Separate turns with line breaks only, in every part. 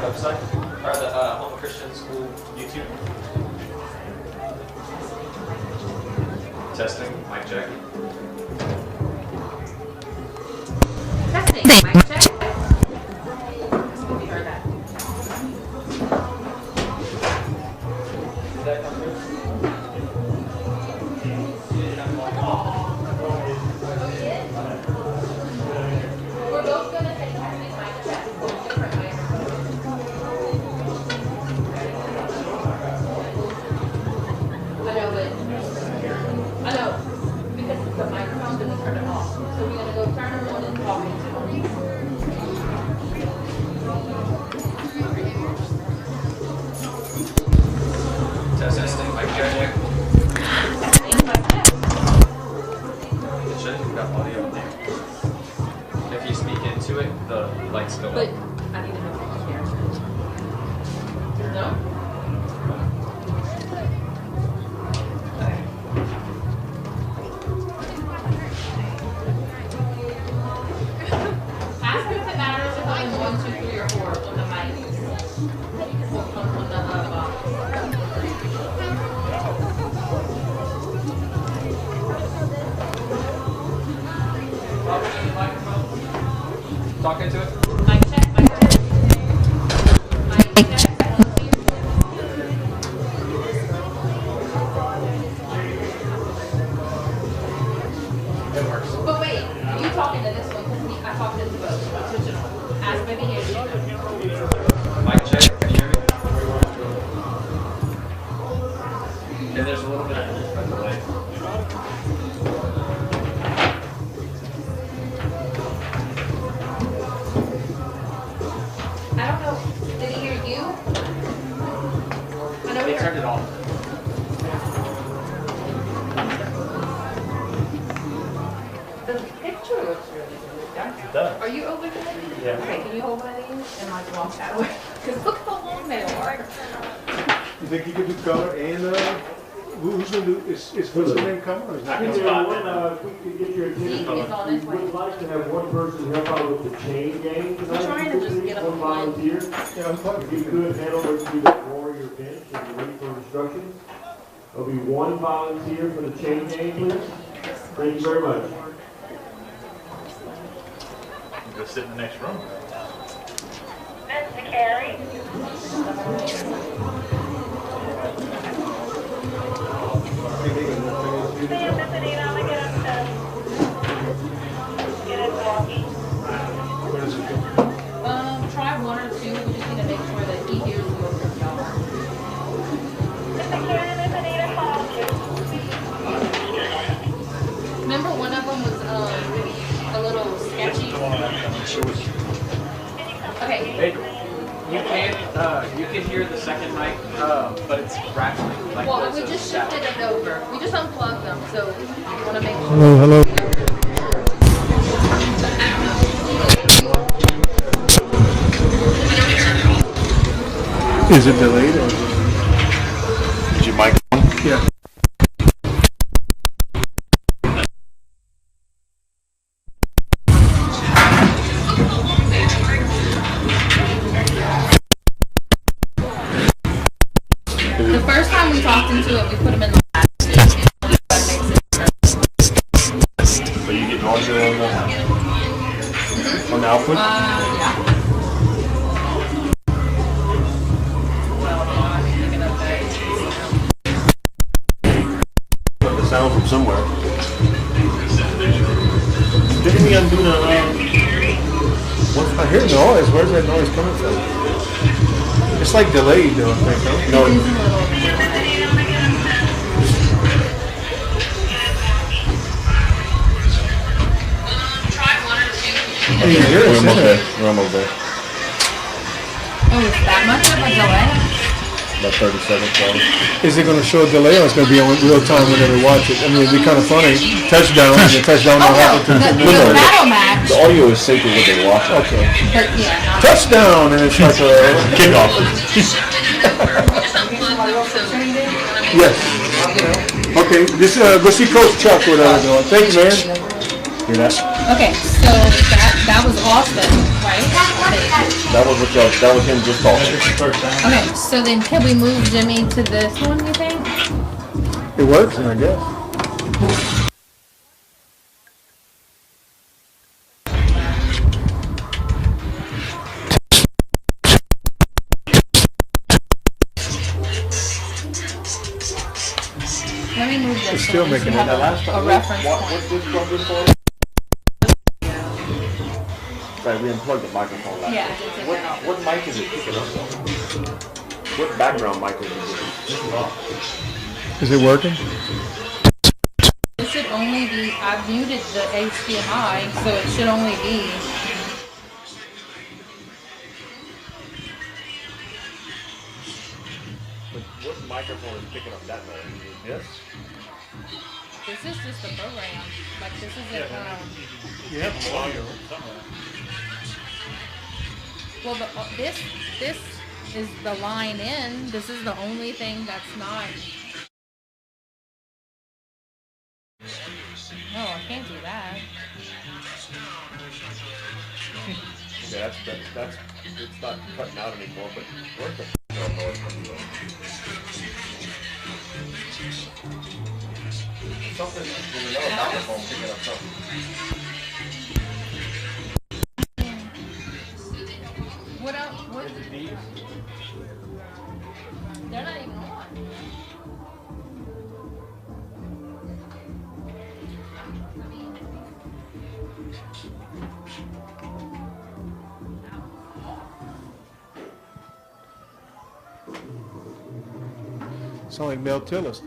website or the Home Christian School YouTube. Testing, mic check.
Testing, mic check. We heard that.
Did that come through?
We're both gonna say testing, mic check. Different microphones. I know, because the microphone didn't turn it off. So we're gonna go turn it on and talk into it.
Testing, mic check. It should have got audio in there. If you speak into it, the lights go
But
up.
I need to know if you can. No? Ask him if it matters if I'm 1, 2, 3, or 4 on the mic. On the box.
Talking into the microphone. Talk into it.
Mic check, mic check. Mic check.
It works.
But wait, you talking to this one because I talked to both. Original. Ask baby here.
Mic check. Can you hear me? Okay, there's a little bit of a delay.
I don't know. Did he hear you? I know
They
we
turned
heard.
it off.
The picture looks really good.
It does.
Are you over here?
Yeah.
Okay, can you hold one of these and like walk that way? Because look how long they are.
You think you could do color and, who's gonna do, is what's the name coming or is not?
If there one, if we could get your
See,
attention,
he's on
we
his way.
would like to have one person help out with the chain gang tonight.
trying to just get
One
them
volunteer.
Yeah, I'm talking.
If you could handle it to the warrior bench and you're ready for instructions. There'll be one volunteer for the chain gang, please. Thank you very much.
Go sit in the next room.
Mr. Carey? Ma'am, Miss Anita, I'm gonna get upstairs. Get it walking.
Where does it go?
Try 1 or 2. We just need to make sure that he hears you over y'all.
Mr. Carey, Miss Anita called you.
Remember one of them was a little sketchy? Okay.
Hey, you can hear the second mic, but it's rattling. Like
Well,
there's
we
a
just
sound.
shifted it over. We just unplugged them, so we want to make sure.
Hello. Is it delayed or?
Is your mic on?
Yeah.
The first time we talked into it, we put them in the last
So you get audio on the output?
yeah.
Got the sound from somewhere. Didn't we undo the,
I hear noise. Where's that noise coming from? It's like delayed though, I think, huh?
no,
It is a little. Try 1 or 2.
Oh, you hear
we're
us,
almost
isn't
there.
it?
We're almost there.
Oh, it's that much of a delay?
About 30 seconds probably.
Is it gonna show a delay or it's gonna be on real time whenever we watch it? I mean, it'd be kinda funny. Touchdown, and the touchdown
Oh,
don't
no.
happen to
The battle match.
The audio is synced with what they watch.
Okay.
But yeah, not.
Touchdown, and it's like a,
Kickoff.
yes. Okay, this, go see Coach Chuck, whatever doing. Thank you, man.
Hear that?
Okay, so that was Austin, right?
That was what y'all. That was him just talking.
Okay, so then can we move Jimmy to this one, you think?
It works, I guess.
Let me move this
It's still
one. So
making
you
it.
have a reference point.
What's this from this for? Right, we unplugged the microphone last
Yeah,
time.
I did take that off.
What mic is it picking up on? What background mic is it?
Is it working?
It should only be, I've muted the HDMI, so it should only be.
What microphone is picking up that noise? Yes.
This is just a program. Like, this isn't,
You have audio.
well, this is the line in. This is the only thing that's not. No, I can't do that.
Yeah, that's it's not cutting out anymore. But where's the noise coming from? Something with another microphone picking up something.
What else? What? They're not even on.
Sound like Mel Tillis.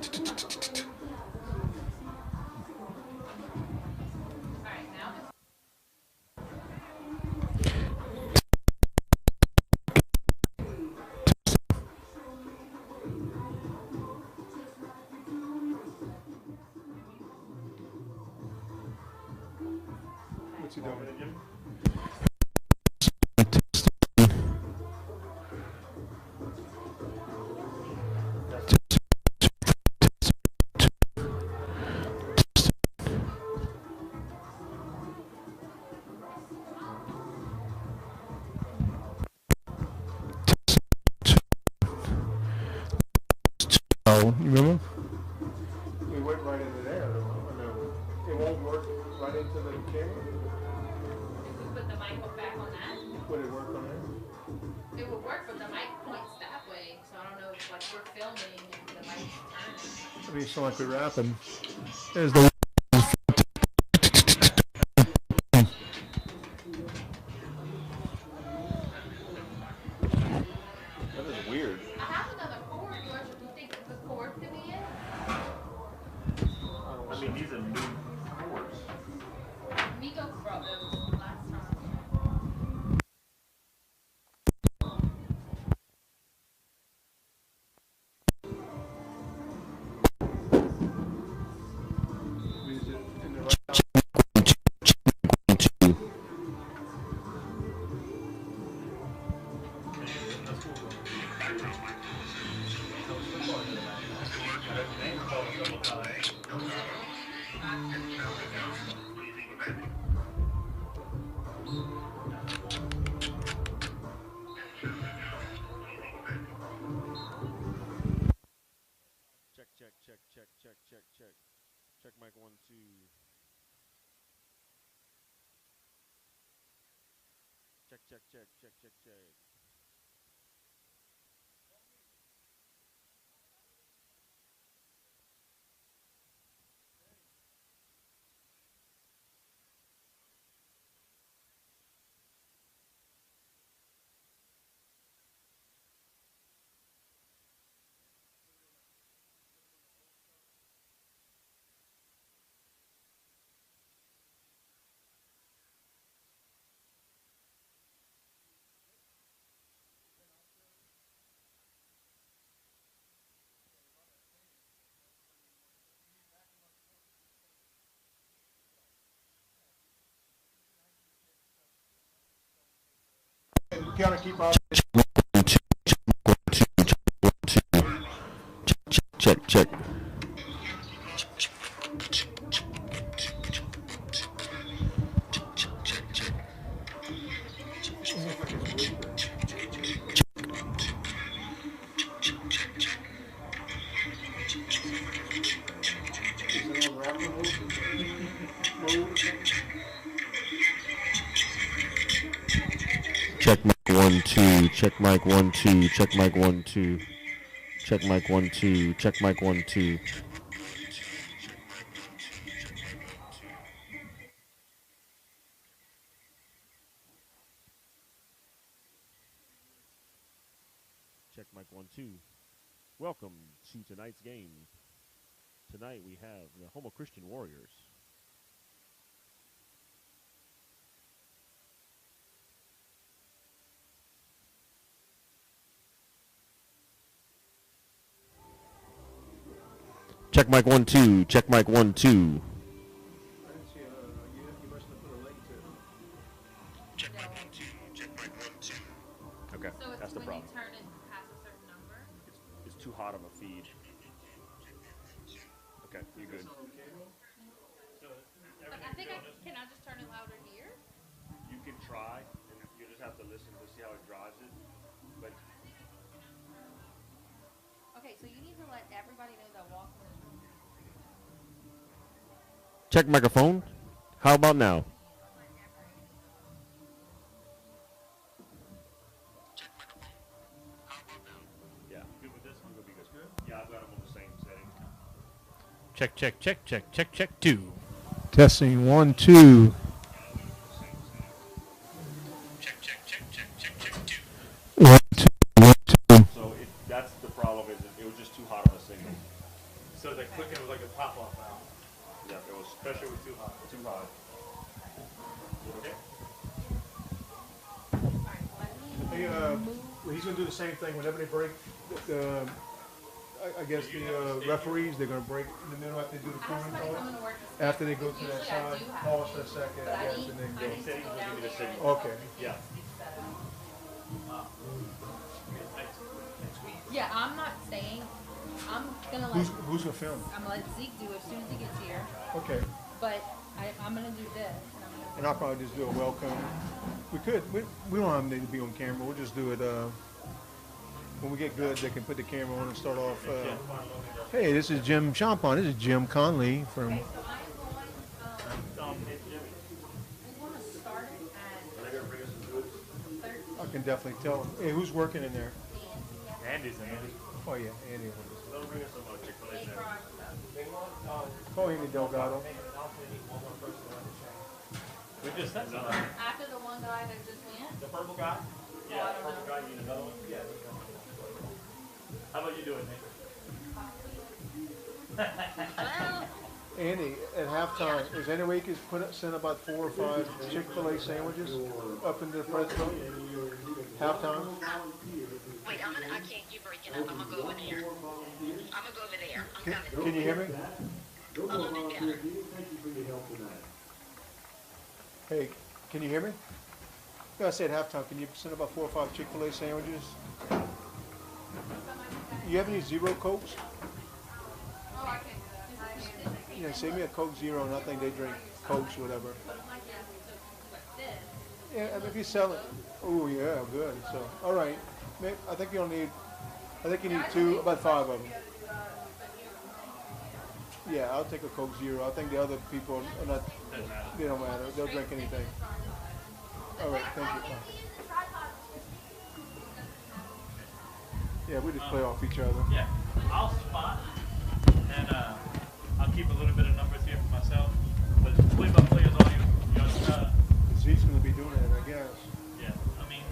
What's he doing? Oh, you remember? We went right into there. It won't work right into the camera.
Put the mic back on that.
Would it work on there?
It would work, but the mic points that way, so I don't know if like we're filming and the mic's turning.
I mean, it sound like we're rapping. There's the.
That is weird.
I have another cord. Do you think the cord could be it?
I mean, these are new cords.
Miko brought those last time.
Is it in the right?
Check. Check mic 1, 2. Check.
Gotta keep on.
Check.
Check mic 1 2. Check mic 1 2. Check mic 1 2. Check mic 1 2. Check mic 1 2. Check mic 1 2. Welcome to tonight's game. Tonight we have the Homo Christian Warriors. Check mic 1 2. Check mic 1 2.
I didn't see you must have put a link to it.
Check mic 1 2. Check mic 1 2. Okay,
So it's
that's the
when
problem.
you turn it past a certain number.
It's too hot of a feed. Okay, you good.
But I think can I just turn it louder here?
You can try, and you just have to listen to see how it drives it. But
Okay, so you need to let everybody know that walk in this room.
check microphone. How about now? Yeah. Good with this? I'm gonna be good. Yeah, I've got them on the same setting.
Check, check, check, check, check, check, 2.
Testing 1 2.
Check, check, check, check, check, check, 2.
1 2 1 2.
So that's the problem is it was just too hot of a signal.
So the clicking was like a pop-off now.
Yeah, it was
Especially with too hot.
too hot. Okay.
Hey, he's gonna do the same thing whenever they break. I guess the referees, they're gonna break in the middle after they do the
I have
corner
somebody
call.
coming to work.
After they go to that
Usually I
side,
do have
pause
to,
for a second,
but
I
I
guess,
need,
and then
I
go.
need to go down
me the
there
signal.
and
Okay.
Yeah.
Yeah, I'm not staying. I'm gonna let
Who's gonna film?
I'm gonna let Zeke do it as soon as he gets here.
Okay.
But I'm gonna do this.
And I'll probably just do a welcome. We don't have need to be on camera. We'll just do it. When we get good, they can put the camera on and start off. Hey, this is Jim Champon. This is Jim Conley from.
Okay, so I am going. We want to start it at
I can definitely tell. Hey, who's working in there?
Andy's in it.
Oh yeah, Andy.
They'll bring us some Chick-fil-A sandwich.
Oh, Andy Delgado.
We just said something.
after the one guy that just went.
The purple guy?
Yeah, the purple guy,
you need another one? Yeah. How about you do it, Nick?
Andy, at halftime, is there any way you could send about 4 or 5 Chick-fil-A sandwiches up into the press box? Halftime?
Wait, I can't keep breaking up. I'm gonna go over there. I'm gonna go over there. I'm coming.
Can you hear me?
A little bit better.
Hey, can you hear me? Yeah, I said halftime. Can you send about 4 or 5 Chick-fil-A sandwiches? You have any Zero Cokes?
Oh, I can do that.
Yeah, send me a Coke Zero, and I think they drink Cokes, whatever. Yeah, I mean, if you sell it, oh yeah, good. So, all right, I think you'll need. I think you need about 5 of them. Yeah, I'll take a Coke Zero. I think the other people are not. They don't matter. They'll drink anything. All right, thank you. Yeah, we just play off each other.
Yeah, I'll spot, and I'll keep a little bit of numbers here for myself. But play by play is all you know.
Zeke's going to be doing it, I guess.
Yeah, I mean,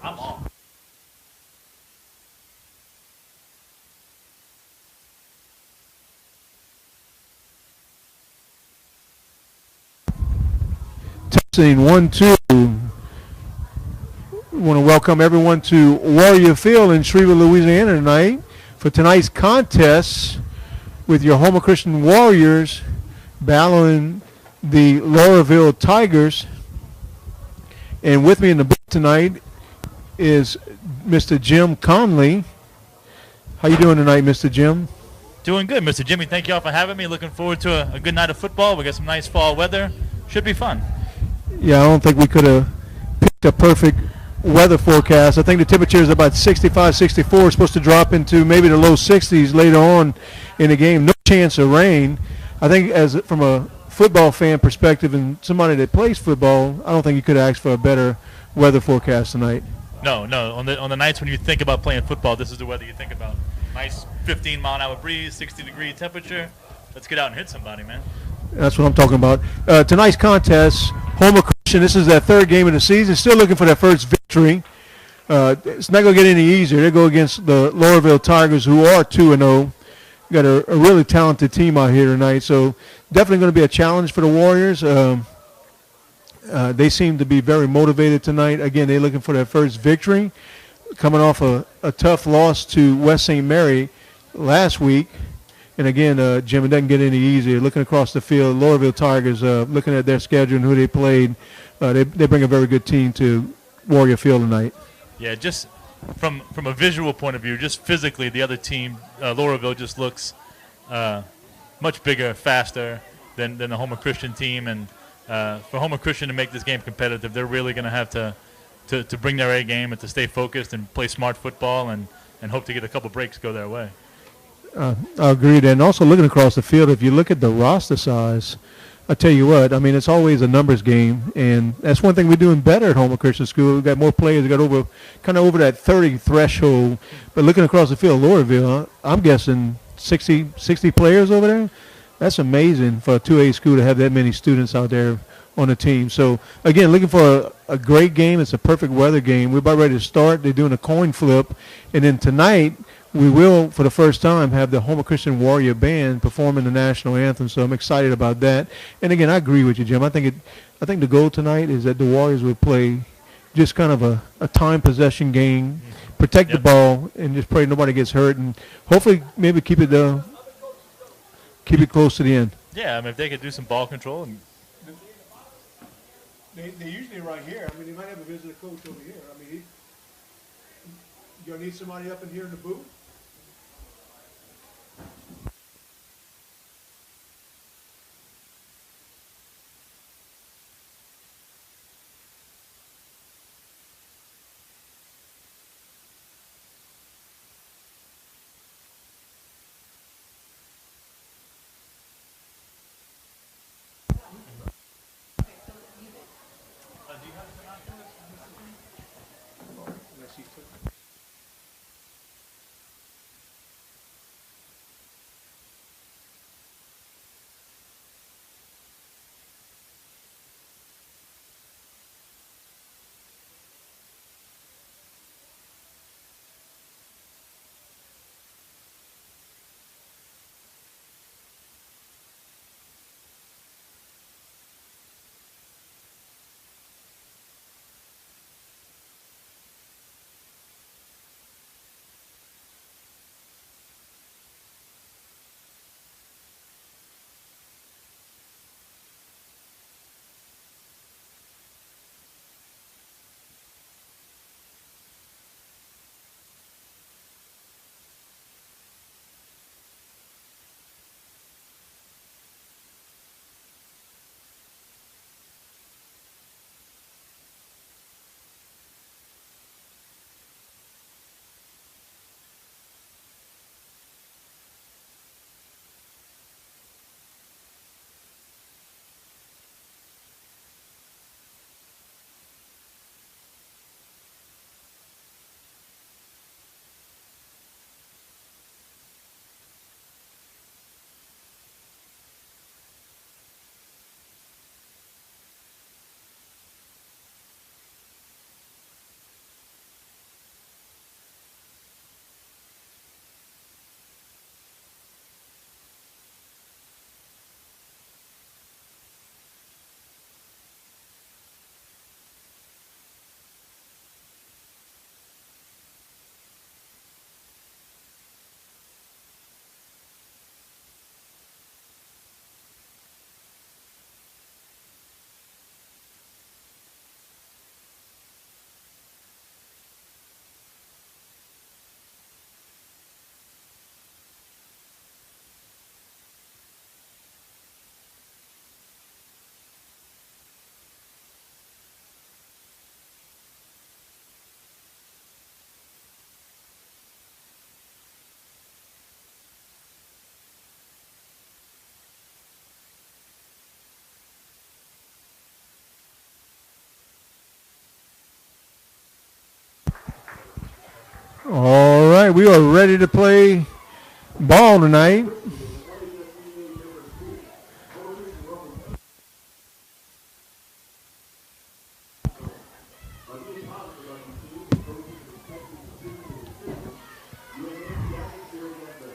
I'm off.
Testing 1 2. We want to welcome everyone to Loreauville in Shreveport, Louisiana tonight for tonight's contest with your Homo Christian Warriors battling the Loreauville Tigers. And with me in the booth tonight is Mr. Jim Conley. How you doing tonight, Mr. Jim?
Doing good, Mr. Jimmy. Thank you all for having me. Looking forward to a good night of football. We got some nice fall weather. Should be fun.
Yeah, I don't think we could have picked a perfect weather forecast. I think the temperature is about 65, 64. It's supposed to drop into maybe the low 60s later on in the game. No chance of rain. I think from a football fan perspective and somebody that plays football, I don't think you could ask for a better weather forecast tonight.
No. On the nights when you think about playing football, this is the weather you think about. Nice 15-mile-an-hour breeze, 60-degree temperature. Let's get out and hit somebody, man.
That's what I'm talking about. Tonight's contest, Homer Christian, this is their third game of the season, still looking for their first victory. It's not going to get any easier. They go against the Loreauville Tigers, who are 2-0. Got a really talented team out here tonight, so definitely going to be a challenge for the Warriors. They seem to be very motivated tonight. Again, they're looking for their first victory, coming off a tough loss to West St. Mary last week. And again, Jim, it doesn't get any easier. Looking across the field, Loreauville Tigers, looking at their schedule and who they played, they bring a very good team to Warrior Field tonight.
Yeah, just from a visual point of view, just physically, the other team, Loreauville, just looks much bigger, faster than the Homer Christian team. And for Homer Christian to make this game competitive, they're really going to have to bring their A game and to stay focused and play smart football and hope to get a couple breaks go their way.
I agree. And also looking across the field, if you look at the roster size, I tell you what, I mean, it's always a numbers game, and that's one thing we're doing better at Homer Christian School. We've got more players. We got kind of over that 30 threshold. But looking across the field, Loreauville, I'm guessing 60 players over there. That's amazing for a 2A school to have that many students out there on the team. So, again, looking for a great game. It's a perfect weather game. We're about ready to start. They're doing a coin flip. And then tonight, we will, for the first time, have the Homer Christian Warrior Band performing the national anthem, so I'm excited about that. And again, I agree with you, Jim. I think the goal tonight is that the Warriors will play just kind of a time possession game, protect the ball, and just pray nobody gets hurt, and hopefully maybe keep it close to the end.
Yeah, I mean, if they could do some ball control. And
They usually right here. I mean, they might have a visitor coach over here. I mean, you'll need somebody up in here in the booth. we are ready to play ball tonight.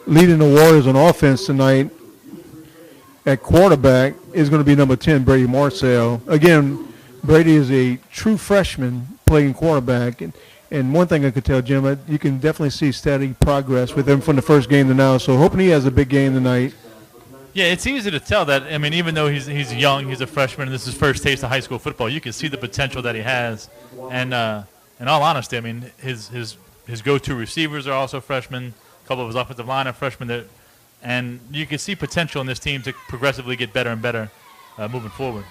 Leading the Warriors on offense tonight at quarterback is going to be number 10, Brady Marcel. Again, Brady is a true freshman playing quarterback. And one thing I could tell, Jim, you can definitely see steady progress with him from the first game to now. So hoping he has a big game tonight.
Yeah, it's easy to tell that. I mean, even though he's young, he's a freshman, and this is his first taste of high school football, you can see the potential that he has. And in all honesty, I mean, his go-to receivers are also freshmen. A couple of his offensive line are freshmen. And you can see potential in this team to progressively get better and better moving forward.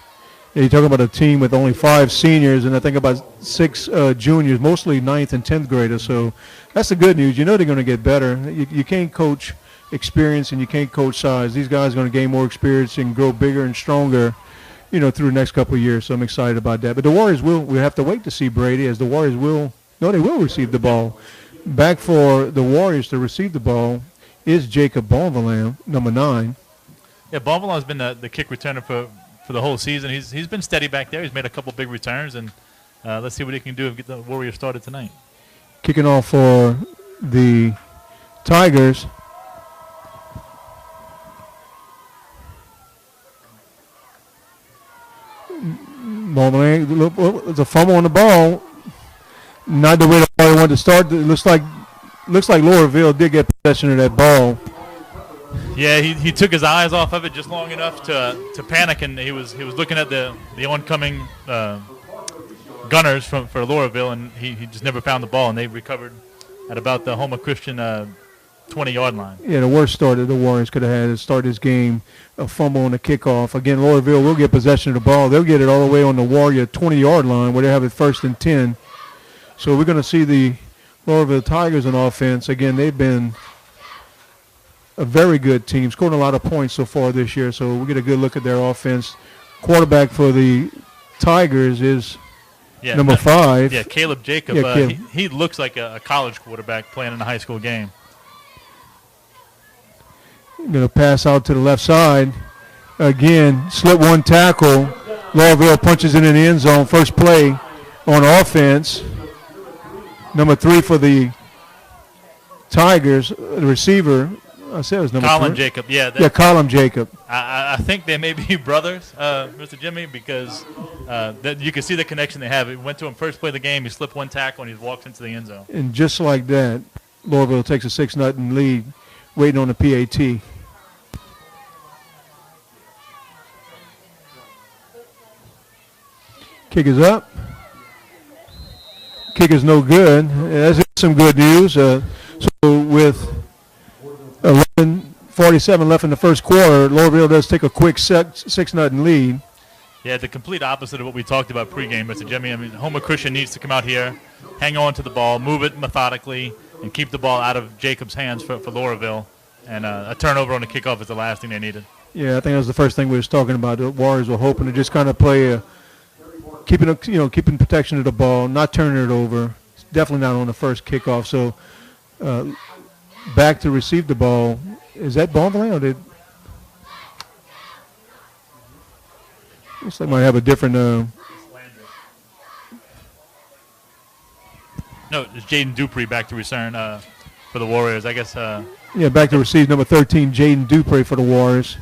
Yeah, you're talking about a team with only 5 seniors and I think about 6 juniors, mostly 9th and 10th graders. So that's the good news. You know they're going to get better. You can't coach experience and you can't coach size. These guys are going to gain more experience and grow bigger and stronger, through the next couple of years. So I'm excited about that. But the Warriors we have to wait to see Brady, as the Warriors they will receive the ball. Back for the Warriors to receive the ball is Jacob Bonvillain, number 9.
Yeah, Bonvillain has been the kick returner for the whole season. He's been steady back there. He's made a couple big returns, and let's see what he can do and get the Warriors started tonight.
Kicking off for the Tigers. Bonvillain, there's a fumble on the ball. Not the way the Warriors wanted to start. It looks like Loreauville did get possession of that ball.
Yeah, he took his eyes off of it just long enough to panic, and he was looking at the oncoming gunners for Loreauville, and he just never found the ball, and they recovered at about the Houma Christian 20-yard line.
Yeah, the worst start that the Warriors could have had is start this game, a fumble on the kickoff. Again, Loreauville will get possession of the ball. They'll get it all the way on the Warrior 20-yard line where they have it 1st and 10. So we're going to see the Loreauville Tigers on offense. Again, they've been a very good team, scoring a lot of points so far this year. So we'll get a good look at their offense. Quarterback for the Tigers is number 5.
Yeah, Caleb Jacob.
Yeah, Caleb.
He looks like a college quarterback playing in a high school game.
Going to pass out to the left side. Again, slip one tackle. Loreauville punches it in the end zone. First play on offense. Number 3 for the Tigers, the receiver. I said it was number 3.
Colin Jacob,
Colin Jacob.
I think they may be brothers, Mr. Jimmy, because you can see the connection they have. He went to him first play of the game. He slipped one tackle, and he walked into the end zone.
And just like that, Loreauville takes a 6-0 lead, waiting on the PAT. Kick is up. Kick is no good. That's some good news. So with 11:47 left in the first quarter, Loreauville does take a quick 6-0 lead.
Yeah, the complete opposite of what we talked about pregame, Mr. Jimmy. I mean, Houma Christian needs to come out here, hang on to the ball, move it methodically, and keep the ball out of Jacob's hands for Loreauville. And a turnover on the kickoff is the last thing they needed.
Yeah, I think that was the first thing we was talking about. The Warriors were hoping to just kind of play keeping protection of the ball, not turning it over. Definitely not on the first kickoff. So back to receive the ball. Is that Bonvillain or did? Looks like might have a different.
No, it's Jaden Dupree back to return for the Warriors. I guess.
Yeah, back to receive number 13, Jaden Dupree for the Warriors.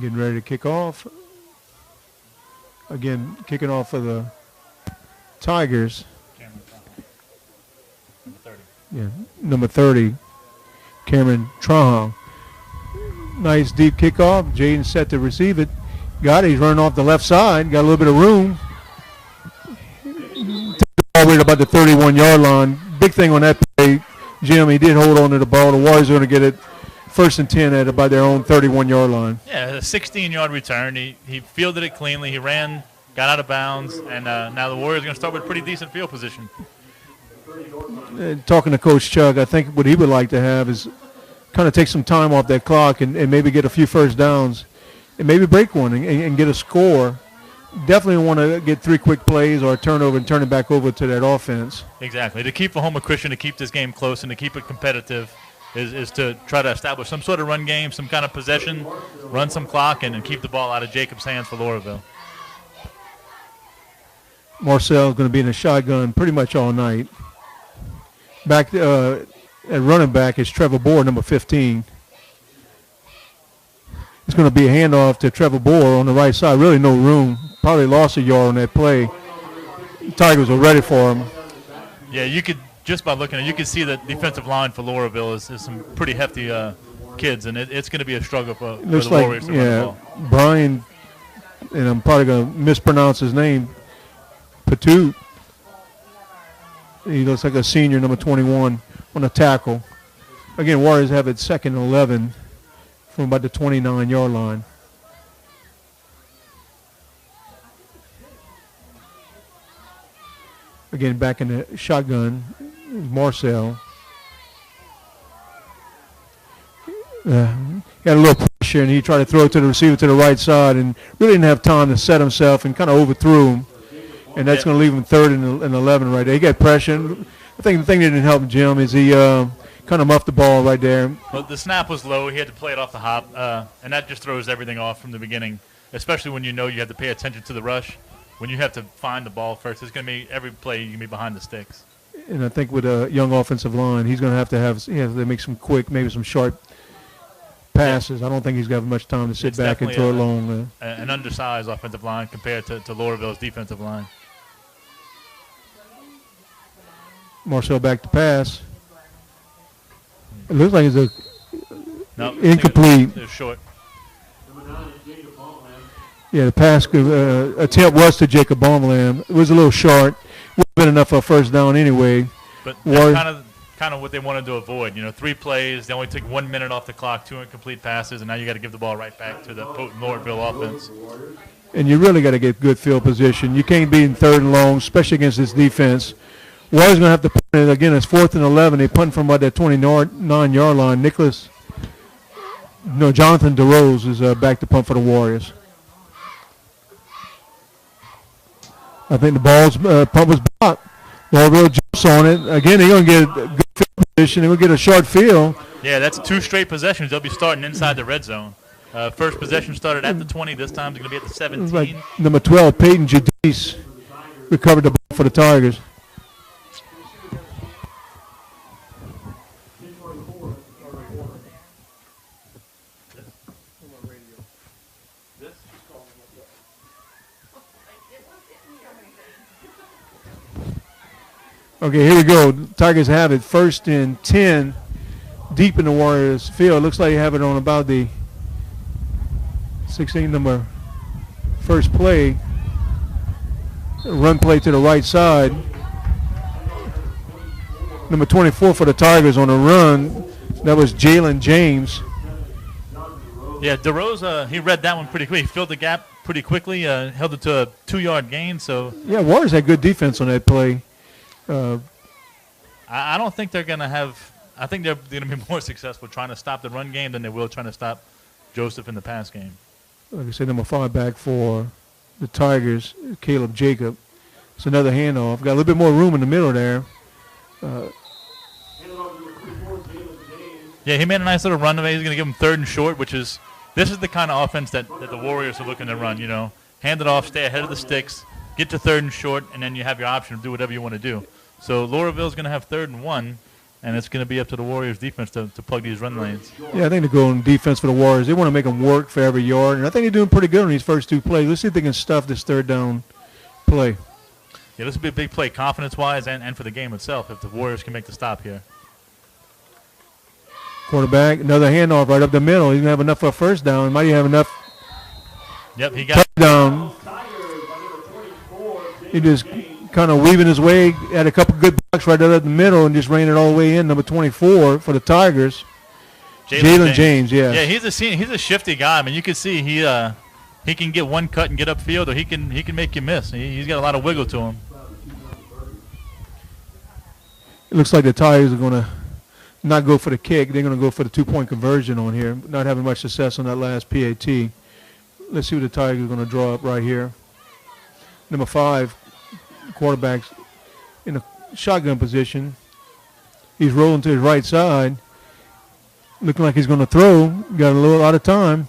Getting ready to kick off. Again, kicking off for the Tigers. Yeah, number 30, Cameron Trahan. Nice deep kickoff. Jaden set to receive it. Got it. He's running off the left side. Got a little bit of room. All the way to about the 31-yard line. Big thing on that play, Jim, he did hold on to the ball. The Warriors are going to get it 1st and 10 at about their own 31-yard line.
Yeah, a 16-yard return. He fielded it cleanly. He ran, got out of bounds, and now the Warriors are going to start with pretty decent field position.
talking to Coach Chuck, I think what he would like to have is kind of take some time off that clock and maybe get a few first downs and maybe break one and get a score. Definitely want to get 3 quick plays or a turnover and turn it back over to that offense.
Exactly. To keep Homer Christian, to keep this game close and to keep it competitive is to try to establish some sort of run game, some kind of possession, run some clock, and keep the ball out of Jacob's hands for Loreauville.
Marcel's going to be in a shotgun pretty much all night. Back at running back is Trevor Bohr, number 15. It's going to be a handoff to Trevor Bohr on the right side. Really no room. Probably lost a yard on that play. The Tigers were ready for him.
Yeah, you could, just by looking at it, you can see the defensive line for Loreauville is some pretty hefty kids, and it's going to be a struggle for the Warriors to run the ball.
Brian, and I'm probably going to mispronounce his name, Patoot. He looks like a senior, number 21, on a tackle. Again, Warriors have it 2nd and 11 from about the 29-yard line. Again, back in the shotgun, Marcel. Got a little pressure, and he tried to throw it to the receiver to the right side and really didn't have time to set himself and kind of overthrew him. And that's going to leave him 3rd and 11 right there. He got pressure. I think the thing that didn't help Jim is he kind of muffed the ball right there.
Well, the snap was low. He had to play it off the hop, and that just throws everything off from the beginning, especially when you know you have to pay attention to the rush. When you have to find the ball first, it's going to be every play you can be behind the sticks.
And I think with a young offensive line, he's going to have to make some quick, maybe some sharp passes. I don't think he's got much time to sit back and throw it long.
An undersized offensive line compared to Loreauville's defensive line.
Marcel back to pass. It looks like it's incomplete.
It's short.
Yeah, the pass attempt was to Jacob Baumland. It was a little short. Would have been enough for a first down anyway.
But that's kind of what they wanted to avoid. 3 plays. They only took 1 minute off the clock, 2 incomplete passes, and now you got to give the ball right back to the potent Loreauville offense.
And you really got to get good field position. You can't be in 3rd and long, especially against this defense. Warriors going to have to punt it again. It's 4th and 11. They punt from about that 29-yard line. Jonathan DeRose is back to punt for the Warriors. I think the ball's punt was blocked. Loreauville jumps on it. Again, they're going to get a good field position. They're going to get a short field.
Yeah, that's 2 straight possessions. They'll be starting inside the red zone. First possession started at the 20. This time it's going to be at the 17.
Like number 12, Peyton Jadis, recovered the ball for the Tigers. Okay, here we go. Tigers have it 1st and 10 deep in the Warriors field. Looks like they have it on about the 16 number first play. Run play to the right side. Number 24 for the Tigers on the run. That was Jalen James.
Yeah, DeRose, he read that one pretty quick. He filled the gap pretty quickly, held it to a 2-yard gain. So
yeah, Warriors had good defense on that play.
I don't think they're going to have – I think they're going to be more successful trying to stop the run game than they will trying to stop Joseph in the pass game.
Like I said, number 5 back for the Tigers, Caleb Jacob. It's another handoff. Got a little bit more room in the middle there.
Yeah, he made a nice little run. He's going to give him 3rd and short, which is – this is the kind of offense that the Warriors are looking to run, Hand it off, stay ahead of the sticks, get to 3rd and short, and then you have your option to do whatever you want to do. So Loreauville's going to have 3rd and 1, and it's going to be up to the Warriors' defense to plug these run lanes.
Yeah, I think they're going defense for the Warriors. They want to make them work for every yard, and I think they're doing pretty good on these first 2 plays. Let's see if they can stuff this 3rd down play.
Yeah, this will be a big play confidence-wise and for the game itself if the Warriors can make the stop here.
Quarterback, another handoff right up the middle. He's going to have enough for a first down. He might even have enough.
Yep, he got
touchdown. He just kind of weaving his way, had a couple good blocks right up the middle and just ran it all the way in. Number 24 for the Tigers, Jalen James. Yeah.
Yeah, he's a shifty guy. I mean, you can see he can get one cut and get upfield, or he can make you miss. He's got a lot of wiggle to him.
It looks like the Tigers are going to not go for the kick. They're going to go for the 2-point conversion on here. Not having much success on that last PAT. Let's see what the Tigers are going to draw up right here. Number 5, quarterback's in a shotgun position. He's rolling to his right side. Looking like he's going to throw. Got a little out of time.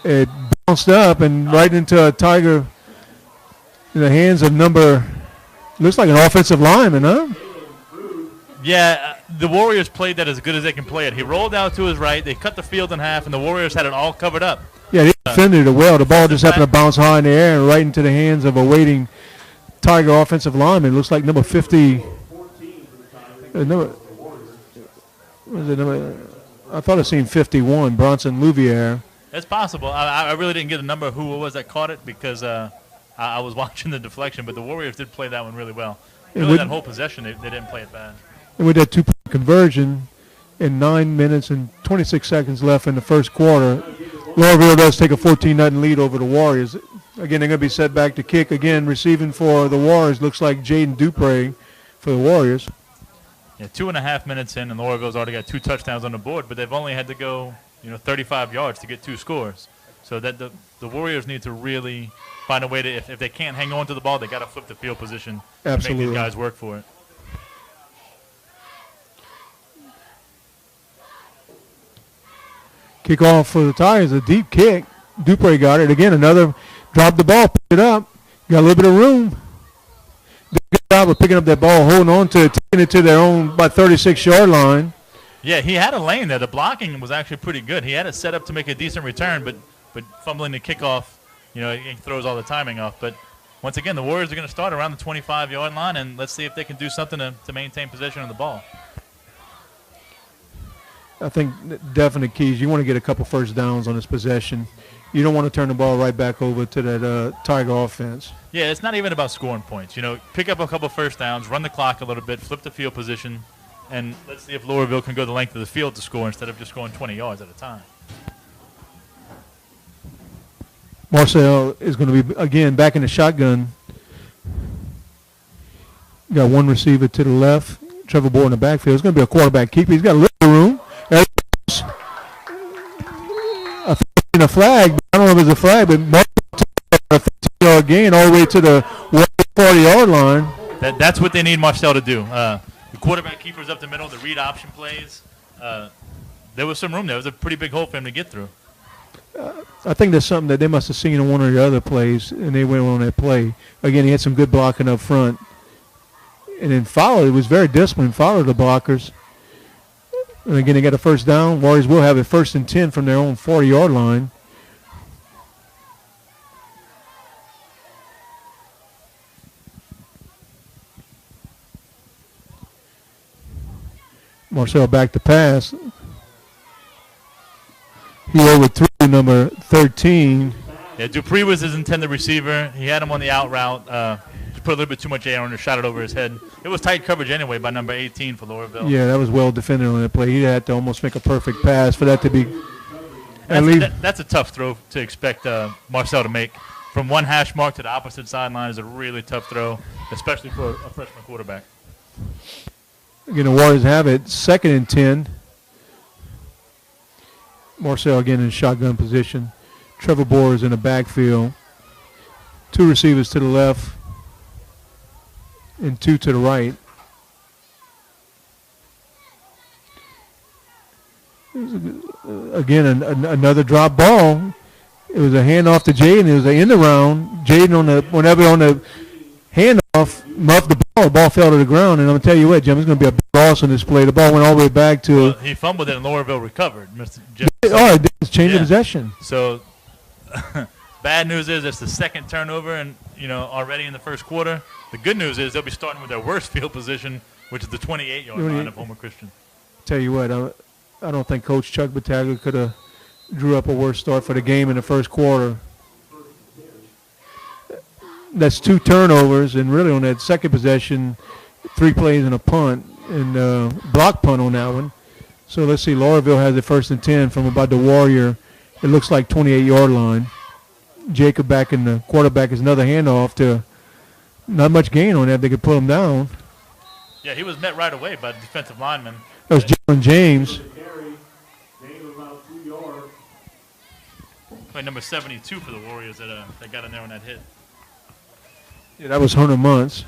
It bounced up and right into a Tiger in the hands of looks like an offensive lineman, huh?
Yeah, the Warriors played that as good as they can play it. He rolled out to his right. They cut the field in half, and the Warriors had it all covered up.
Yeah, they defended it well. The ball just happened to bounce high in the air and right into the hands of a waiting Tiger offensive lineman. Looks like number 50. I thought I seen 51, Bronson Louviere.
It's possible. I really didn't get a number of who it was that caught it because I was watching the deflection, but the Warriors did play that one really well. Really, that whole possession, they didn't play it bad.
And with that 2-point conversion in 9 minutes and 26 seconds left in the first quarter, Loreauville does take a 14-0 lead over the Warriors. Again, they're going to be set back to kick. Again, receiving for the Warriors looks like Jaden Dupre for the Warriors.
Yeah, 2.5 minutes in, and Loreauville's already got 2 touchdowns on the board, but they've only had to go 35 yards to get 2 scores. So that the Warriors need to really find a way to, if they can't hang on to the ball, they got to flip the field position.
Absolutely.
And make these guys work for it.
Kickoff for the Tigers, a deep kick. Dupre got it. Again, another dropped the ball, picked it up. Got a little bit of room. Did a good job of picking up that ball, holding on to it, taking it to their own about 36-yard line.
Yeah, he had a lane there. The blocking was actually pretty good. He had it set up to make a decent return, but fumbling the kickoff, it throws all the timing off. But once again, the Warriors are going to start around the 25-yard line, and let's see if they can do something to maintain possession of the ball.
I think definite keys. You want to get a couple first downs on this possession. You don't want to turn the ball right back over to that Tiger offense.
Yeah, it's not even about scoring points. Pick up a couple first downs, run the clock a little bit, flip the field position, and let's see if Loreauville can go the length of the field to score instead of just going 20 yards at a time.
Marcel is going to be, again, back in the shotgun. Got one receiver to the left. Trevor Board in the backfield. It's going to be a quarterback keeper. He's got a little room. I think a flag, but I don't know if it's a flag, but Marcel took a 15-yard gain all the way to the 40-yard line.
That's what they need Marcel to do. The quarterback keepers up the middle, the read option plays. There was some room there. It was a pretty big hole for him to get through.
I think that's something that they must have seen in one of the other plays, and they went on that play. Again, he had some good blocking up front. And then followed. It was very disciplined, followed the blockers. And again, they got a first down. Warriors will have a 1st and 10 from their own 40-yard line. Marcel back to pass. He overthrew number 13.
Yeah, Dupree was his intended receiver. He had him on the out route. Just put a little bit too much air on it, shot it over his head. It was tight coverage anyway by number 18 for Loreauville.
Yeah, that was well defended on that play. He had to almost make a perfect pass for that to be.
That's a tough throw to expect Marcel to make. From one hash mark to the opposite sideline is a really tough throw, especially for a freshman quarterback.
Again, the Warriors have it. 2nd and 10. Marcel again in shotgun position. Trevor Bohr is in the backfield. 2 receivers to the left and 2 to the right. Again, another drop ball. It was a handoff to Jaden. It was an end around. Jaden on the handoff muffed the ball. The ball fell to the ground. And I'm going to tell you what, Jim, it's going to be a big loss on this play. The ball went all the way back to.
Well, he fumbled it and Loreauville recovered.
It's change of possession.
So bad news is it's the 2nd turnover and already in the first quarter. The good news is they'll be starting with their worst field position, which is the 28-yard line of Homer Christian.
Tell you what, I don't think Coach Chuck Battaglia could have drew up a worse start for the game in the first quarter. That's 2 turnovers, and really on that second possession, 3 plays and a punt, and block punt on that one. So let's see, Loreauville has the 1st and 10 from about the Warrior. It looks like 28-yard line. Jacob back in the quarterback is another handoff to Not much gain on that. They could pull him down.
Yeah, he was met right away by the defensive lineman.
That was Jalen James.
Carry, gain of about 2 yards.
Play number 72 for the Warriors that got in there on that hit.
Yeah, that was Hunter Muntz.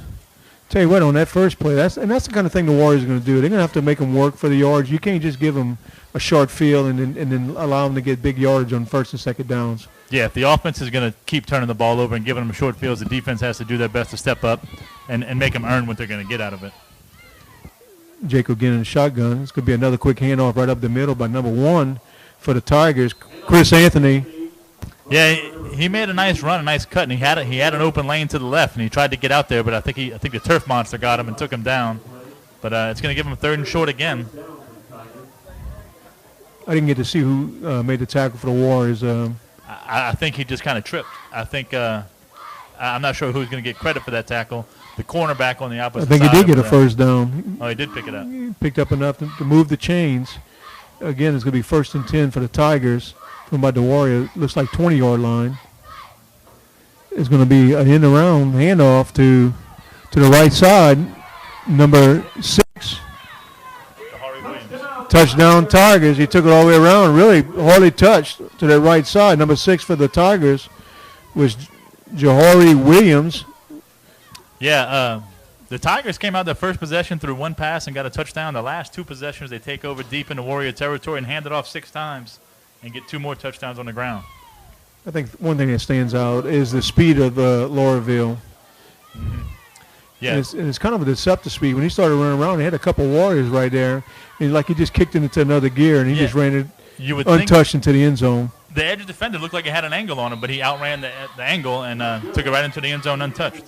Tell you what, on that first play, that's the kind of thing the Warriors are going to do. They're going to have to make them work for the yards. You can't just give them a short field and then allow them to get big yardage on first and second downs.
Yeah, if the offense is going to keep turning the ball over and giving them short fields, the defense has to do their best to step up and make them earn what they're going to get out of it.
Jacob again in the shotgun. It's going to be another quick handoff right up the middle by number 1 for the Tigers, Chris Anthony.
Yeah, he made a nice run, a nice cut, and he had an open lane to the left, and he tried to get out there, but I think the turf monster got him and took him down. But it's going to give him 3rd and short again.
I didn't get to see who made the tackle for the Warriors.
I think he just kind of tripped. I think I'm not sure who's going to get credit for that tackle. The cornerback on the opposite side.
I think he did get a first down.
Oh, he did pick it up.
He picked up enough to move the chains. Again, it's going to be 1st and 10 for the Tigers from about the Warriors. Looks like 20-yard line. It's going to be an in-around handoff to the right side. Number 6. Touchdown Tigers. He took it all the way around. Really hardly touched to that right side. Number 6 for the Tigers was Jahari Williams.
Yeah, the Tigers came out their first possession through 1 pass and got a touchdown. The last 2 possessions, they take over deep into Warrior territory and hand it off 6 times and get 2 more touchdowns on the ground.
I think one thing that stands out is the speed of Loreauville.
Mm-hmm. Yeah,
and it's kind of a deceptive speed. When he started running around, he had a couple Warriors right there, and like he just kicked it into another gear, and he just ran it untouched into the end zone.
The edge defender looked like it had an angle on him, but he outran the angle and took it right into the end zone untouched.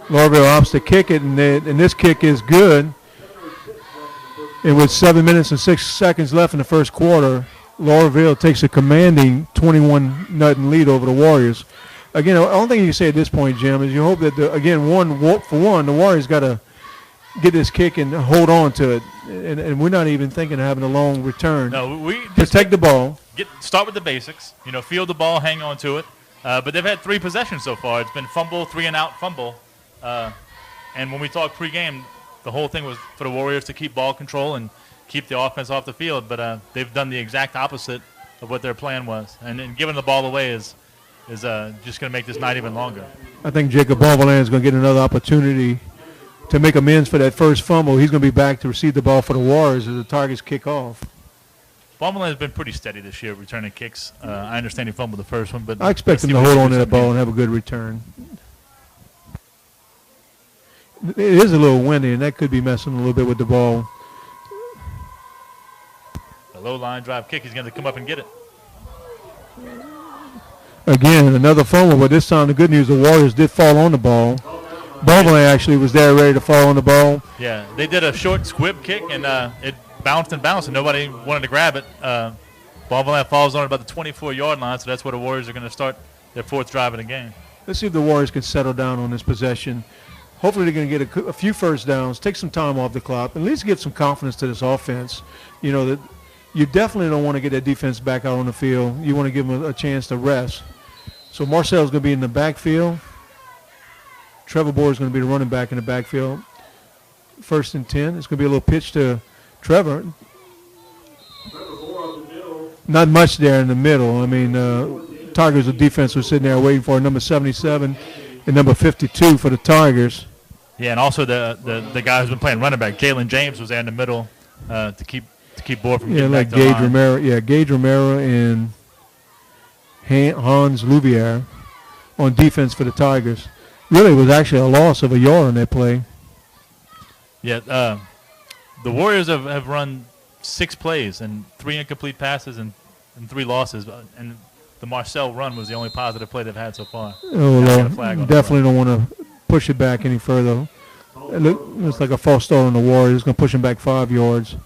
Loreauville opts to kick it, and this kick is good. And with 7 minutes and 6 seconds left in the first quarter, Loreauville takes a commanding 21-0 lead over the Warriors. Again, the only thing you can say at this point, Jim, is you hope that, the Warriors got to get this kick and hold on to it. And we're not even thinking of having a long return.
No, we
protect the ball.
Start with the basics. Field the ball, hang on to it. But they've had 3 possessions so far. It's been fumble, 3-and-out, fumble. And when we talked pregame, the whole thing was for the Warriors to keep ball control and keep the offense off the field. But they've done the exact opposite of what their plan was. And giving the ball away is just going to make this night even longer.
I think Jacob Bovalan is going to get another opportunity to make amends for that first fumble. He's going to be back to receive the ball for the Warriors as the Tigers kick off.
Bovalan has been pretty steady this year returning kicks. I understand he fumbled the first one, but
I expect him to hold on to that ball and have a good return. It is a little windy, and that could be messing a little bit with the ball.
The low line drive kick, he's going to come up and get it.
Again, another fumble, but this time the good news, the Warriors did fall on the ball. Bovalan actually was there ready to fall on the ball.
Yeah, they did a short squib kick, and it bounced and nobody wanted to grab it. Bovalan falls on it about the 24-yard line, so that's where the Warriors are going to start their 4th drive of the game.
Let's see if the Warriors can settle down on this possession. Hopefully they're going to get a few first downs, take some time off the clock, at least give some confidence to this offense. That you definitely don't want to get that defense back out on the field. You want to give them a chance to rest. So Marcel's going to be in the backfield. Trevor Bohr is going to be the running back in the backfield. 1st and 10. It's going to be a little pitch to Trevor. Not much there in the middle. I mean, Tigers' defense was sitting there waiting for number 77 and number 52 for the Tigers.
Yeah, and also the guy who's been playing running back, Jalen James, was there in the middle to keep Bohr from getting back to the line.
Romero. Yeah, Gage Romero and Hans Louvier on defense for the Tigers. Really, it was actually a loss of a yard on that play.
Yeah, the Warriors have run 6 plays and 3 incomplete passes and 3 losses, and the Marcel run was the only positive play they've had so far.
Definitely don't want to push it back any further. It looks like a false start on the Warriors. It's going to push him back 5 yards.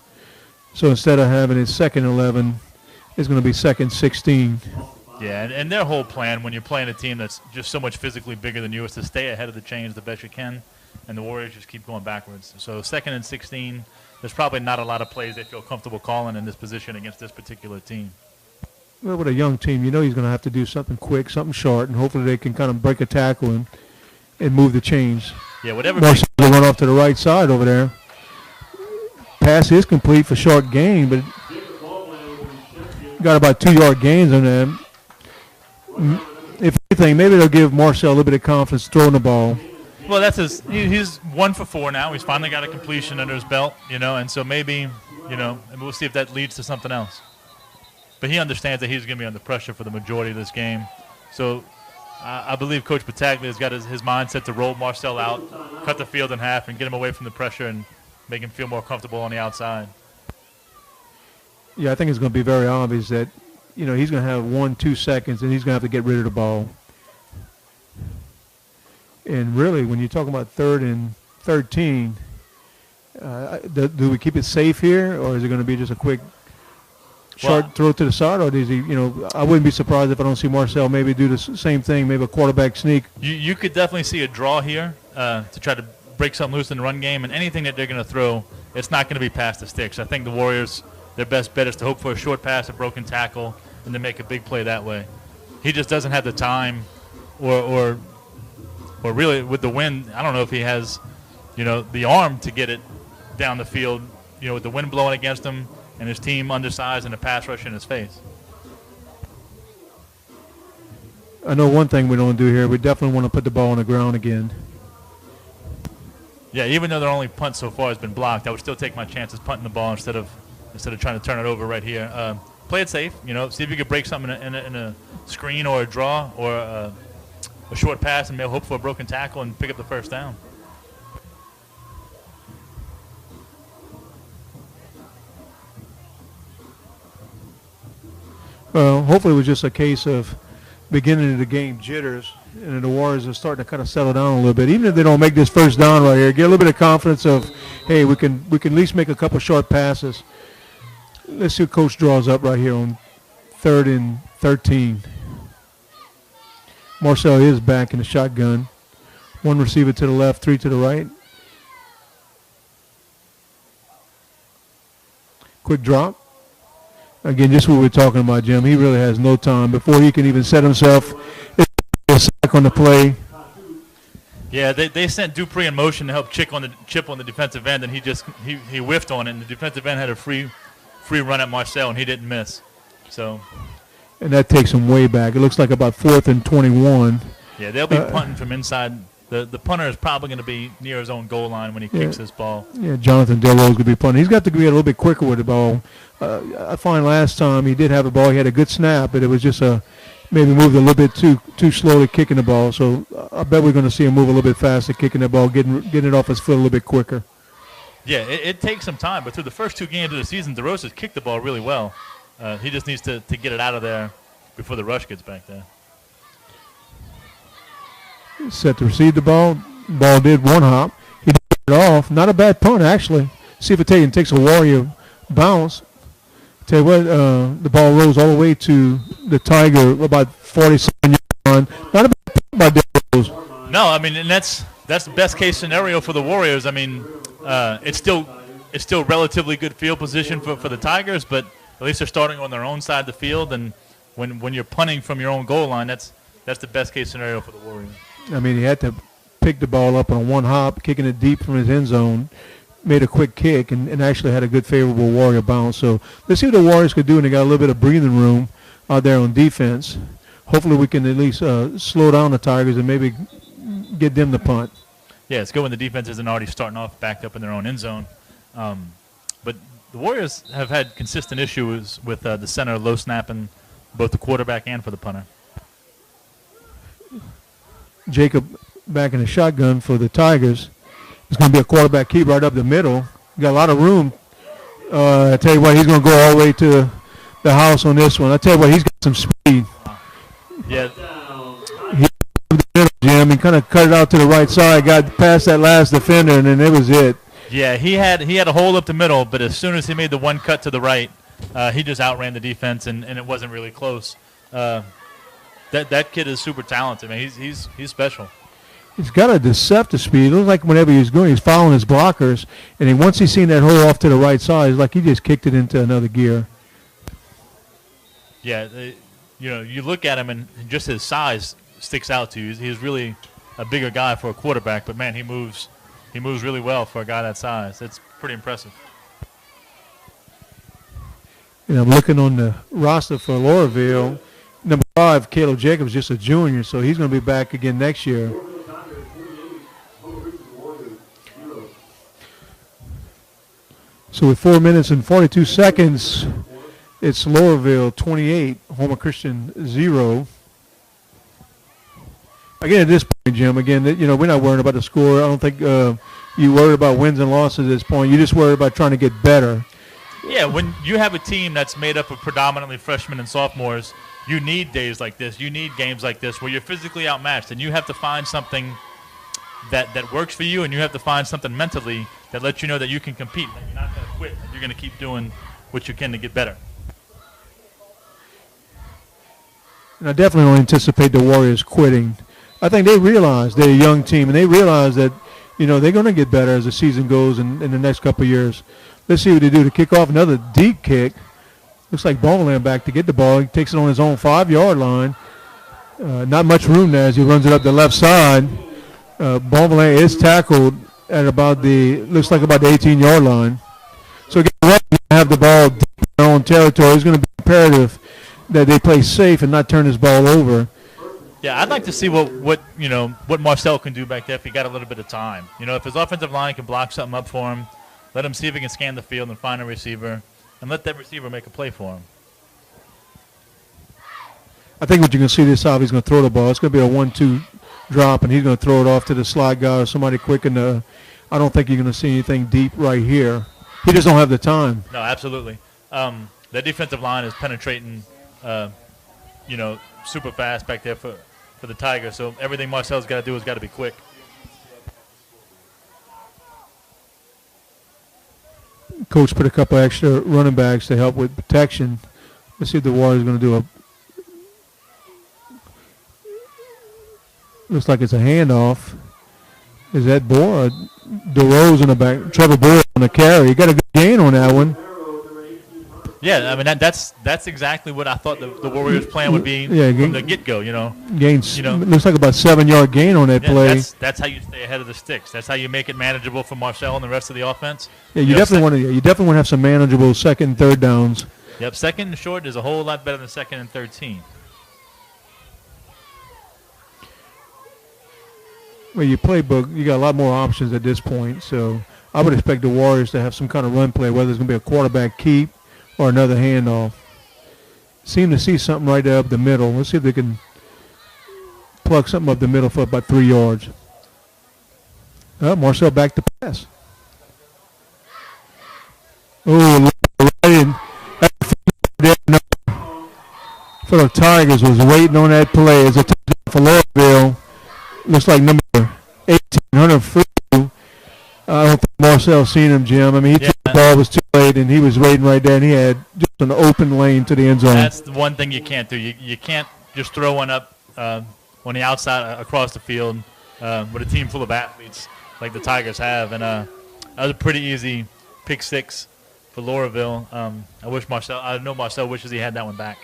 So instead of having it 2nd 11, it's going to be 2nd 16.
Yeah, and their whole plan when you're playing a team that's just so much physically bigger than you is to stay ahead of the chains the best you can, and the Warriors just keep going backwards. So 2nd and 16, there's probably not a lot of plays they feel comfortable calling in this position against this particular team.
Well, with a young team, he's going to have to do something quick, something short, and hopefully they can kind of break a tackle and move the chains.
Yeah, whatever.
Marcel went off to the right side over there. Pass is complete for short gain, but got about 2-yard gains on that. If anything, maybe they'll give Marcel a little bit of confidence throwing the ball.
Well, that's he's 1 for 4 now. He's finally got a completion under his belt, and so maybe, and we'll see if that leads to something else. But he understands that he's going to be under pressure for the majority of this game. So I believe Coach Battaglia has got his mindset to roll Marcel out, cut the field in half, and get him away from the pressure and make him feel more comfortable on the outside.
Yeah, I think it's going to be very obvious that, he's going to have 1-2 seconds, and he's going to have to get rid of the ball. And really, when you're talking about 3rd and 13, do we keep it safe here, or is it going to be just a quick short throw to the side, or does he, I wouldn't be surprised if I don't see Marcel maybe do the same thing, maybe a quarterback sneak.
You could definitely see a draw here to try to break something loose in the run game, and anything that they're going to throw, it's not going to be past the sticks. I think the Warriors, their best bet is to hope for a short pass, a broken tackle, and to make a big play that way. He just doesn't have the time or really with the wind, I don't know if he has, the arm to get it down the field, with the wind blowing against him and his team undersized and the pass rush in his face.
I know one thing we don't do here. We definitely want to put the ball on the ground again.
Yeah, even though their only punt so far has been blocked, I would still take my chances punting the ball instead of trying to turn it over right here. Play it safe, see if you could break something in a screen or a draw or a short pass and maybe hope for a broken tackle and pick up the first down.
Well, hopefully it was just a case of beginning of the game jitters, and the Warriors are starting to kind of settle down a little bit. Even if they don't make this first down right here, get a little bit of confidence of, hey, we can at least make a couple short passes. Let's see what Coach draws up right here on 3rd and 13. Marcel is back in the shotgun. 1 receiver to the left, 3 to the right. Quick drop. Again, just what we're talking about, Jim. He really has no time before he can even set himself on the play.
Yeah, they sent Dupree in motion to help chip on the defensive end, and he whiffed on it, and the defensive end had a free run at Marcel, and he didn't miss. So.
And that takes him way back. It looks like about 4th and 21.
Yeah, they'll be punting from inside. The punter is probably going to be near his own goal line when he kicks this ball.
Yeah, Jonathan Delro's going to be punting. He's got to be a little bit quicker with the ball. I find last time he did have the ball. He had a good snap, but it was just maybe moved a little bit too slowly kicking the ball. So I bet we're going to see him move a little bit faster kicking the ball, getting it off his foot a little bit quicker.
Yeah, it takes some time, but through the first 2 games of the season, DeRosa's kicked the ball really well. He just needs to get it out of there before the rush gets back there.
Set to receive the ball. Ball did 1 hop. He did it off. Not a bad punt, actually. See if it takes a Warrior bounce. Tell you what, the ball rolls all the way to the Tiger, about 47 yards on. Not a bad punt by DeRose.
No, I mean, and that's the best case scenario for the Warriors. I mean, it's still relatively good field position for the Tigers, but at least they're starting on their own side of the field, and when you're punting from your own goal line, that's the best case scenario for the Warriors.
I mean, he had to pick the ball up on 1 hop, kicking it deep from his end zone, made a quick kick, and actually had a good favorable Warrior bounce. So let's see what the Warriors could do, and they got a little bit of breathing room out there on defense. Hopefully we can at least slow down the Tigers and maybe get them the punt.
Yeah, it's good when the defense isn't already starting off backed up in their own end zone. But the Warriors have had consistent issues with the center low snapping both the quarterback and for the punter.
Jacob back in the shotgun for the Tigers. It's going to be a quarterback keep right up the middle. Got a lot of room. I tell you what, he's going to go all the way to the house on this one. I tell you what, he's got some speed.
Yeah.
Jim, he kind of cut it out to the right side, got past that last defender, and then it was it.
Yeah, he had a hole up the middle, but as soon as he made the 1 cut to the right, he just outran the defense, and it wasn't really close. That kid is super talented, man. He's special.
He's got a deceptive speed. It looks like whenever he's going, he's following his blockers, and then once he's seen that hole off to the right side, it's like he just kicked it into another gear.
Yeah, you look at him, and just his size sticks out to you. He's really a bigger guy for a quarterback, but man, he moves really well for a guy that size. It's pretty impressive.
And I'm looking on the roster for Loreauville. Number 5, Caleb Jacobs, just a junior, so he's going to be back again next year. So with 4 minutes and 42 seconds, it's Loreauville 28, Homer Christian 0. Again, at this point, Jim, we're not worrying about the score. I don't think you worry about wins and losses at this point. You just worry about trying to get better.
Yeah, when you have a team that's made up of predominantly freshmen and sophomores, you need days like this. You need games like this where you're physically outmatched, and you have to find something that works for you, and you have to find something mentally that lets you know that you can compete, that you're not going to quit, that you're going to keep doing what you can to get better.
And I definitely don't anticipate the Warriors quitting. I think they realize they're a young team, and they realize that, they're going to get better as the season goes in the next couple of years. Let's see what they do to kick off another deep kick. Looks like Ballman back to get the ball. He takes it on his own 5-yard line. Not much room there as he runs it up the left side. Ballman is tackled at about the 18-yard line. So again, they have the ball deep in their own territory. It's going to be imperative that they play safe and not turn this ball over.
Yeah, I'd like to see what Marcel can do back there if he got a little bit of time. If his offensive line can block something up for him, let him see if he can scan the field and find a receiver, and let that receiver make a play for him.
I think what you're going to see this time, he's going to throw the ball. It's going to be a 1-2 drop, and he's going to throw it off to the slide guy or somebody quick. And I don't think you're going to see anything deep right here. He just don't have the time.
No, absolutely. That defensive line is penetrating, super fast back there for the Tigers. So everything Marcel's got to do is got to be quick.
Coach put a couple extra running backs to help with protection. Let's see if the Warriors are going to do looks like it's a handoff. Is that Bohr? DeRose in the back. Trevor Bohr on the carry. He got a good gain on that one.
Yeah, I mean that's exactly what I thought the Warriors' plan would be from the get-go.
Gains. Looks like about 7-yard gain on that play.
That's how you stay ahead of the sticks. That's how you make it manageable for Marcel and the rest of the offense.
Yeah, you definitely want to have some manageable second and third downs.
Yep, second and short is a whole lot better than second and 13.
Well, your playbook, you got a lot more options at this point. So I would expect the Warriors to have some kind of run play, whether it's going to be a quarterback keep or another handoff. Seem to see something right there up the middle. Let's see if they can plug something up the middle for about 3 yards. Marcel back to pass. Oh, right in. For the Tigers was waiting on that play. As a touchdown for Loreauville. Looks like number 1800 free. I don't think Marcel seen him, Jim. I mean, he took the ball, was too late, and he was waiting right there, and he had just an open lane to the end zone.
That's the one thing you can't do. You can't just throw one up on the outside across the field with a team full of athletes like the Tigers have. And that was a pretty easy pick six for Loreauville. I know Marcel wishes he had that one back.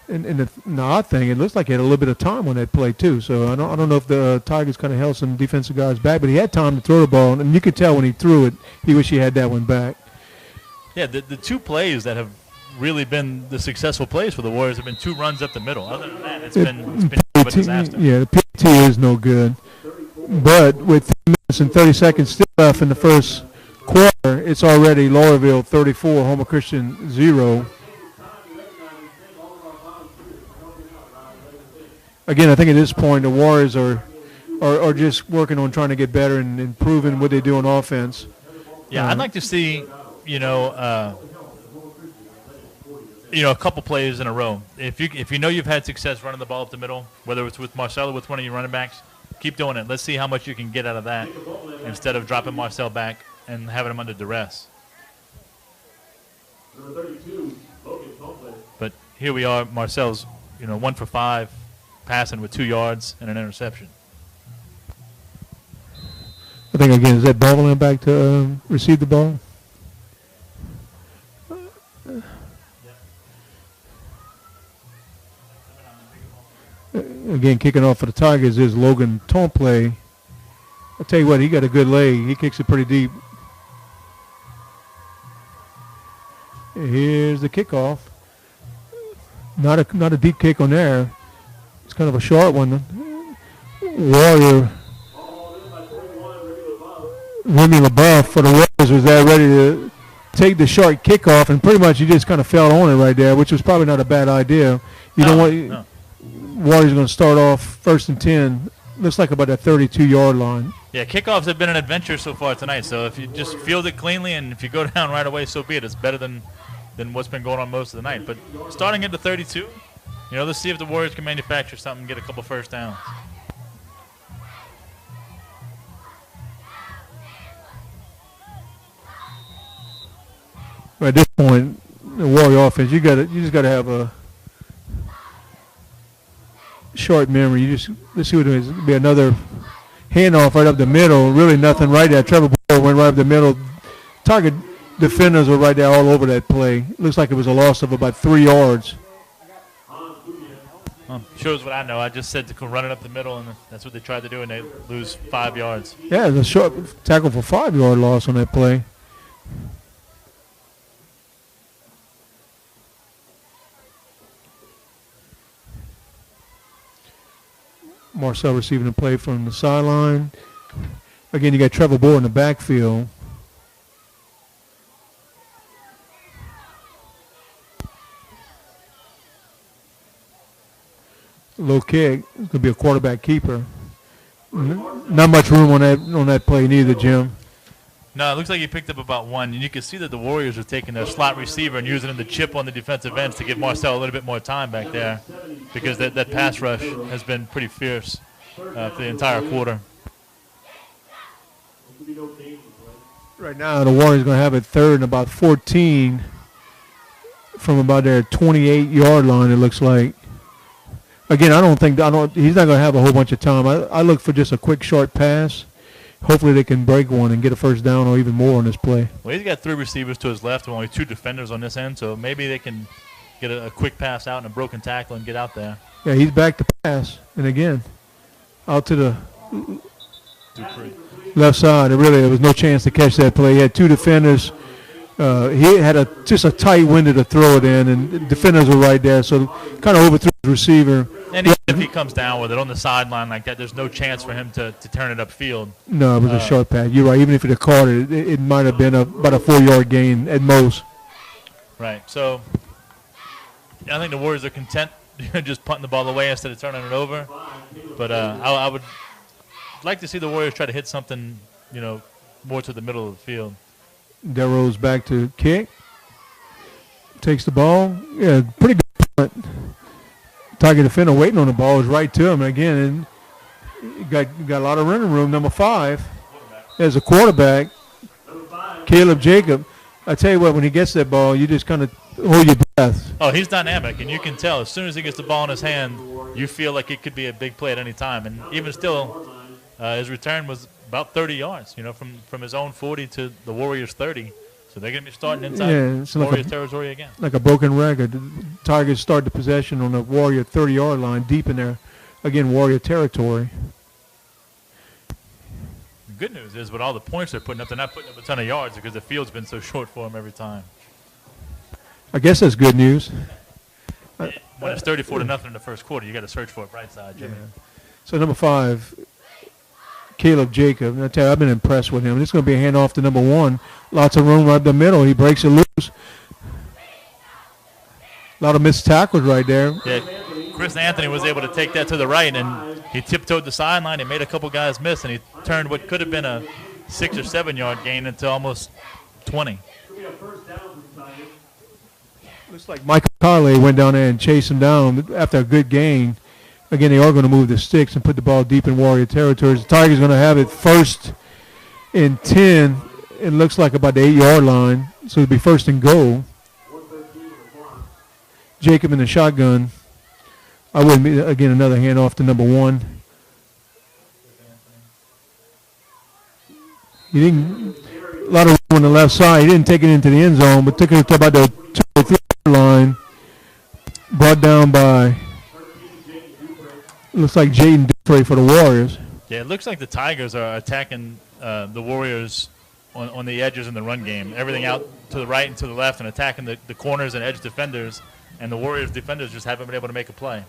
And the odd thing, it looks like he had a little bit of time on that play too. So I don't know if the Tigers kind of held some defensive guys back, but he had time to throw the ball, and you could tell when he threw it, he wished he had that one back. Yeah,
the two plays that have really been the successful plays for the Warriors have been 2 runs up the middle. Other than that, it's been a disaster.
Yeah, the PT is no good. But with 3 minutes and 30 seconds still left in the first quarter, it's already Loreauville 34, Homer Christian 0. Again, I think at this point the Warriors are just working on trying to get better and improving what they do on offense.
Yeah, I'd like to see, a couple plays in a row. If you know you've had success running the ball up the middle, whether it's with Marcel or with one of your running backs, keep doing it. Let's see how much you can get out of that instead of dropping Marcel back and having him under duress. But here we are, Marcel's, 1 for 5. Passing with 2 yards and an interception.
I think, again, is that Ballman back to receive the ball? Again, Again, kicking off for the Tigers is Logan Tomplay. I'll tell you what, he got a good leg. He kicks it pretty deep. Here's the kickoff. Not a deep kick on there. It's kind of a short one. Warrior Remy LaBeouf for the Warriors was there ready to take the short kickoff, and pretty much he just kind of fell on it right there, which was probably not a bad idea. You know what? Warriors going to start off 1st and 10. Looks like about that 32-yard line.
Yeah, kickoffs have been an adventure so far tonight. So if you just field it cleanly and if you go down right away, so be it. It's better than what's been going on most of the night. But starting at the 32, let's see if the Warriors can manufacture something and get a couple first downs.
At this point, the Warrior offense, you just got to have a short memory. Let's see what it is. It'll be another handoff right up the middle. Really nothing right there. Trevor Boyle went right up the middle. Target defenders were right there all over that play. Looks like it was a loss of about 3 yards.
Shows what I know. I just said to run it up the middle, and that's what they tried to do, and they lose 5 yards.
Yeah, the short tackle for 5-yard loss on that play. Marcel receiving the play from the sideline. Again, you got Trevor Boyle in the backfield. Low kick. It's going to be a quarterback keeper. Not much room on that play neither, Jim.
No, it looks like he picked up about 1, and you can see that the Warriors are taking their slot receiver and using him to chip on the defensive ends to give Marcel a little bit more time back there, because that pass rush has been pretty fierce for the entire quarter.
Right now, the Warriors going to have it 3rd and about 14 from about their 28-yard line, it looks like. Again, he's not going to have a whole bunch of time. I look for just a quick, short pass. Hopefully they can break one and get a first down or even more on this play.
Well, he's got 3 receivers to his left and only 2 defenders on this end, so maybe they can get a quick pass out and a broken tackle and get out there.
Yeah, he's back to pass. And again, out to the left side. There was no chance to catch that play. He had 2 defenders. He had just a tight window to throw it in, and the defenders were right there, so kind of overthrew his receiver.
And even if he comes down with it on the sideline like that, there's no chance for him to turn it upfield.
No, it was a short pass. You're right. Even if it had caught it, it might have been about a 4-yard gain at most.
Right. So I think the Warriors are content just punting the ball away instead of turning it over. But I would like to see the Warriors try to hit something, more to the middle of the field.
Delrose back to kick. Takes the ball. Yeah, pretty good punt. Tiger defender waiting on the ball is right to him. Again, and got a lot of running room. Number 5 as a quarterback, Caleb Jacob. I tell you what, when he gets that ball, you just kind of hold your breath.
Oh, he's dynamic, and you can tell as soon as he gets the ball in his hand, you feel like it could be a big play at any time. And even still, his return was about 30 yards, from his own 40 to the Warriors' 30. So they're going to be starting inside Warrior territory again. Like
a broken record. The Tigers start the possession on the Warrior 30-yard line, deep in there, again, Warrior territory.
The good news is with all the points they're putting up, they're not putting up a ton of yards because the field's been so short for them every time.
I guess that's good news.
When it's 34-0 in the first quarter, you got to search for a bright side, Jimmy.
Yeah. So number 5, Caleb Jacob. I tell you, I've been impressed with him. This is going to be a handoff to number 1. Lots of room right the middle. He breaks it loose. A lot of missed tackles right there.
Yeah, Chris Anthony was able to take that to the right, and he tiptoed the sideline. He made a couple guys miss, and he turned what could have been a 6 or 7 yard gain into almost 20.
Looks like Michael Carley went down there and chased him down after a good gain. Again, they are going to move the sticks and put the ball deep in Warrior territory. The Tigers going to have it 1st and 10. It looks like about the 8-yard line, so it'll be 1st and goal. Jacob in the shotgun. I wouldn't be, again, another handoff to number 1. He didn't, a lot of room on the left side. He didn't take it into the end zone, but took it to about the 2 or 3 line. Brought down by Looks like Jaden Dufresne for the Warriors.
Yeah, it looks like the Tigers are attacking the Warriors on the edges in the run game. Everything out to the right and to the left and attacking the corners and edge defenders. And the Warriors defenders just haven't been able to make a play.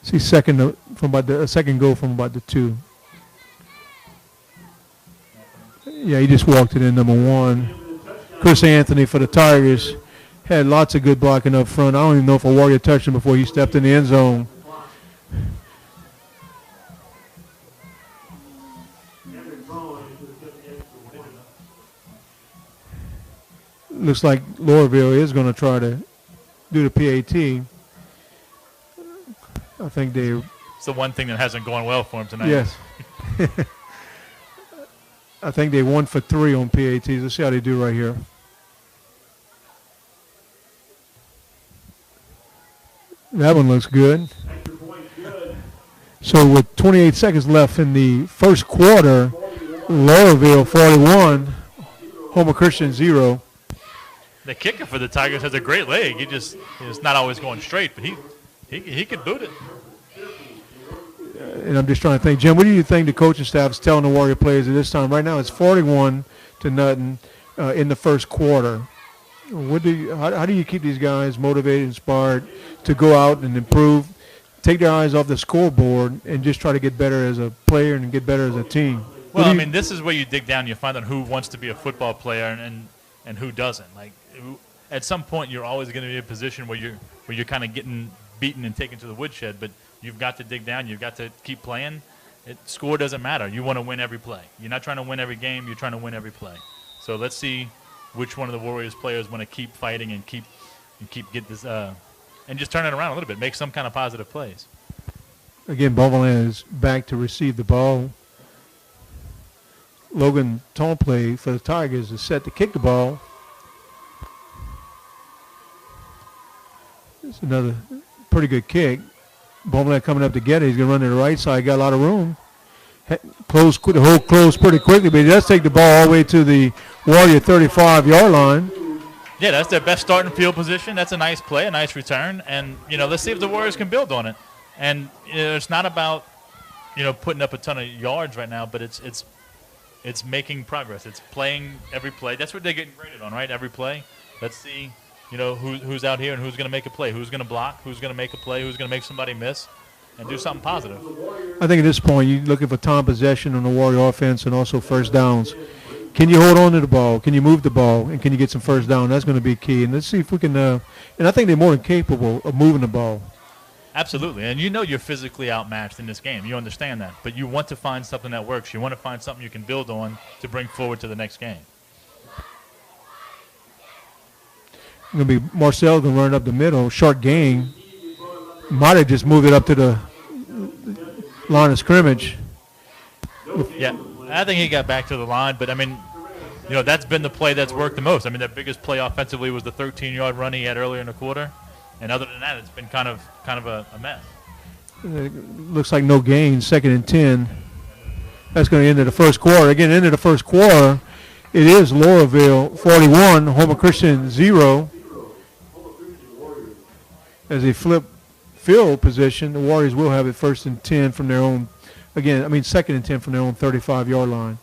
See second goal from about the 2. Yeah, he just walked it in, number 1. Chris Anthony for the Tigers had lots of good blocking up front. I don't even know if a Warrior touched him before he stepped in the end zone. Looks like Loreauville is going to try to do the PAT. I think they...
It's the one thing that hasn't gone well for him tonight.
Yes. I think they 1 for 3 on PATs. Let's see how they do right here. That one looks good. So with 28 seconds left in the first quarter, Loreauville 41, Homer Christian 0.
The kicker for the Tigers has a great leg. He's not always going straight, but he could boot it.
And I'm just trying to think, Jim, what do you think the coaching staff is telling the Warrior players at this time? Right now it's 41-0 in the first quarter. How do you keep these guys motivated, inspired to go out and improve, take their eyes off the scoreboard, and just try to get better as a player and get better as a team?
Well, I mean, this is where you dig down. You find out who wants to be a football player and who doesn't. Like, at some point, you're always going to be in a position where you're kind of getting beaten and taken to the woodshed. But you've got to dig down. You've got to keep playing. Score doesn't matter. You want to win every play. You're not trying to win every game. You're trying to win every play. So let's see which one of the Warriors players want to keep fighting and keep get this and just turn it around a little bit. Make some kind of positive plays.
Again, Beauvalin is back to receive the ball. Logan Tomplay for the Tigers is set to kick the ball. It's another pretty good kick. Beauvalin coming up to get it. He's going to run to the right side. Got a lot of room. The hole closed pretty quickly, but he does take the ball all the way to the Warrior 35-yard line.
Yeah, that's their best starting field position. That's a nice play, a nice return. And, let's see if the Warriors can build on it. And it's not about, putting up a ton of yards right now, but it's making progress. It's playing every play. That's what they're getting graded on, right? Every play. Let's see, who's out here and who's going to make a play, who's going to block, who's going to make a play, who's going to make somebody miss, and do something positive.
I think at this point you're looking for time possession on the Warrior offense and also first downs. Can you hold on to the ball? Can you move the ball? And can you get some first down? That's going to be key. And let's see if we can and I think they're more than capable of moving the ball.
Absolutely. And you're physically outmatched in this game. You understand that. But you want to find something that works. You want to find something you can build on to bring forward to the next game.
Going to be Marcel going to run up the middle. Short gain. Might have just moved it up to the line of scrimmage.
Yeah, I think he got back to the line. But, I mean, that's been the play that's worked the most. I mean, their biggest play offensively was the 13-yard run he had earlier in the quarter. And other than that, it's been kind of a mess.
Looks like no gain, 2nd and 10. That's going to end the first quarter. Again, into the first quarter, it is Loreauville 41, Homer Christian 0. As they flip field position, the Warriors will have it 1st and 10 from their own, 2nd and 10 from their own 35-yard line.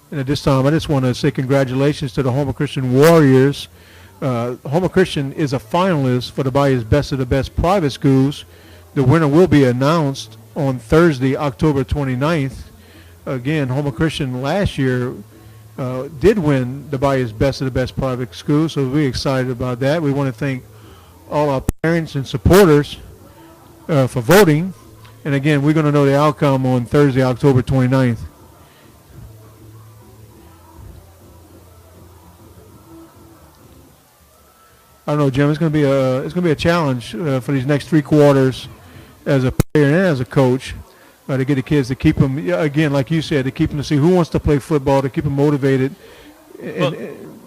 And at this time, I just want to say congratulations to the Homer Christian Warriors. Homer Christian is a finalist for the Baya's Best of the Best private schools. The winner will be announced on Thursday, October 29th. Again, Homer Christian last year did win the Baya's Best of the Best private schools, so we're excited about that. We want to thank all our parents and supporters for voting. And again, we're going to know the outcome on Thursday, October 29th. I don't know, Jim. It's going to be a challenge for these next 3 quarters, as a player and as a coach, to get the kids to keep them again, like you said, to keep them to see who wants to play football, to keep them motivated.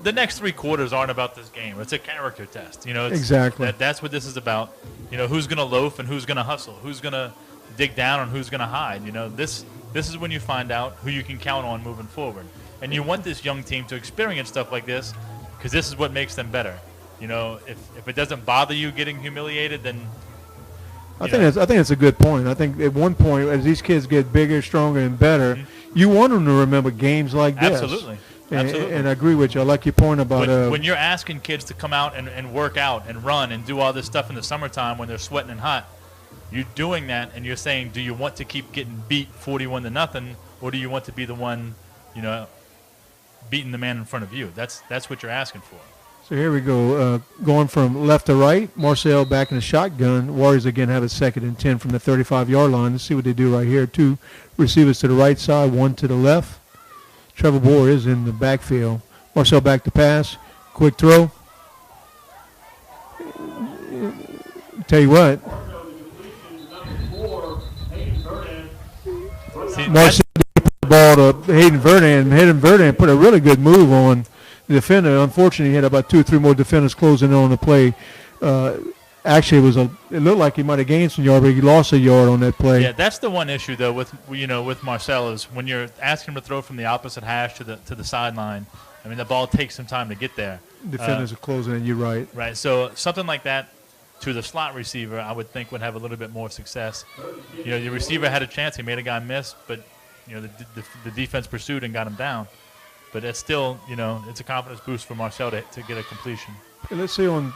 the next 3 quarters aren't about this game. It's a character test. You know,
Exactly.
That's what this is about. You know, who's going to loaf and who's going to hustle, who's going to dig down and who's going to hide. You know, this is when you find out who you can count on moving forward. And you want this young team to experience stuff like this because this is what makes them better. You know, if it doesn't bother you getting humiliated, then
I think that's a good point. I think at one point, as these kids get bigger, stronger, and better, you want them to remember games like this.
Absolutely.
And I agree with you. I like your point about
when you're asking kids to come out and work out and run and do all this stuff in the summertime when they're sweating and hot. You're doing that, and you're saying, do you want to keep getting beat 41-0, or do you want to be the one, you know, beating the man in front of you? That's what you're asking for.
So here we go. Going from left to right, Marcel back in the shotgun. Warriors again have a 2nd and 10 from the 35-yard line. Let's see what they do right here. 2 receivers to the right side, 1 to the left. Trevor Bohr is in the backfield. Marcel back to pass. Quick throw. Tell you what. Marcel put the ball to Hayden Verdan. Hayden Verdan put a really good move on the defender. Unfortunately, he had about 2 or 3 more defenders closing in on the play. Actually, it looked like he might have gained some yard, but he lost a yard on that play.
Yeah, that's the one issue though with Marcel is when you're asking him to throw from the opposite hash to the sideline. I mean, the ball takes some time to get there.
Defenders are closing in. You're right.
Right. So something like that to the slot receiver, I would think would have a little bit more success. You know, the receiver had a chance. He made a guy miss, but you know the defense pursued and got him down. But it's still, you know, it's a confidence boost for Marcel to get a completion.
Okay, let's see on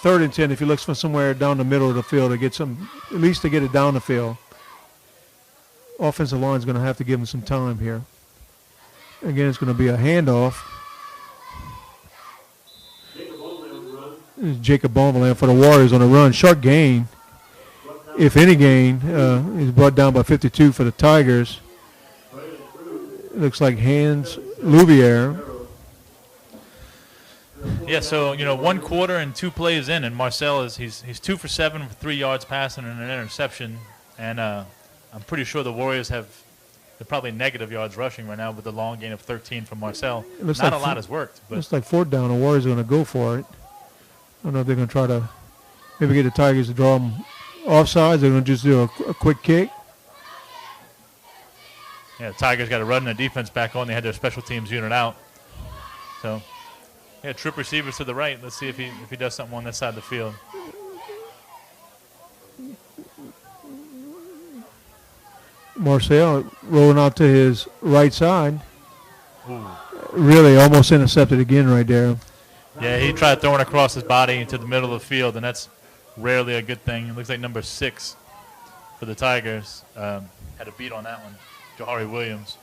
3rd and 10 if he looks for somewhere down the middle of the field to get some, at least to get it down the field. Offensive line is going to have to give him some time here. Again, it's going to be a handoff. Jacob Bonvillain for the Warriors on the run. Short gain, if any gain. He's brought down by 52 for the Tigers. It looks like Hans Louvier.
Yeah, so, you know, 1 quarter and 2 plays in, and Marcel he's 2 for 7 for 3 yards passing and an interception. And I'm pretty sure the Warriors they're probably negative yards rushing right now with the long gain of 13 from Marcel. Not like a lot has worked. But
looks like 4th down. The Warriors are going to go for it. I don't know if they're going to try to maybe get the Tigers to draw them offsides. They're going to just do a quick kick.
Yeah, the Tigers got to run their defense back on. They had their special teams unit out. So, yeah, trip receivers to the right. Let's see if he does something on this side of the field.
Marcel rolling out to his right side.
Ooh.
Really almost intercepted again right there.
Yeah, he tried throwing across his body into the middle of the field, and that's rarely a good thing. It looks like number 6 for the Tigers had a beat on that one, Jahari Williams.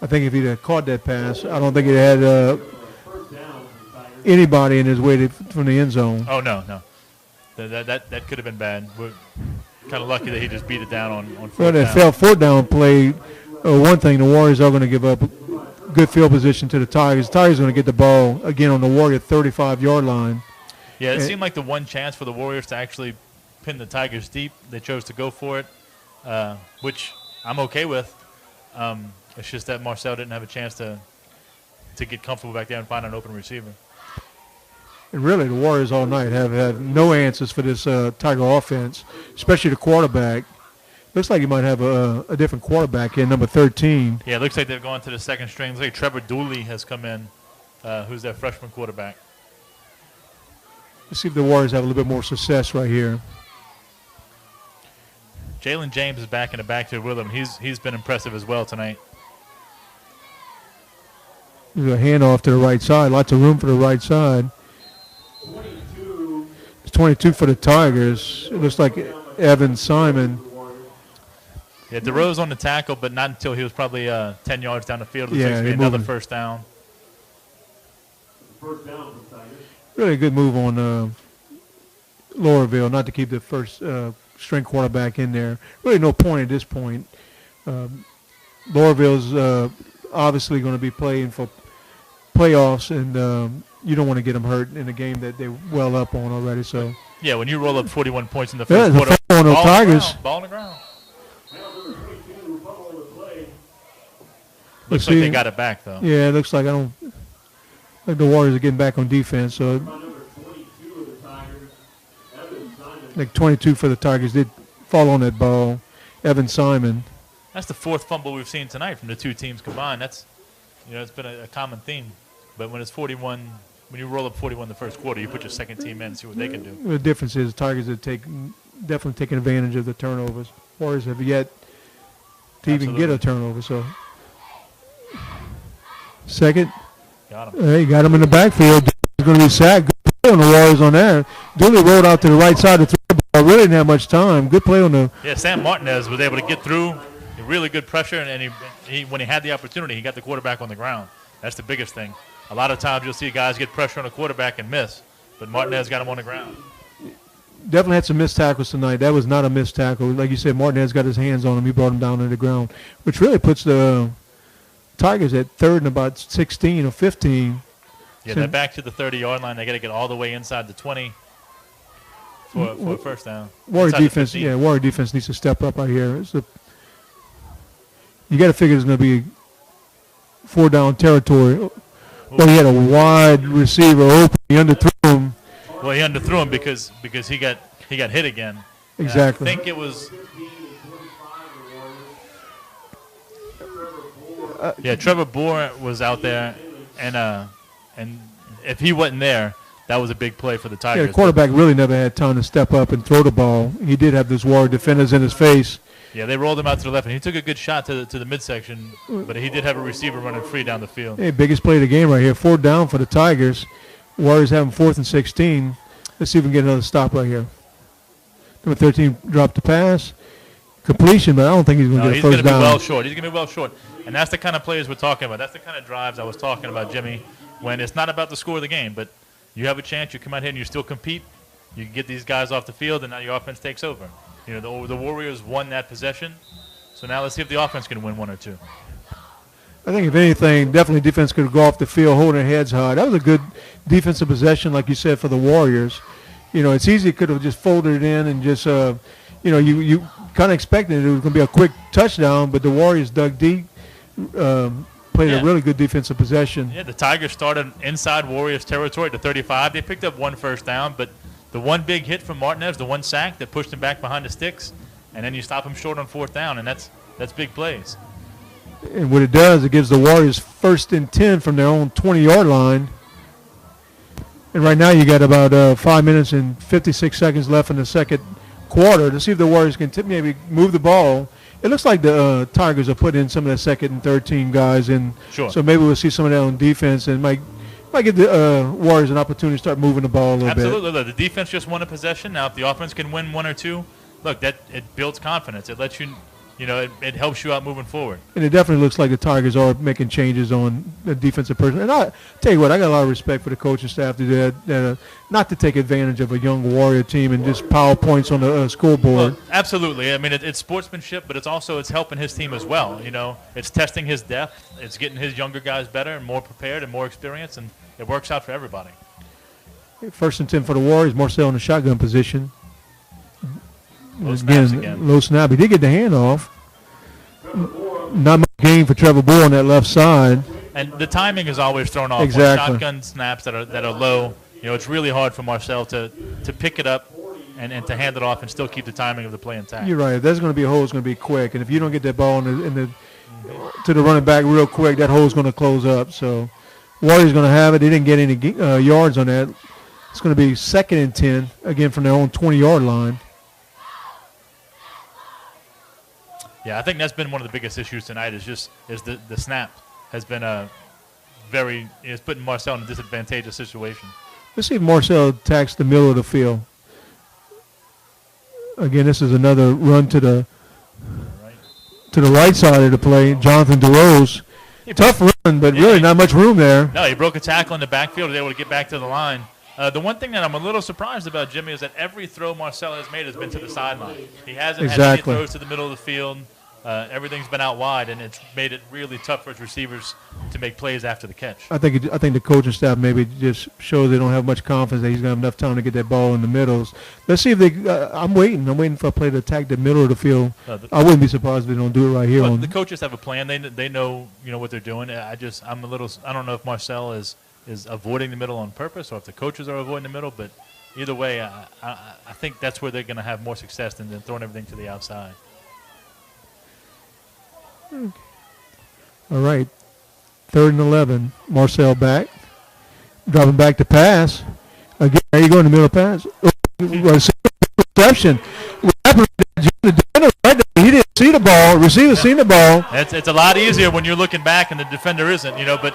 I think if he'd have caught that pass, I don't think it had anybody in his way from the end zone.
Oh, no. That could have been bad. We're kind of lucky that he just beat it down on 4th
Well, that
down.
4th down play, one thing, the Warriors are going to give up good field position to the Tigers. The Tigers are going to get the ball, again, on the Warrior 35-yard line.
Yeah, it seemed like the one chance for the Warriors to actually pin the Tigers deep. They chose to go for it, which I'm okay with. It's just that Marcel didn't have a chance to get comfortable back there and find an open receiver.
And really, the Warriors all night have had no answers for this Tiger offense, especially the quarterback. Looks like you might have a different quarterback in, number 13.
Yeah, it looks like they've gone to the 2nd string. Looks like Trevor Dooley has come in, who's their freshman quarterback.
Let's see if the Warriors have a little bit more success right here.
Jalen James is back in the backfield with him. He's been impressive as well tonight.
There's a handoff to the right side. Lots of room for the right side. 22 for the Tigers. It looks like Evan Simon.
Yeah, DeRose on the tackle, but not until he was probably 10 yards down the field. It looks
Yeah,
like to be
they're
another
moving.
first down.
Really a good move on Loreauville, not to keep the first string quarterback in there. Really no point at this point. Loreauville's obviously going to be playing for playoffs, and you don't want to get them hurt in a game that they're well up on already. So
Yeah, when you roll up 41 points in the
Yeah,
first
the
quarter,
foul on the Tigers.
Ball on the ground.
Let's
Looks like
see.
they got it back, though.
Yeah, it looks like I don't. Like the Warriors are getting back on defense, so
By number 22 of the Tigers, Evan Simon.
like 22 for the Tigers did fall on that ball. Evan Simon.
That's the fourth fumble we've seen tonight from the two teams combined. That's, it's been a common theme. But when it's 41, when you roll up 41 the first quarter, you put your second team in and see what they can do.
The difference is Tigers have definitely taken advantage of the turnovers. Warriors have yet to even get a turnover. So second,
Got him.
Hey, got him in the backfield. He's going to be sacked. Good play on the Warriors on that. Dooley rolled out to the right side to throw the ball. Really didn't have much time. Good play on the.
Yeah, Sam Martinez was able to get through. Really good pressure, and he when he had the opportunity, he got the quarterback on the ground. That's the biggest thing. A lot of times you'll see guys get pressure on a quarterback and miss, but Martinez got him on the ground.
Definitely had some missed tackles tonight. That was not a missed tackle. Like you said, Martinez got his hands on him. He brought him down to the ground, which really puts the Tigers at third and about 16 or 15.
Yeah, they're back to the 30-yard line. They got to get all the way inside the 20 for a first down.
Warrior
Inside the
defense,
15.
Warrior defense needs to step up right here. You got to figure there's going to be 4-down territory. Well, he had a wide receiver open. He underthrew him.
Well, he underthrew him because he got hit again.
Exactly.
I think it was. Trevor Bohr was out there, and if he wasn't there, that was a big play for the Tigers.
Yeah, the quarterback really never had time to step up and throw the ball. He did have those Warrior defenders in his face.
Yeah, they rolled him out to the left, and he took a good shot to the midsection, but he did have a receiver running free down the field.
Hey, biggest play of the game right here. 4th down for the Tigers. Warriors having 4th and 16. Let's see if we can get another stop right here. Number 13 dropped the pass. Completion, but I don't think he's going to get a first down.
He's going to be well short. He's going to be well short. And that's the kind of players we're talking about. That's the kind of drives I was talking about, Jimmy, when it's not about the score of the game, but you have a chance, you come out here and you still compete. You can get these guys off the field, and now your offense takes over. The Warriors won that possession, so now let's see if the offense can win one or two.
I think if anything, definitely defense could go off the field holding their heads high. That was a good defensive possession, like you said, for the Warriors. It's easy, could have just folded it in and just, you kind of expected it was going to be a quick touchdown, but the Warriors dug deep, played a really good defensive possession.
Yeah, the Tigers started inside Warriors territory at the 35. They picked up one first down, but the one big hit from Martinez, the one sack that pushed him back behind the sticks, and then you stop him short on 4th down, and that's big plays.
And what it does, it gives the Warriors 1st and 10 from their own 20-yard line. And right now you got about 5 minutes and 56 seconds left in the second quarter to see if the Warriors can maybe move the ball. It looks like the Tigers are putting in some of the second and third team guys in.
Sure.
So maybe we'll see some of that on defense and might give the Warriors an opportunity to start moving the ball a little bit.
Absolutely. Look, the defense just won a possession. Now, if the offense can win one or two, look, it builds confidence. It lets you, it helps you out moving forward.
And it definitely looks like the Tigers are making changes on the defensive person. And I tell you what, I got a lot of respect for the coaching staff to do that, not to take advantage of a young Warrior team and just pile points on the scoreboard.
Well, absolutely. I mean, it's sportsmanship, but it's helping his team as well. It's testing his depth. It's getting his younger guys better and more prepared and more experienced, and it works out for everybody.
1st and 10 for the Warriors. Marcel in the shotgun position.
Low snaps again.
Low snap. He did get the handoff. Not much gain for Trevor Bohr on that left side.
And the timing is always thrown off.
Exactly.
On shotgun snaps that are low, it's really hard for Marcel to pick it up and to hand it off and still keep the timing of the play intact.
You're right. If there's going to be a hole, it's going to be quick. And if you don't get that ball to the running back real quick, that hole's going to close up. So Warriors going to have it. They didn't get any yards on that. It's going to be 2nd and 10, again, from their own 20-yard line.
Yeah, I think that's been one of the biggest issues tonight is the snap has been it's putting Marcel in a disadvantageous situation.
Let's see if Marcel attacks the middle of the field. Again, this is another run to the right side of the play. Jonathan DeRose. Tough run, but really not much room there.
No, he broke a tackle in the backfield. He was able to get back to the line. The one thing that I'm a little surprised about, Jimmy, is that every throw Marcel has made has been to the sideline. He hasn't had any throws to the middle of the field. Everything's been out wide, and it's made it really tough for his receivers to make plays after the catch.
I think the coaching staff maybe just shows they don't have much confidence that he's going to have enough time to get that ball in the middles. Let's see if they I'm waiting for a play to attack the middle of the field. I wouldn't be surprised if they don't do it right here.
The coaches have a plan. They know what they're doing. I don't know if Marcel is is avoiding the middle on purpose or if the coaches are avoiding the middle. But either way, I think that's where they're going to have more success than throwing everything to the outside.
All right. 3rd and 11. Marcel back. Dropping back to pass. Again, there you go in the middle of pass. Reception. What happened to the defender right there? He didn't see the ball. Receiver seen the ball.
It's a lot easier when you're looking back and the defender isn't, but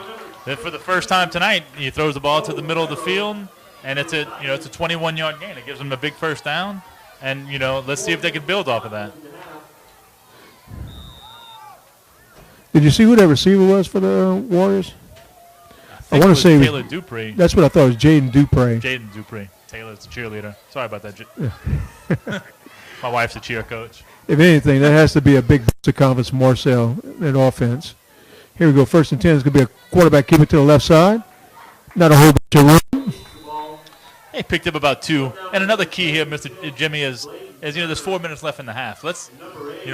for the first time tonight, he throws the ball to the middle of the field, and it's a 21-yard gain. It gives them a big first down, and let's see if they can build off of that.
Did you see who that receiver was for the Warriors?
I want to say Taylor Dupree.
That's what I thought. It was Jaden Dupree.
Jaden Dupree. Taylor's the cheerleader. Sorry about that. My wife's a cheer coach.
If anything, that has to be a big boost of confidence for Marcel in offense. Here we go. 1st and 10. It's going to be a quarterback keep it to the left side. Not a whole bunch of room.
He picked up about 2. And another key here, Mr. Jimmy, is there's 4 minutes left in the half. Let's,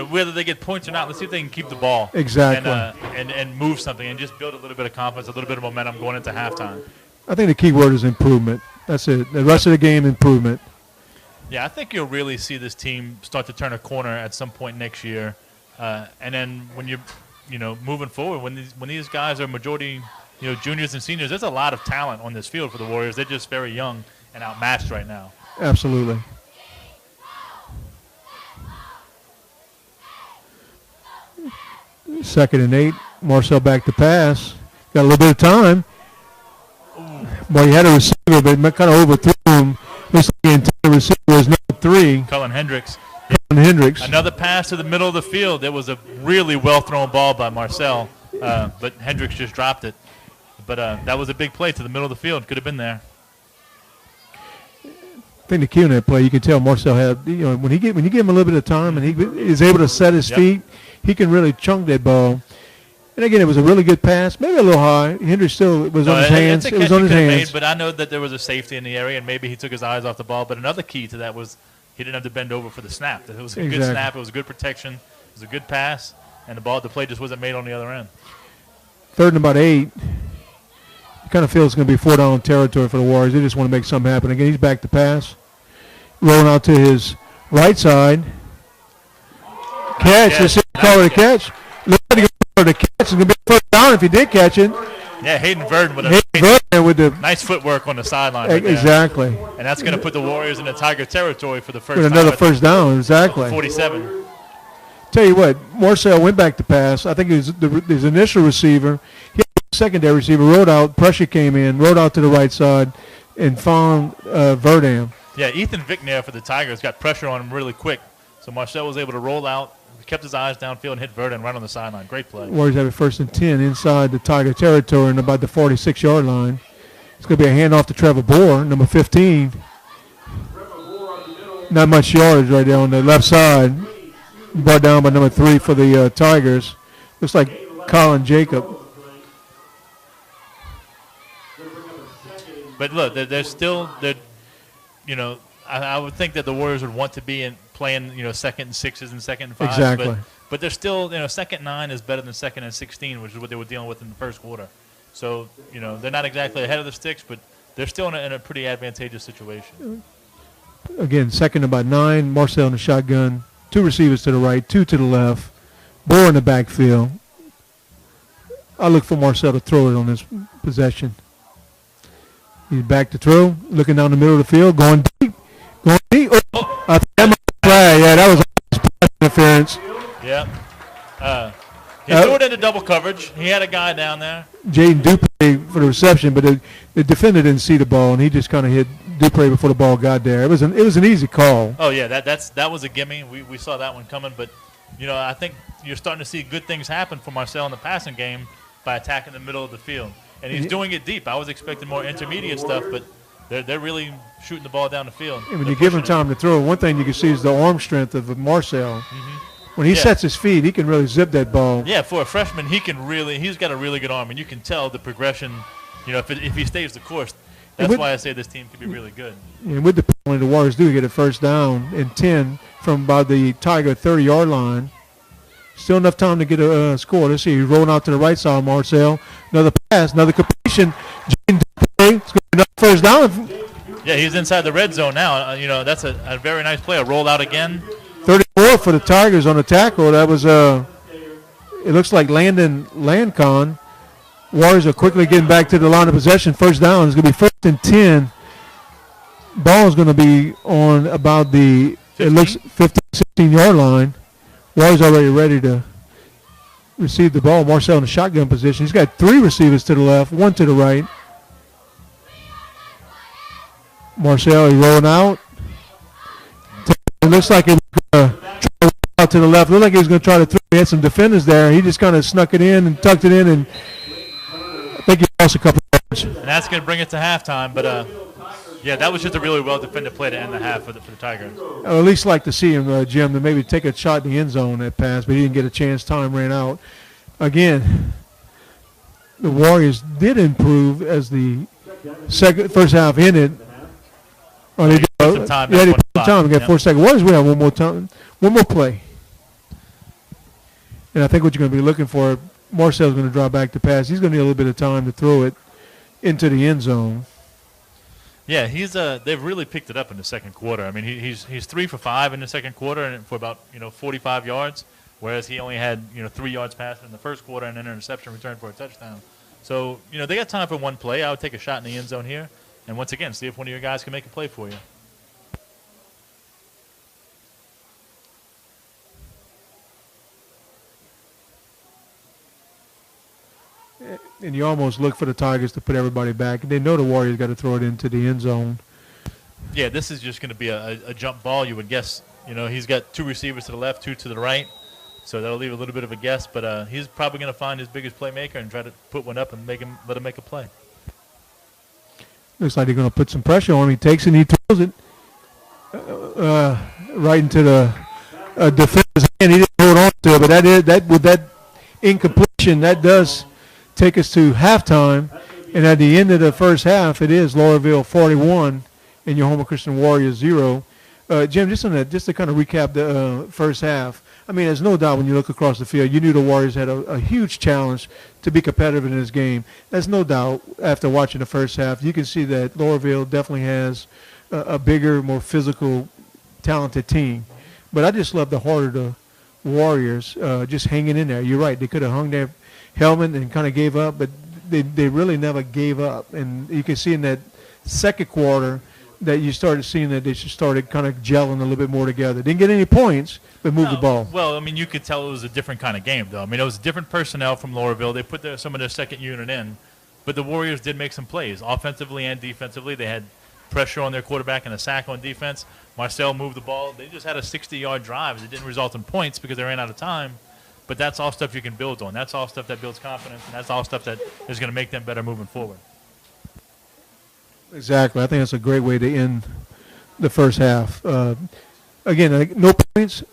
whether they get points or not, let's see if they can keep the ball.
Exactly.
And move something and just build a little bit of confidence, a little bit of momentum going into halftime.
I think the key word is improvement. That's it. The rest of the game, improvement.
Yeah, I think you'll really see this team start to turn a corner at some point next year. And then when you're, moving forward, when these guys are majority, juniors and seniors, there's a lot of talent on this field for the Warriors. They're just very young and outmatched right now.
Absolutely. Second and 8. Marcel back to pass. Got a little bit of time. Well, he had a receiver, but kind of overthrew him. Looks like the intended receiver was number 3.
Cullen Hendricks.
Another
pass to the middle of the field. It was a really well-thrown ball by Marcel, but Hendricks just dropped it. But that was a big play to the middle of the field. Could have been there.
I think the key on that play, you can tell Marcel had, when you give him a little bit of time and he is able to set his feet, he can really chunk that ball. And again, it was a really good pass, maybe a little high. Hendricks still was on his hands. It was on his hands.
But I know that there was a safety in the area, and maybe he took his eyes off the ball. But another key to that was he didn't have to bend over for the snap. It was a good snap. It was a good protection. It was a good pass, and the play just wasn't made on the other end.
3rd and about 8. You kind of feel it's going to be 4-down territory for the Warriors. They just want to make something happen. Again, he's back to pass. Rolling out to his right side. Catch. Let's see if call it a catch. Look at the catch. It's going to be a 1st down if he did catch it.
Yeah, Hayden Verdon
with the
nice footwork on the sideline. Right
exactly.
There. And that's going to put the Warriors in the Tiger territory for the first
with another 1st down. Exactly.
47.
Tell you what, Marcel went back to pass. I think it was his initial receiver. He had a secondary receiver, rolled out, pressure came in, rolled out to the right side, and found Verdon.
Yeah, Ethan Vicknair for the Tigers got pressure on him really quick. So Marcel was able to roll out, kept his eyes downfield, and hit Verdon right on the sideline. Great play.
Warriors have a 1st and 10 inside the Tiger territory and about the 46-yard line. It's going to be a handoff to Trevor Bohr, number 15. Not much yardage right there on the left side. Brought down by number 3 for the Tigers. Looks like Colin Jacob.
But look, they're still, I would think that the Warriors would want to be playing, 2nd and 6s and 2nd and 5s.
Exactly.
But they're still, 2nd and 9 is better than 2nd and 16, which is what they were dealing with in the first quarter. So, they're not exactly ahead of the sticks, but they're still in a pretty advantageous situation.
Again, 2nd and about 9. Marcel in the shotgun. 2 receivers to the right, 2 to the left. Bohr in the backfield. I look for Marcel to throw it on this possession. He's back to throw, looking down the middle of the field, going deep. Oh, I think that might be flag. Yeah, that was pass interference.
Yeah. He threw it into double coverage. He had a guy down there.
Jaden Dupree for the reception, but the defender didn't see the ball, and he just kind of hit Dupree before the ball got there. It was an easy call.
Oh yeah, that was a gimme. We saw that one coming, but I think you're starting to see good things happen for Marcel in the passing game by attacking the middle of the field, and he's doing it deep. I was expecting more intermediate stuff, but they're really shooting the ball down the field.
And when you give him time to throw, one thing you can see is the arm strength of Marcel. Mm-hmm. When he sets his feet, he can really zip that ball.
Yeah, for a freshman, he's got a really good arm, and you can tell the progression. If he stays the course, that's why I say this team could be really good. And
with the penalty, the Warriors do get a 1st down and 10 from about the Tiger 30-yard line. Still enough time to get a score. Let's see. He's rolling out to the right side, Marcel. Another pass, another completion. It's going to be another first down.
Yeah, he's inside the red zone now. That's a very nice play. A rollout again.
34 for the Tigers on the tackle. That was it looks like Landon Lancon. Warriors are quickly getting back to the line of possession. First down. It's going to be 1st and 10. Ball is going to be on about the 15? It looks 15, 16-yard line. Warriors already ready to receive the ball. Marcel in the shotgun position. He's got 3 receivers to the left, 1 to the right. Marcel, he's rolling out. It looks like it was out to the left. Looked like he was going to try to throw. He had some defenders there. He just kind of snuck it in and tucked it in, and I think he lost a couple of yards.
And that's going to bring it to halftime. But, yeah, that was just a really well-defended play to end the half for the Tigers.
I would at least like to see him, Jim, to maybe take a shot in the end zone that pass, but he didn't get a chance. Time ran out. Again, the Warriors did improve as the first half ended. Oh, they did.
Some time.
Yeah, they put some time. We got 4 seconds. Warriors, we have one more time, one more play. And I think what you're going to be looking for, Marcel's going to draw back the pass. He's going to need a little bit of time to throw it into the end zone.
Yeah, they've really picked it up in the second quarter. I mean, he's 3 for 5 in the second quarter and for about 45 yards, whereas he only had 3 yards passed in the first quarter and an interception return for a touchdown. So they got time for one play. I would take a shot in the end zone here, and once again, see if one of your guys can make a play for you.
And you almost look for the Tigers to put everybody back. They know the Warriors got to throw it into the end zone.
Yeah, this is just going to be a jump ball, you would guess. He's got 2 receivers to the left, 2 to the right. So that'll leave a little bit of a guess. But he's probably going to find his biggest playmaker and try to put one up and let him make a play.
Looks like they're going to put some pressure on him. He takes it and he throws it right into the defender's hand. He didn't hold on to it, but with that incompletion, that does take us to halftime. And at the end of the first half, it is Loreauville 41 and your Houma Christian Warriors 0. Jim, just to kind of recap the first half, I mean, there's no doubt when you look across the field, you knew the Warriors had a huge challenge to be competitive in this game. There's no doubt after watching the first half. You can see that Loreauville definitely has a bigger, more physical, talented team. But I just love the heart of the Warriors just hanging in there. You're right. They could have hung their helmet and kind of gave up, but they really never gave up. And you can see in that second quarter that you started seeing that they started kind of gelling a little bit more together. Didn't get any points, but moved the ball.
Well, I mean, you could tell it was a different kind of game, though. I mean, it was different personnel from Loreauville. They put some of their second unit in, but the Warriors did make some plays, offensively and defensively. They had pressure on their quarterback and a sack on defense. Marcel moved the ball. They just had a 60-yard drive. It didn't result in points because they ran out of time, but that's all stuff you can build on. That's all stuff that builds confidence, and that's all stuff that is going to make them better moving forward.
Exactly. I think that's a great way to end the first half. Again, no points,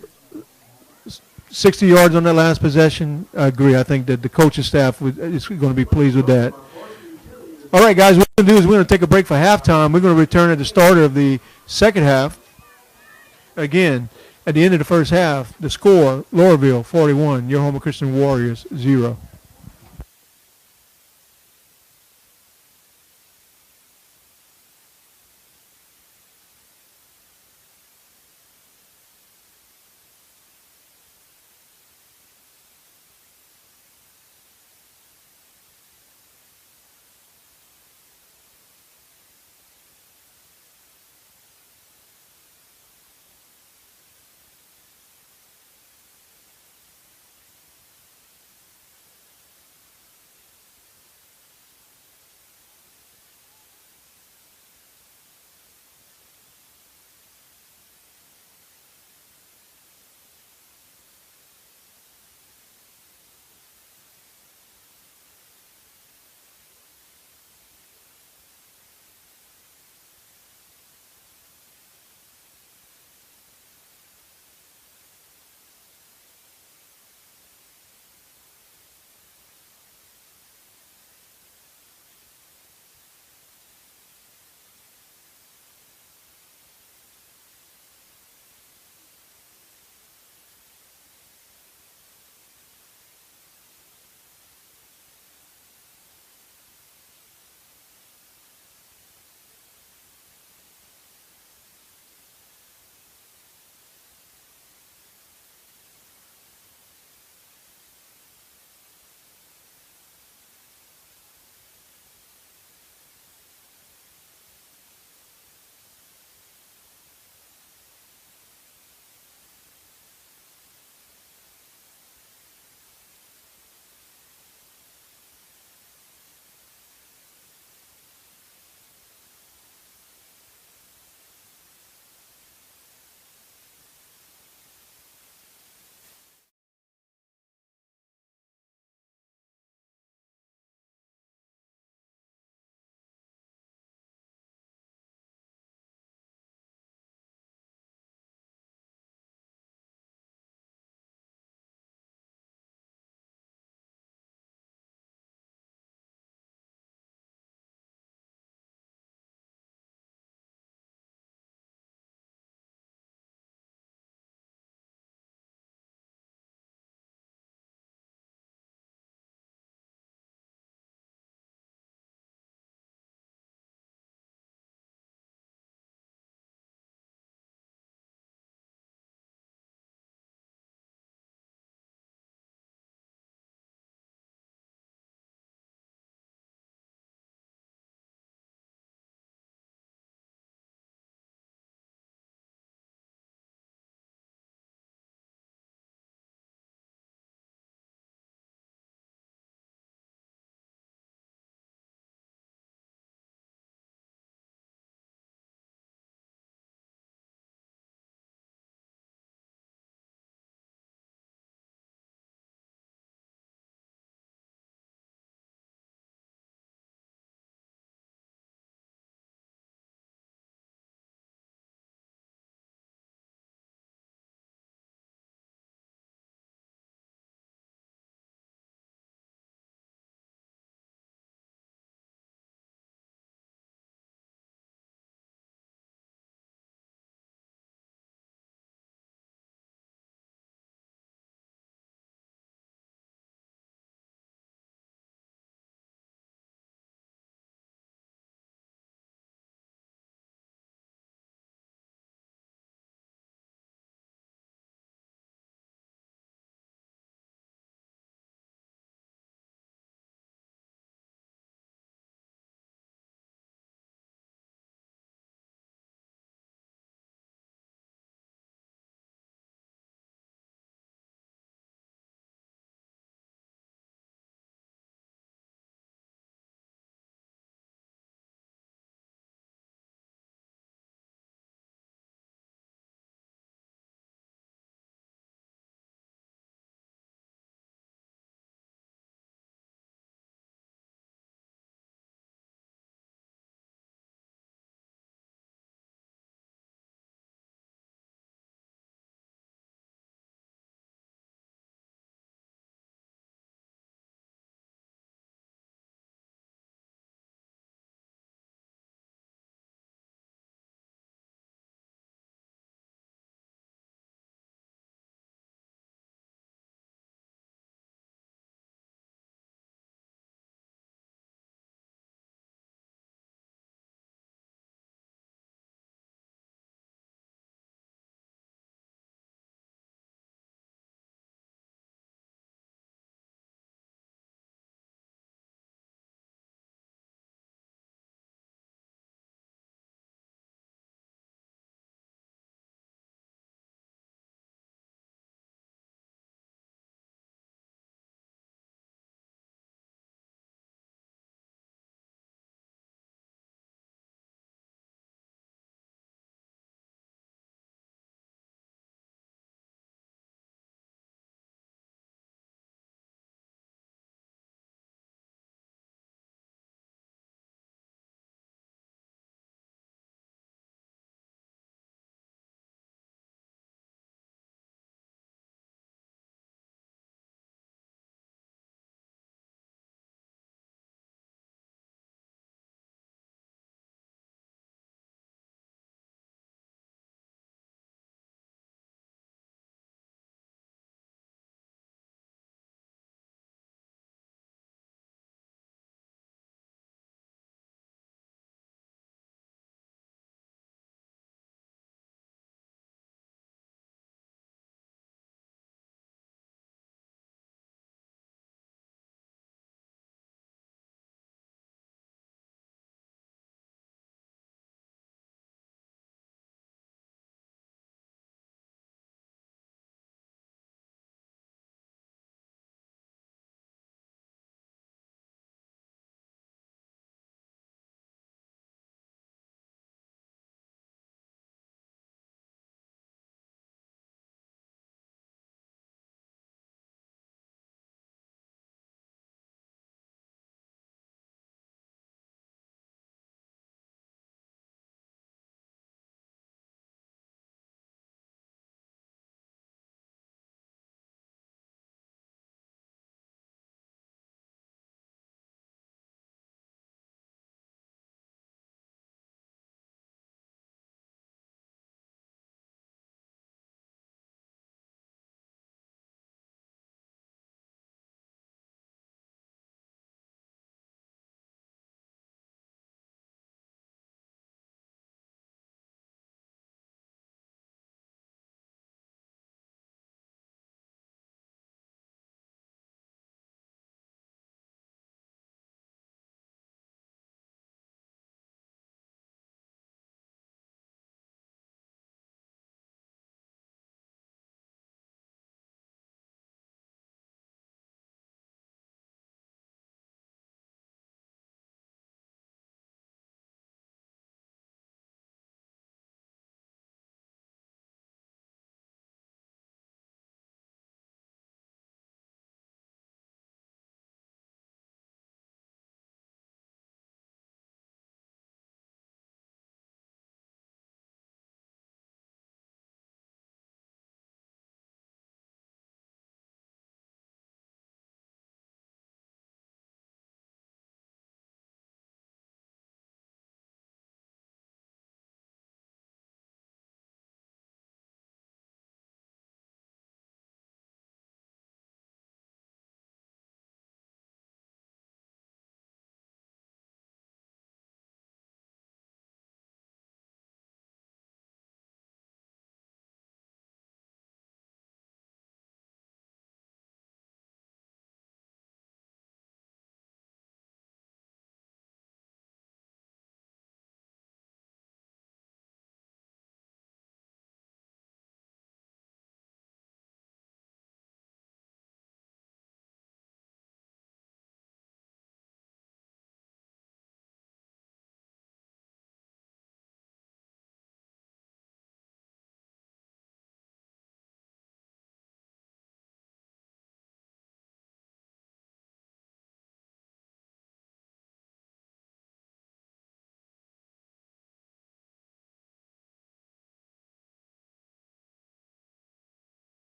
60 yards on that last possession. I agree. I think that the coaching staff is going to be pleased with that. All right, guys, what we're going to do is we're going to take a break for halftime. We're going to return at the start of the second half. Again, at the end of the first half, the score, Loreauville 41, your Houma Christian Warriors 0.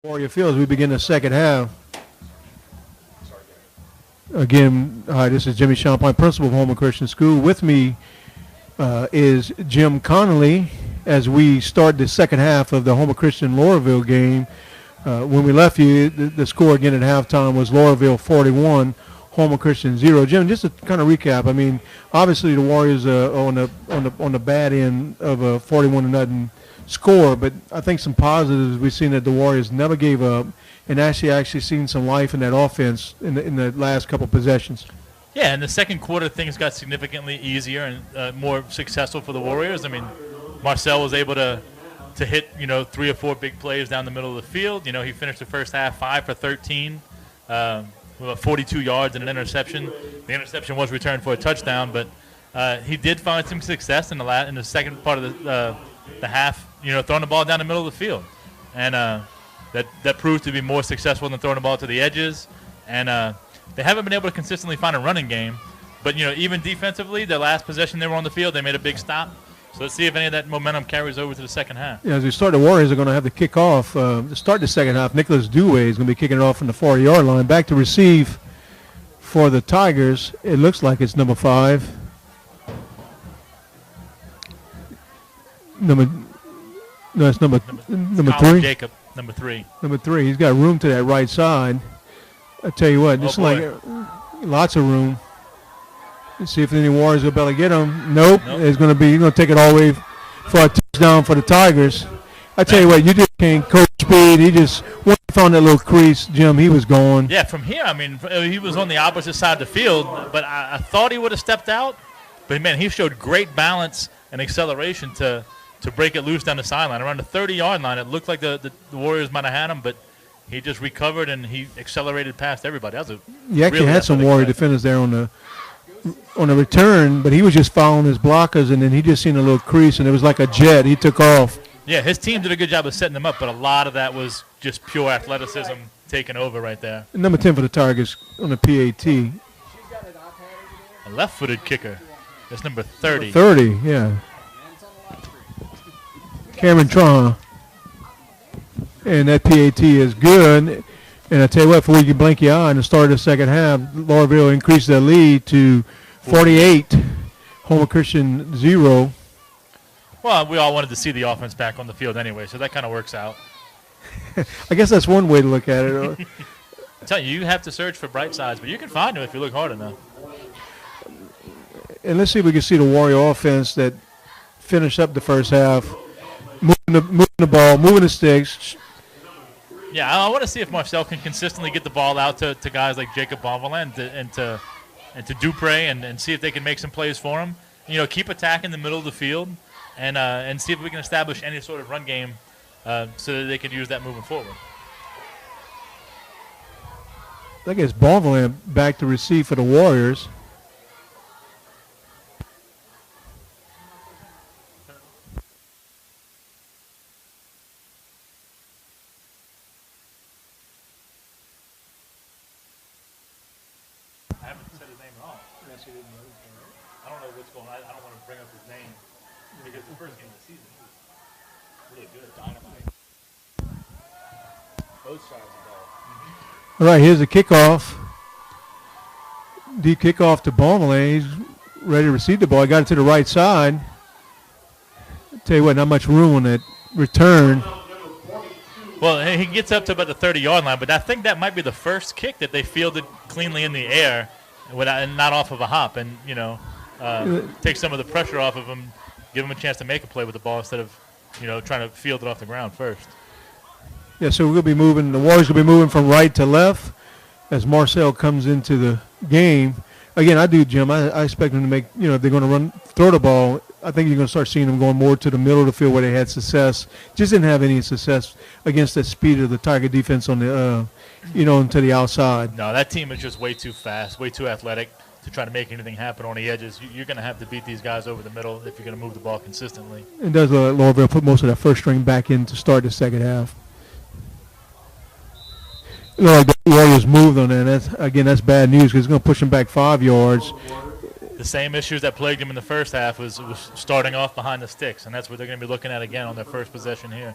Warrior Field as we begin the second half. Again, hi, this is Jimmy Champagne, principal of Homer Christian School. With me is Jim Connolly as we start the second half of the Homer Christian Loreauville game. When we left you, the score again at halftime was Loreauville 41, Homer Christian 0. Jim, just to kind of recap, I mean, obviously the Warriors on the bad end of a 41-0 score, but I think some positives we've seen that the Warriors never gave up, and actually seen some life in that offense in the last couple possessions.
Yeah, in the second quarter, things got significantly easier and more successful for the Warriors. I mean, Marcel was able to hit, 3 or 4 big plays down the middle of the field. He finished the first half 5 for 13, with about 42 yards and an interception. The interception was returned for a touchdown, but he did find some success in the second part of the half, throwing the ball down the middle of the field. And that proved to be more successful than throwing the ball to the edges. And they haven't been able to consistently find a running game. But, even defensively, their last possession they were on the field, they made a big stop. So let's see if any of that momentum carries over to the second half.
Yeah, as we start, the Warriors are going to have to kick off. To start the second half, Nicholas Dewey is going to be kicking it off from the 40-yard line. Back to receive for the Tigers. It looks like it's number 5. It's number 3.
Jacob, number 3.
Number 3. He's got room to that right side. I tell you what, just like lots of room. Let's see if any Warriors will be able to get him. Nope. He's going to take it all the way for a touchdown for the Tigers. I tell you what, you just can't coach speed. He just, once he found that little crease, Jim, he was gone.
Yeah, from here, I mean, he was on the opposite side of the field, but I thought he would have stepped out. But, man, he showed great balance and acceleration to break it loose down the sideline. Around the 30-yard line, it looked like the Warriors might have had him, but he just recovered and he accelerated past everybody. That was
you actually had some Warrior defenders there on the return, but he was just following his blockers, and then he just seen a little crease, and it was like a jet. He took off.
Yeah, his team did a good job of setting them up, but a lot of that was just pure athleticism taking over right there.
Number 10 for the Tigers on the PAT.
A left-footed kicker. That's number 30.
30, yeah. Cameron Trahan. And that PAT is good. And I tell you what, before you can blink your eye in the start of the second half, Loreauville increased their lead to 48. Homer Christian 0.
Well, we all wanted to see the offense back on the field anyway, so that kind of works out.
I guess that's one way to look at it.
I tell you have to search for bright sides, but you can find them if you look hard enough.
And let's see if we can see the Warrior offense that finished up the first half, moving the ball, moving the sticks.
Yeah, I want to see if Marcel can consistently get the ball out to guys like Jacob Bonvalin and to Dupre and see if they can make some plays for him. Keep attacking the middle of the field and see if we can establish any sort of run game so that they can use that moving forward.
I guess Bonvalin back to receive for the Warriors. All right, here's the kickoff. Deep kickoff to Bonvalin. He's ready to receive the ball. He got it to the right side. Tell you what, not much room on that return.
Well, he gets up to about the 30-yard line, but I think that might be the first kick that they fielded cleanly in the air and not off of a hop, and take some of the pressure off of him, give him a chance to make a play with the ball instead of trying to field it off the ground first.
Yeah, so we're going to be moving. The Warriors will be moving from right to left as Marcel comes into the game. Again, I do, Jim. I expect them to make, if they're going to throw the ball, I think you're going to start seeing them going more to the middle of the field where they had success. Just didn't have any success against the speed of the Tiger defense on the, to the outside.
No, that team is just way too fast, way too athletic to try to make anything happen on the edges. You're going to have to beat these guys over the middle if you're going to move the ball consistently.
It does look like Loreauville put most of that first string back in to start the second half. The Warriors moved on that. That's bad news because it's going to push them back 5 yards.
The same issues that plagued them in the first half was starting off behind the sticks, and that's what they're going to be looking at again on their first possession here.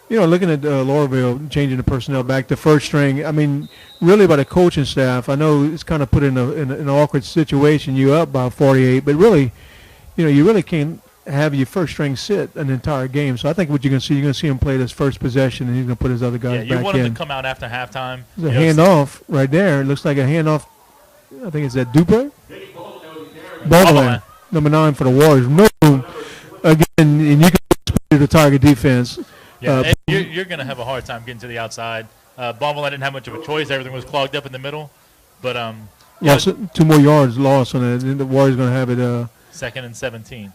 You know, looking at Loreauville changing the personnel back to first string, I mean, really by the coaching staff, I know it's kind of put in an awkward situation. You up by 48, but really, you know, you really can't have your first string sit an entire game. So I think what you're going to see him play this first possession, and he's going to put his other guys back in.
Yeah, you want him to come out after halftime.
There's a handoff right there. It looks like a handoff. I think it's that Duper. Bobbleland, number 9 for the Warriors. No room. Again, and you can speed the Tiger defense.
Yeah, you're going to have a hard time getting to the outside. Bobbleland didn't have much of a choice. Everything was clogged up in the middle. But
yeah, so 2 more yards lost on it. And the Warriors going to have it.
2nd and 17.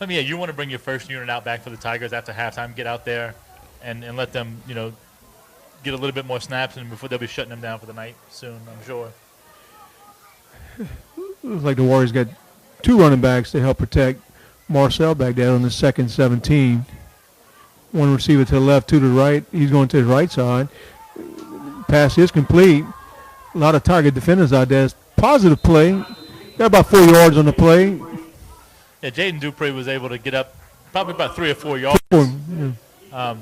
I mean, yeah, you want to bring your first unit out back for the Tigers after halftime. Get out there and let them, you know, get a little bit more snaps, and before they'll be shutting them down for the night soon, I'm sure.
Looks like the Warriors got 2 running backs to help protect Marcel back there on the 2nd 17. 1 receiver to the left, 2 to the right. He's going to his right side. Pass is complete. A lot of Tiger defenders out there. It's positive play. Got about 4 yards on the play.
Yeah, Jaden Dupree was able to get up probably about 3 or 4 yards. But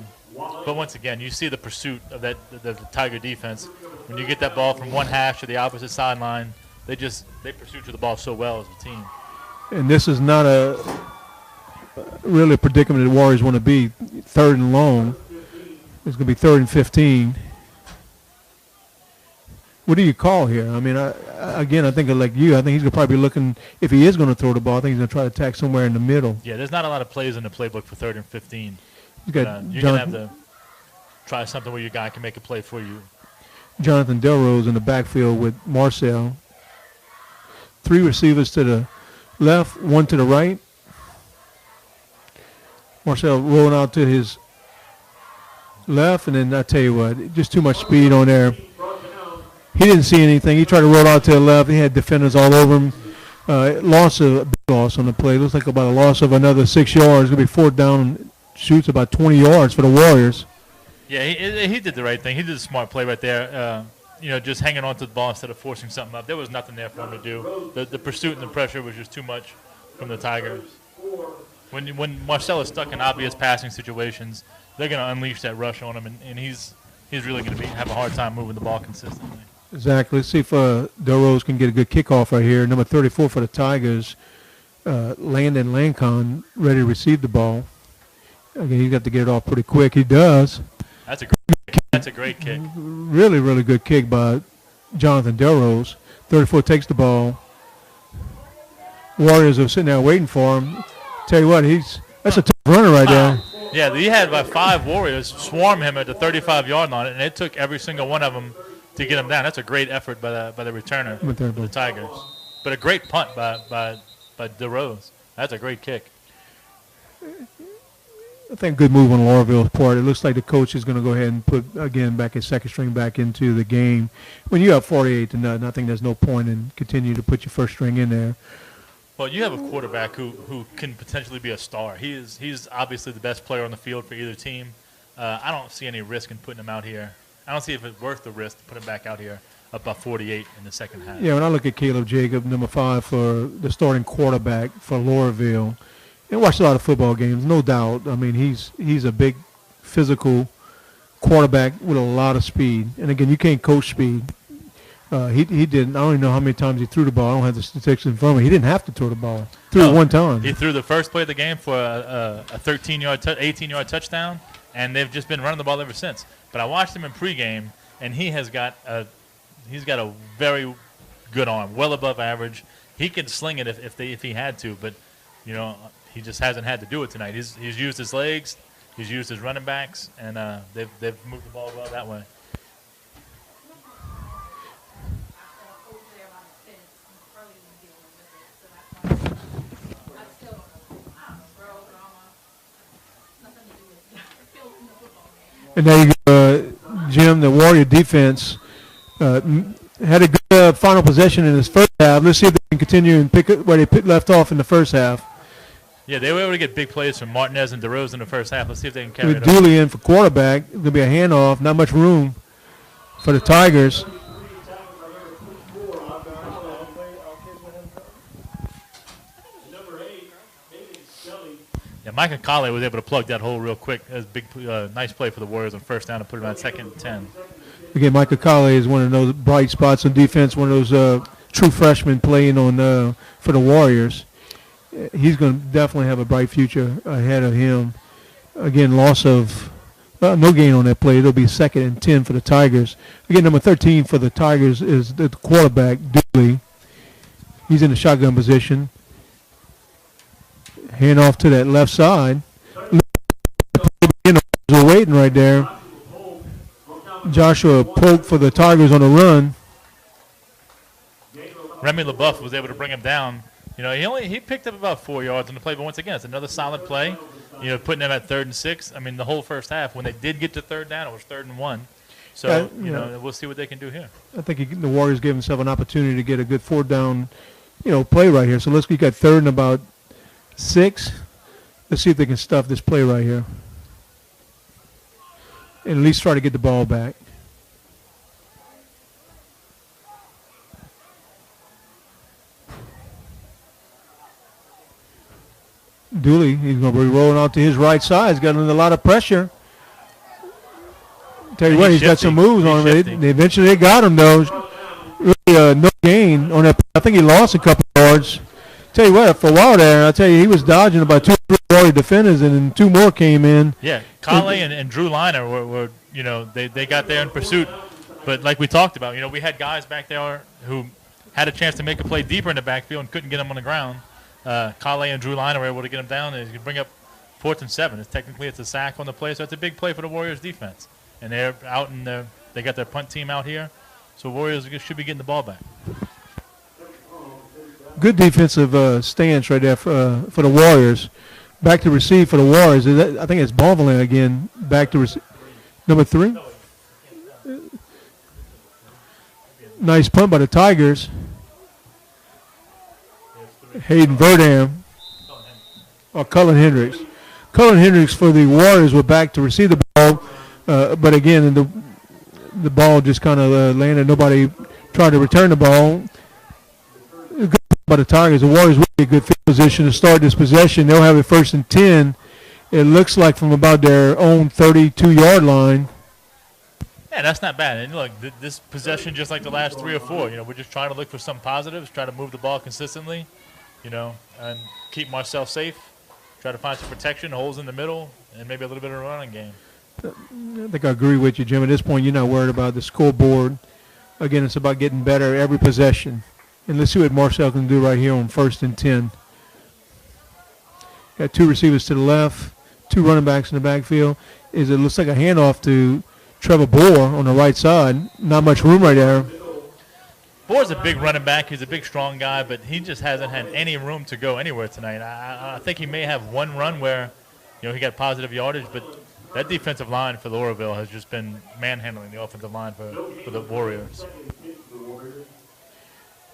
once again, you see the pursuit of the Tiger defense. When you get that ball from one hash to the opposite sideline, they pursue to the ball so well as a team.
And this is not a really a predicament the Warriors want to be. 3rd and long. It's going to be 3rd and 15. What do you call here? I mean, I think like you, I think he's going to probably be looking, if he is going to throw the ball, I think he's going to try to attack somewhere in the middle.
Yeah, there's not a lot of plays in the playbook for 3rd and 15.
You're
going to have to try something where your guy can make a play for you.
Jonathan Delrose in the backfield with Marcel. 3 receivers to the left, 1 to the right. Marcel rolling out to his left, and then I tell you what, just too much speed on there. He didn't see anything. He tried to roll out to the left. He had defenders all over him. Big loss on the play. Looks like about a loss of another 6 yards. It's going to be 4th down, shoots about 20 yards for the Warriors.
Yeah, he did the right thing. He did a smart play right there. You know, just hanging on to the ball instead of forcing something up. There was nothing there for him to do. The pursuit and the pressure was just too much from the Tigers. When Marcel is stuck in obvious passing situations, they're going to unleash that rush on him, and he's really going to have a hard time moving the ball consistently.
Exactly. Let's see if Delrose can get a good kickoff right here. Number 34 for the Tigers, Landon Lancon, ready to receive the ball. Again, he's got to get it off pretty quick. He does.
That's a great kick.
Really, really good kick by Jonathan Delrose. 34 takes the ball. Warriors are sitting there waiting for him. Tell you what, that's a tough runner right there.
Yeah, he had about 5 Warriors swarm him at the 35-yard line, and it took every single one of them to get him down. That's a great effort by the returner for the Tigers. But a great punt by DeRose. That's a great kick.
I think good move on Loreauville's part. It looks like the coach is going to go ahead and put, again, back his 2nd string back into the game. When you have 48-0, I think there's no point in continue to put your first string in there.
Well, you have a quarterback who can potentially be a star. He's obviously the best player on the field for either team. I don't see any risk in putting him out here. I don't see if it's worth the risk to put him back out here up by 48 in the second half.
Yeah, when I look at Caleb Jacob, number 5 for the starting quarterback for Loreauville, and watched a lot of football games, no doubt. I mean, he's a big physical quarterback with a lot of speed. And, again, you can't coach speed. He didn't. I don't even know how many times he threw the ball. I don't have the statistics in front of me. He didn't have to throw the ball. Threw it one time.
He threw the first play of the game for a 18-yard touchdown, and they've just been running the ball ever since. But I watched him in pregame, and he's got a very good arm, well above average. He could sling it if he had to, but you know he just hasn't had to do it tonight. He's used his legs, he's used his running backs, and they've moved the ball well that way.
And there you go, Jim. The Warrior defense had a good final possession in his first half. Let's see if they can continue and pick up where they left off in the first half.
Yeah, they were able to get big plays from Martinez and DeRose in the first half. Let's see if they can carry
With
it over.
Dooley in for quarterback, it's going to be a handoff. Not much room for the Tigers.
Yeah, Micah Colley was able to plug that hole real quick. That was a big, nice play for the Warriors on first down to put him at 2nd and 10.
Again, Micah Colley is one of those bright spots on defense, one of those true freshmen playing on for the Warriors. He's going to definitely have a bright future ahead of him. Again, loss of no gain on that play. It'll be 2nd and 10 for the Tigers. Again, number 13 for the Tigers is the quarterback, Dooley. He's in the shotgun position. Hand off to that left side. Waiting right there. Joshua Polk for the Tigers on the run.
Remy LeBeouf was able to bring him down. You know, he picked up about 4 yards on the play, but once again, it's another solid play. You know, putting them at 3rd and 6. I mean, the whole first half, when they did get to 3rd down, it was 3rd and 1. So, you know, we'll see what they can do here.
I think the Warriors gave themselves an opportunity to get a good 4th down, play right here. So let's get 3rd and about 6. Let's see if they can stuff this play right here. And at least try to get the ball back. Dooley, he's going to be rolling out to his right side. He's got under a lot of pressure. Tell you what, he's got some moves on him. Eventually they got him, though. Really no gain on that. I think he lost a couple yards. Tell you what, for a while there, I tell you, he was dodging about 2 or 3 Warrior defenders, and then 2 more came in.
Yeah, Conley and Drew Liner were they got there in pursuit. But like we talked about, we had guys back there who had a chance to make a play deeper in the backfield and couldn't get them on the ground. Conley and Drew Liner were able to get him down, and he could bring up 4th and 7. It's a sack on the play, so it's a big play for the Warriors defense. And they're out they got their punt team out here, so Warriors should be getting the ball back.
Good defensive stance right there for the Warriors. Back to receive for the Warriors. I think it's Bonvillain again. Back to receive. Number 3. Nice punt by the Tigers. Hayden Verdam. Or Cullen Hendricks. Cullen Hendricks for the Warriors were back to receive the ball. But again, the ball just kind of landed. Nobody tried to return the ball. Good by the Tigers. The Warriors will be a good field position to start this possession. They'll have it 1st and 10. It looks like from about their own 32-yard line.
Yeah, that's not bad. And look, this possession, just like the last 3 or 4, we're just trying to look for some positives, try to move the ball consistently, and keep Marcel safe. Try to find some protection, holes in the middle, and maybe a little bit of a running game.
I think I agree with you, Jim. At this point, you're not worried about the scoreboard. Again, it's about getting better every possession. And let's see what Marcel can do right here on 1st and 10. Got 2 receivers to the left, 2 running backs in the backfield. It looks like a handoff to Trevor Bohr on the right side. Not much room right there.
Bohr's a big running back. He's a big, strong guy, but he just hasn't had any room to go anywhere tonight. I think he may have one run where, he got positive yardage, but that defensive line for Loreauville has just been manhandling the offensive line for the Warriors.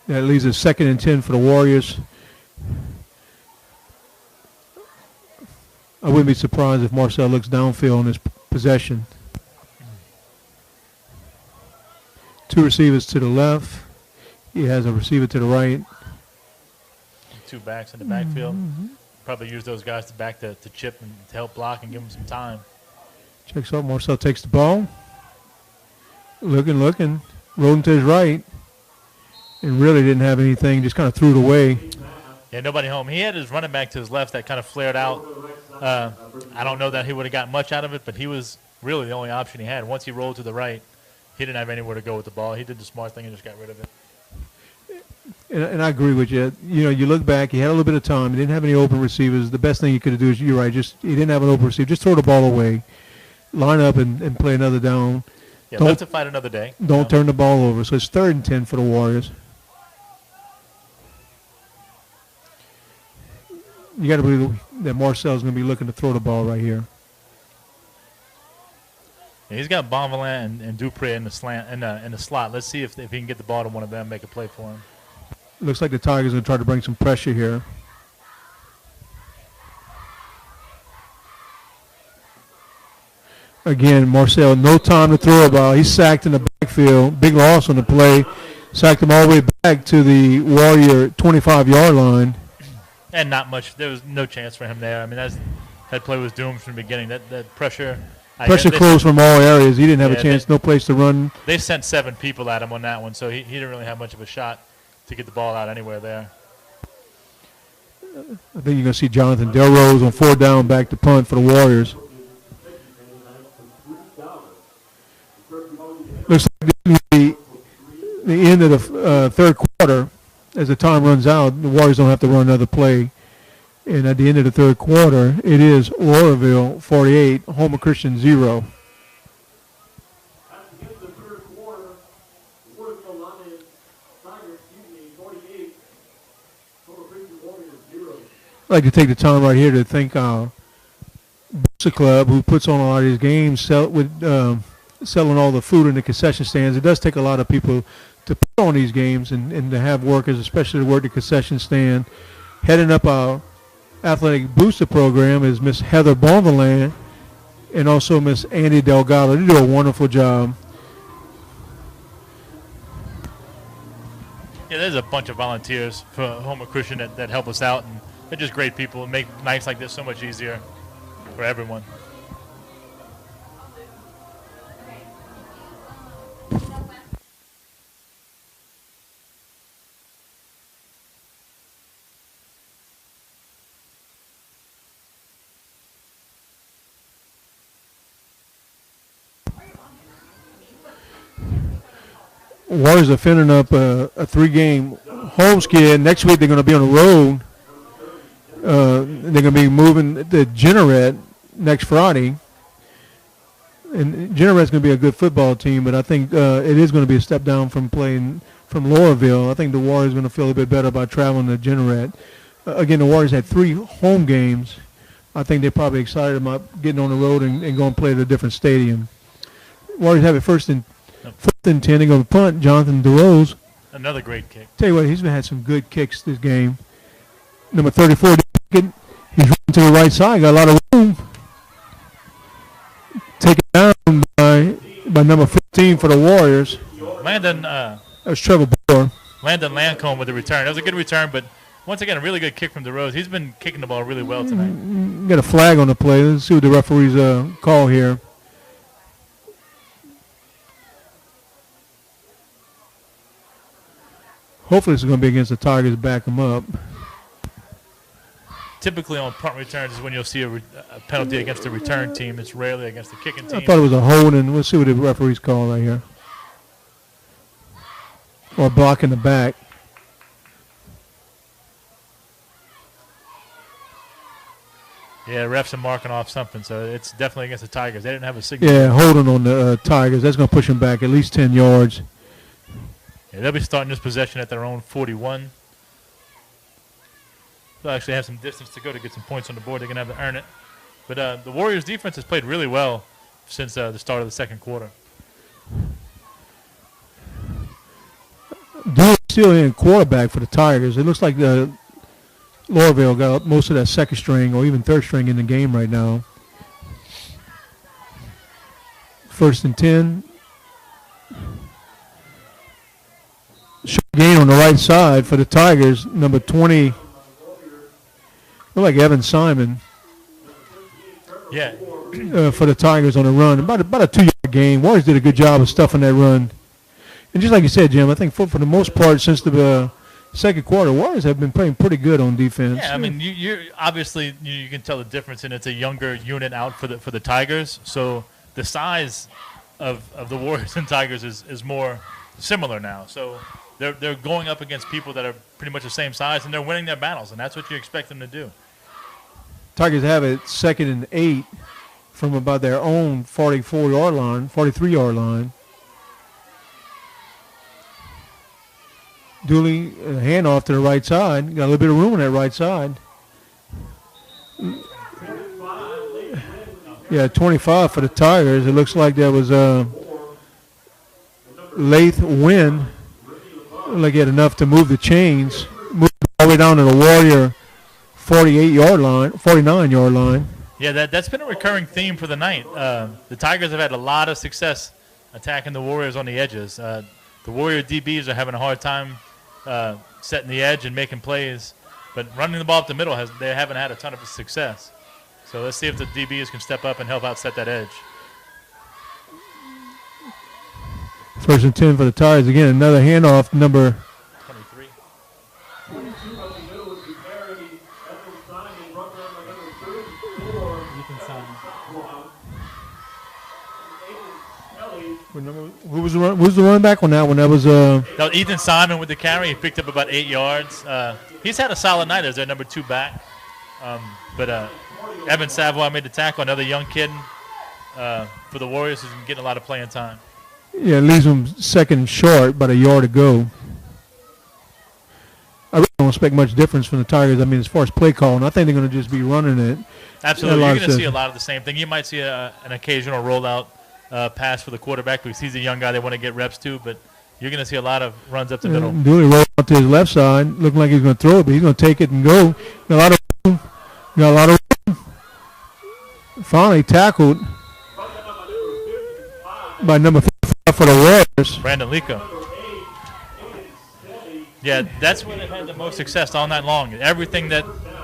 That leaves us 2nd and 10 for the Warriors. I wouldn't be surprised if Marcel looks downfield on this possession. 2 receivers to the left. He has a receiver to the right.
2 backs in the backfield. Probably use those guys to back to chip and to help block and give them some time.
Checks out. Marcel takes the ball. Looking. Rolling to his right. And really didn't have anything. Just kind of threw it away.
Yeah, nobody home. He had his running back to his left that kind of flared out. I don't know that he would have got much out of it, but he was really the only option he had. Once he rolled to the right, he didn't have anywhere to go with the ball. He did the smart thing and just got rid of it.
And I agree with you. You look back, he had a little bit of time. He didn't have any open receivers. The best thing he could do is, you're right, he didn't have an open receiver. Just throw the ball away. Line up and play another down.
Yeah, live to fight another day.
Don't turn the ball over. So it's 3rd and 10 for the Warriors. You got to believe that Marcel's going to be looking to throw the ball right here.
Yeah, he's got Bonvillain and Dupree in the slant in the slot. Let's see if he can get the ball to one of them, make a play for him.
Looks like the Tigers are going to try to bring some pressure here. Again, Marcel, no time to throw a ball. He's sacked in the backfield. Big loss on the play. Sacked him all the way back to the Warrior 25-yard line.
And not much. There was no chance for him there. I mean, that play was doomed from the beginning. That pressure.
Pressure closed from all areas. He didn't have a chance, no place to run.
They sent 7 people at him on that one, so he didn't really have much of a shot to get the ball out anywhere there.
I think you're going to see Jonathan Delrose on 4th down back to punt for the Warriors. Looks like the end of the third quarter, as the time runs out, the Warriors don't have to run another play. And at the end of the third quarter, it is Loreauville 48, Homer Christian 0. I'd like to take the time right here to thank our Bosa Club, who puts on a lot of these games, selling all the food in the concession stands. It does take a lot of people to put on these games and to have workers, especially to work the concession stand. Heading up our athletic booster program is Miss Heather Bonverland and also Miss Andy Delgado. They do a wonderful job.
Yeah, there's a bunch of volunteers for Homer Christian that help us out, and they're just great people and make nights like this so much easier for everyone.
Warriors are finishing up a 3-game home skid. Next week they're going to be on the road. They're going to be moving to Jeanneret next Friday. And Jenneret's going to be a good football team, but I think it is going to be a step down from playing from Loreauville. I think the Warriors are going to feel a bit better about traveling to Jeanneret. Again, the Warriors had 3 home games. I think they're probably excited about getting on the road and going to play at a different stadium. Warriors have it first and 10. They're going to punt. Jonathan DeRose.
Another great kick.
Tell you what, he's had some good kicks this game. Number 34, he's running to the right side. Got a lot of room. Taken down by number 15 for the Warriors.
Landon.
That was Trevor Bohr.
Landon Lancombe with the return. That was a good return, but once again, a really good kick from DeRose. He's been kicking the ball really well tonight.
Got a flag on the play. Let's see what the referees call here. Hopefully it's going to be against the Tigers, back them up.
Typically on punt returns is when you'll see a penalty against the return team. It's rarely against the kicking team.
I thought it was a holding. We'll see what the referees call right here. Or blocking the back.
Yeah, refs are marking off something, so it's definitely against the Tigers. They didn't have a signal.
Yeah, holding on the Tigers. That's going to push them back at least 10 yards.
Yeah, they'll be starting this possession at their own 41. They'll actually have some distance to go to get some points on the board. They're going to have to earn it. But the Warriors' defense has played really well since the start of the second quarter.
Duke still in quarterback for the Tigers. It looks like Loreauville got most of that second string or even third string in the game right now. 1st and 10. Short gain on the right side for the Tigers. Number 20. Look like Evan Simon.
Yeah.
For the Tigers on the run. About a 2-yard gain. Warriors did a good job of stuffing that run. And just like you said, Jim, I think for the most part since the second quarter, Warriors have been playing pretty good on defense.
Yeah, I mean, you're obviously you can tell the difference, and it's a younger unit out for the Tigers. So the size of the Warriors and Tigers is more similar now. So they're going up against people that are pretty much the same size, and they're winning their battles, and that's what you expect them to do.
Tigers have it 2nd and 8 from about their own 43-yard line. Dooley, handoff to the right side. Got a little bit of room on that right side. Yeah, 25 for the Tigers. It looks like there was a Lath win. Like he had enough to move the chains. Move all the way down to the Warrior 48-yard line, 49-yard line.
Yeah, that's been a recurring theme for the night. The Tigers have had a lot of success attacking the Warriors on the edges. The Warrior DBs are having a hard time setting the edge and making plays, but running the ball up the middle they haven't had a ton of success. So let's see if the DBs can step up and help out set that edge.
First and 10 for the Tigers. Again, another handoff, number
23.
22 up the middle is the carry. Edward Simon, run down by number 34.
Ethan Simon.
Who was the running back on that one? That was
That was Ethan Simon with the carry. He picked up about 8 yards. He's had a solid night as their number 2 back. But Evan Savoy made the tackle, another young kid for the Warriors who's been getting a lot of playing time.
yeah, leaves him second short, about a yard to go. I really don't expect much difference from the Tigers. I mean, as far as play calling, I think they're going to just be running it.
Absolutely,
Yeah,
you're
like
going to
I
see
said.
a lot of the same thing. You might see an occasional rollout pass for the quarterback because he's a young guy they want to get reps to, but you're going to see a lot of runs up the middle.
Dooley rolled out to his left side, looking like he's going to throw it, but he's going to take it and go. Got a lot of room. Got a lot of room. Finally tackled by number 55 for the Warriors.
Brandon Lico. Yeah, that's where they've had the most success all night long.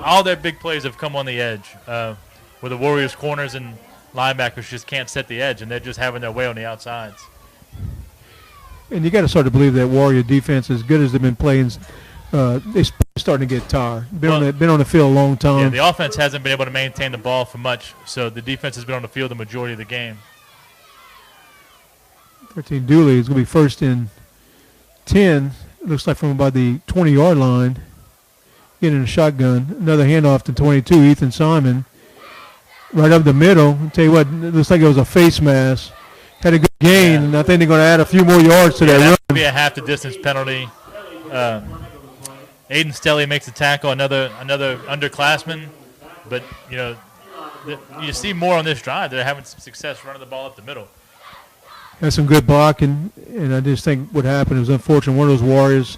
All their big plays have come on the edge, where the Warriors' corners and linebackers just can't set the edge, and they're just having their way on the outsides.
And you got to start to believe that Warrior defense, as good as they've been playing, they're starting to get tired. Been on the field a long time.
Yeah, the offense hasn't been able to maintain the ball for much, so the defense has been on the field the majority of the game.
13 Dooley is going to be first and 10. Looks like from about the 20-yard line. Getting a shotgun. Another handoff to 22, Ethan Simon. Right up the middle. I'll tell you what, it looks like it was a face mask. Had a good gain, and I think they're going to add a few more yards to that
That
run.
would be a half the distance penalty. Aiden Stelly makes the tackle, another underclassman. But, you see more on this drive. They're having some success running the ball up the middle.
Had some good blocking, and I just think what happened was unfortunate. One of those Warriors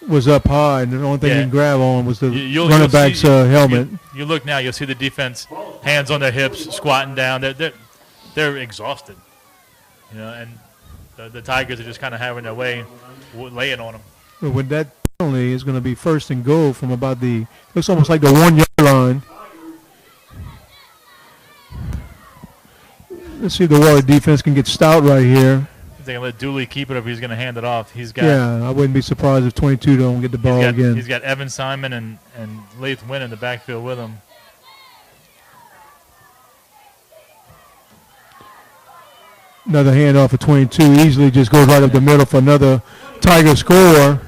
was up high, and the only thing
Yeah.
he can grab on was the
You'll
running back's
see-
helmet.
You look now, you'll see the defense, hands on their hips, squatting down. They're exhausted. And the Tigers are just kind of having their way, laying on them.
But with that penalty, it's going to be first and goal from about looks almost like the 1 yard line. Let's see if the Warrior defense can get stout right here.
They're going to let Dooley keep it, or he's going to hand it off. He's got
Yeah, I wouldn't be surprised if 22 don't get the ball again.
He's got Evan Simon and Lath Wynn in the backfield with him.
Another handoff of 22 easily just goes right up the middle for another Tiger score.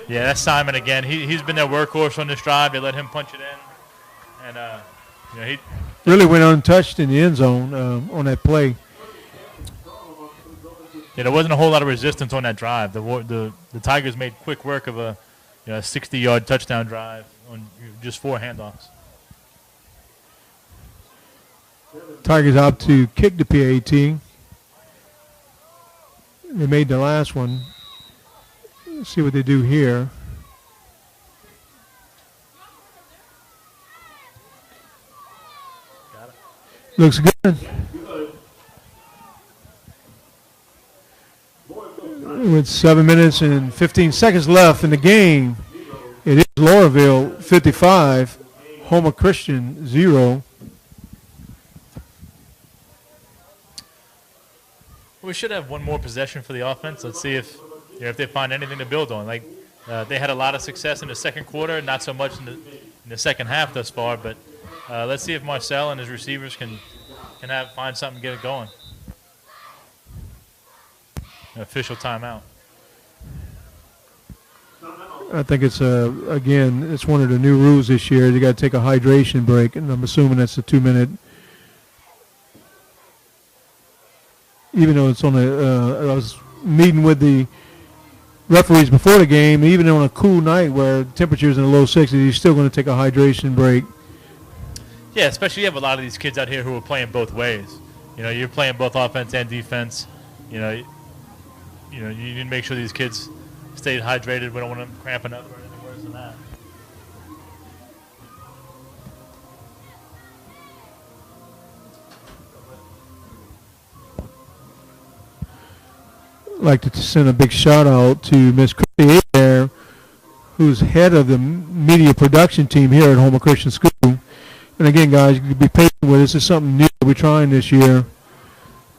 Yeah, that's Simon again. He's been their workhorse on this drive. They let him punch it in, and he
Really went untouched in the end zone on that play.
there wasn't a whole lot of resistance on that drive. The Tigers made quick work of a 60-yard touchdown drive on just 4 handoffs.
Tigers out to kick the PAT. They made the last one. Let's see what they do here. Looks good. With 7 minutes and 15 seconds left in the game, it is Loreauville 55, Homer Christian 0.
We should have one more possession for the offense. Let's see if they find anything to build on. They had a lot of success in the second quarter, not so much in the second half thus far. But let's see if Marcel and his receivers can find something to get it going. An official timeout.
I think it's it's one of the new rules this year. You got to take a hydration break, and I'm assuming that's a 2-minute. Even though it's on I was meeting with the referees before the game. Even on a cool night where temperatures in the low 60s, you're still going to take a hydration break.
Yeah, especially you have a lot of these kids out here who are playing both ways. You're playing both offense and defense. You need to make sure these kids stay hydrated. We don't want them cramping up or anything worse than that.
I'd like to send a big shout out to Miss Christy there, who's head of the media production team here at Homer Christian School. And again, guys, you can be patient with us. This is something new that we're trying this year.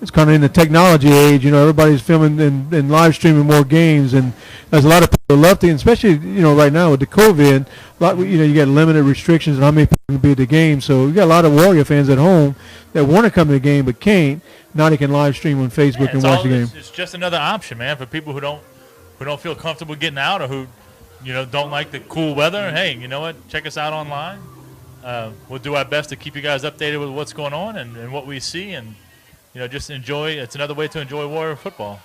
It's kind of in the technology age. Everybody's filming and live streaming more games, and there's a lot of people that love to, and especially right now with the COVID. You got limited restrictions on how many people can be at the game. So you got a lot of Warrior fans at home that want to come to the game but can't. Now they can live stream on Facebook and watch the game.
It's just another option, man, for people who don't feel comfortable getting out or who don't like the cool weather. Hey, you know what? Check us out online. We'll do our best to keep you guys updated with what's going on and what we see, and just enjoy. It's another way to enjoy Warrior football.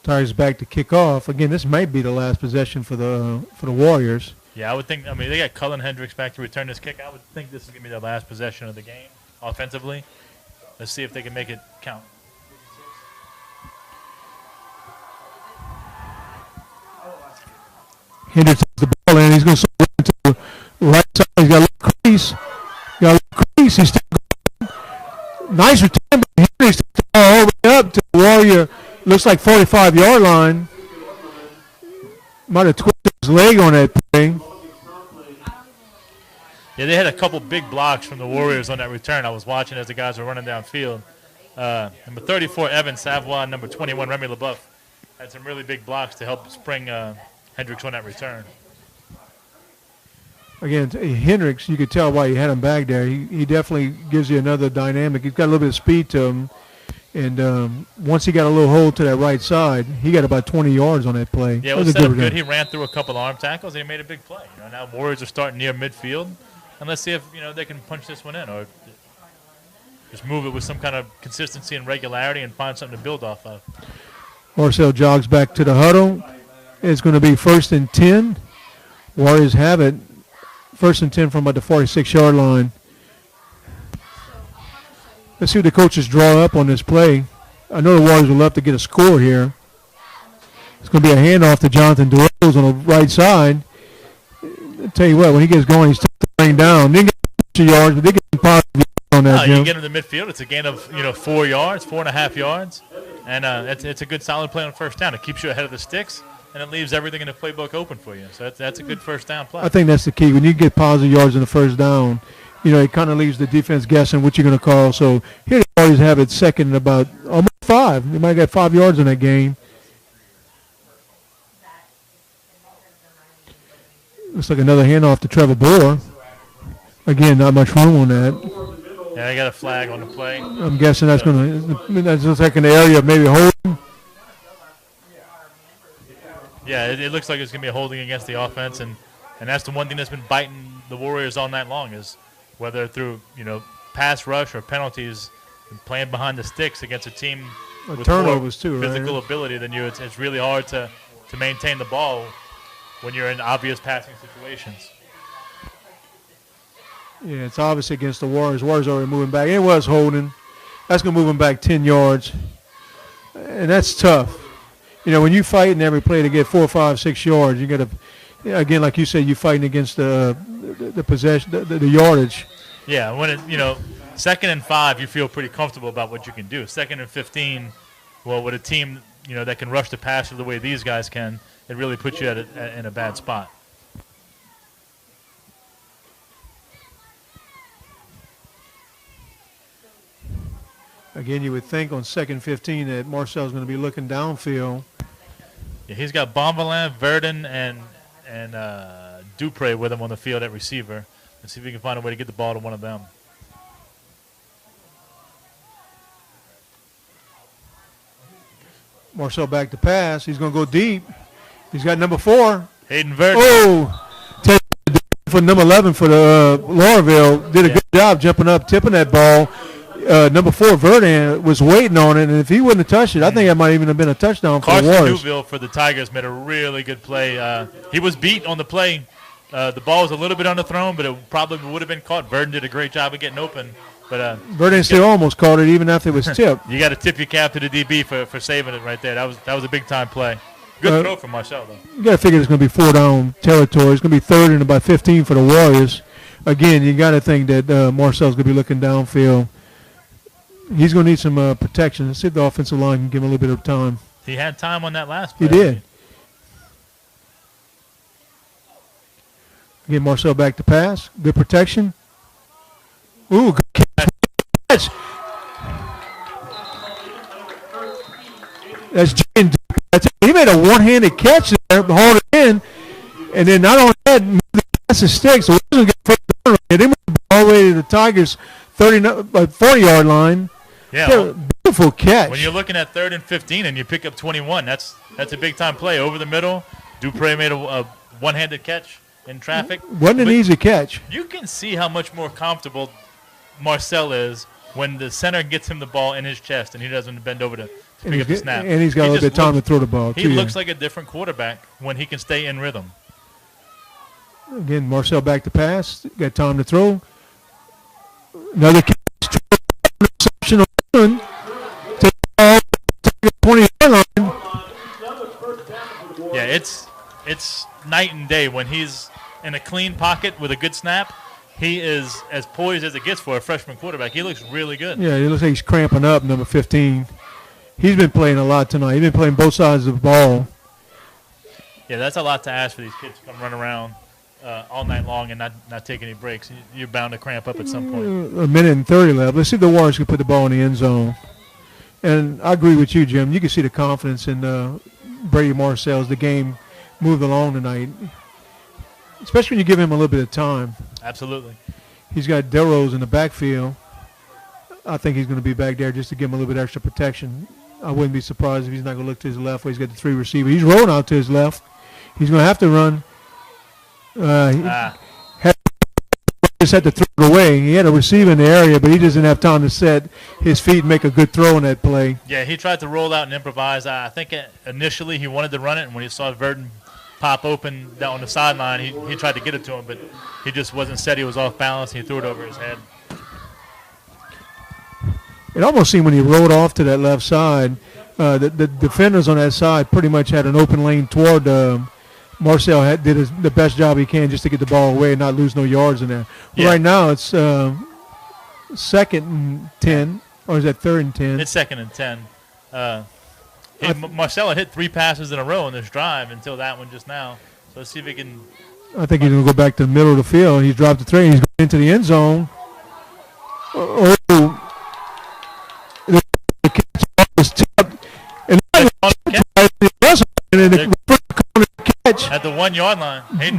Tigers back to kick off. Again, this might be the last possession for the Warriors.
Yeah, I would think. I mean, they got Cullen Hendricks back to return this kick. I would think this is going to be their last possession of the game offensively. Let's see if they can make it count.
Hendricks has the ball in. He's going to run to the right side. He's got a little crease. He's still going. Nice return, but Hendricks took the ball all the way up to the Warrior. Looks like 45-yard line. Might have twisted his leg on that play.
Yeah, they had a couple big blocks from the Warriors on that return. I was watching as the guys were running downfield. Number 34, Evan Savoy, number 21, Remy LeBeuf, had some really big blocks to help spring Hendricks on that return.
Again, Hendricks, you could tell why you had him back there. He definitely gives you another dynamic. He's got a little bit of speed to him. And once he got a little hold to that right side, he got about 20 yards on that play.
Yeah, it was set up good. He ran through a couple arm tackles, and he made a big play. Now Warriors are starting near midfield. And let's see if they can punch this one in or just move it with some kind of consistency and regularity and find something to build off of.
Marcel jogs back to the huddle. It's going to be 1st and 10. Warriors have it. 1st and 10 from about the 46-yard line. Let's see what the coaches draw up on this play. I know the Warriors would love to get a score here. It's going to be a handoff to Jonathan DeRose on the right side. I'll tell you what, when he gets going, he's laying down. They didn't get 2 yards, but they get some positive yards on that.
You get in the midfield, it's a gain of 4 yards, 4.5 yards, and it's a good solid play on first down. It keeps you ahead of the sticks, and it leaves everything in the playbook open for you. So that's a good first down play.
I think that's the key. When you get positive yards in the first down, it kind of leaves the defense guessing what you're going to call. So here they always have it second and about almost 5. They might get 5 yards in that game. Looks like another handoff to Trevor Bohr. Again, not much room on that.
Yeah, they got a flag on the play.
I'm guessing that's looks like an area of maybe holding.
Yeah, it looks like it's going to be a holding against the offense, and that's the one thing that's been biting the Warriors all night long is whether through pass rush or penalties, and playing behind the sticks against a team with
turnovers
more
too,
physical
right?
ability than you. It's really hard to maintain the ball when you're in obvious passing situations.
Yeah, it's obvious against the Warriors. Warriors already moving back. It was holding. That's going to move them back 10 yards. And that's tough. When you fight in every play to get 4, 5, 6 yards, you got to, again, like you said, you're fighting against the possession, the yardage.
Yeah, when it, 2nd and 5, you feel pretty comfortable about what you can do. 2nd and 15, well, with a team, that can rush the passer the way these guys can, it really puts you in a bad spot.
Again, you would think on 2nd 15 that Marcel's going to be looking downfield.
Yeah, he's got Bonvillain, Verdon, and Dupre with him on the field at receiver. Let's see if we can find a way to get the ball to one of them.
Marcel back to pass. He's going to go deep. He's got number 4.
Hayden Verdon.
Oh, for number 11 for the Loreauville. Did a good job jumping up, tipping that ball. Number 4, Verdun, was waiting on it, and if he wouldn't have touched it, I think that might even have been a touchdown for the Warriors.
Carson Newville for the Tigers made a really good play. He was beat on the play. The ball was a little bit underthrown, but it probably would have been caught. Verdun did a great job of getting open. But
Verdun still almost caught it even after it was tipped.
You got to tip your cap to the DB for saving it right there. That was a big-time play. Good throw from Marcel, though.
You got to figure it's going to be 4-down territory. It's going to be 3rd and about 15 for the Warriors. Again, you got to think that Marcel's going to be looking downfield. He's going to need some protection. Let's see if the offensive line can give him a little bit of time.
He had time on that last play.
He did. Get Marcel back to pass. Good protection. Ooh, good catch. That's Jane. He made a one-handed catch there, hold it in, and then not only that, move the pass to stick, so he doesn't get first down. They moved the ball all the way to the Tigers' 40-yard line.
Yeah.
Beautiful catch.
When you're looking at 3rd and 15 and you pick up 21, that's a big-time play. Over the middle, Dupre made a one-handed catch in traffic.
Wasn't an easy catch.
You can see how much more comfortable Marcel is when the center gets him the ball in his chest and he doesn't bend over to pick up the snap.
And he's got a little bit of time to throw the ball, too.
He looks like a different quarterback when he can stay in rhythm.
Again, Marcel back to pass. Got time to throw. Another catch. Reception on take the ball to the 20-yard line.
Yeah, it's night and day. When he's in a clean pocket with a good snap, he is as poised as it gets for a freshman quarterback. He looks really good.
Yeah, he looks like he's cramping up, number 15. He's been playing a lot tonight. He's been playing both sides of the ball.
Yeah, that's a lot to ask for these kids to come run around all night long and not take any breaks. You're bound to cramp up at some point.
A minute and 30 left. Let's see if the Warriors can put the ball in the end zone. And I agree with you, Jim. You can see the confidence in Brady Marcel as the game moved along tonight, especially when you give him a little bit of time.
Absolutely.
He's got Delrose in the backfield. I think he's going to be back there just to give him a little bit extra protection. I wouldn't be surprised if he's not going to look to his left where he's got the 3 receivers. He's rolling out to his left. He's going to have to run. Just had to throw it away. He had a receiver in the area, but he just didn't have time to set his feet and make a good throw in that play.
Yeah, he tried to roll out and improvise. I think initially he wanted to run it, and when he saw Verdon pop open down on the sideline, he tried to get it to him, but he just wasn't set. He was off balance. He threw it over his head.
It almost seemed when he rolled off to that left side, the defenders on that side pretty much had an open lane toward Marcel. Did the best job he can just to get the ball away and not lose no yards in there. Yeah. Right now it's 2nd and 10, or is that 3rd and 10?
It's 2nd and 10. Marcel hit 3 passes in a row in this drive until that one just now. So let's see if he can.
I think he's going to go back to the middle of the field. He's dropped the 3. He's going into the end zone. The catch was tipped. And catch
at the 1 yard line.
In.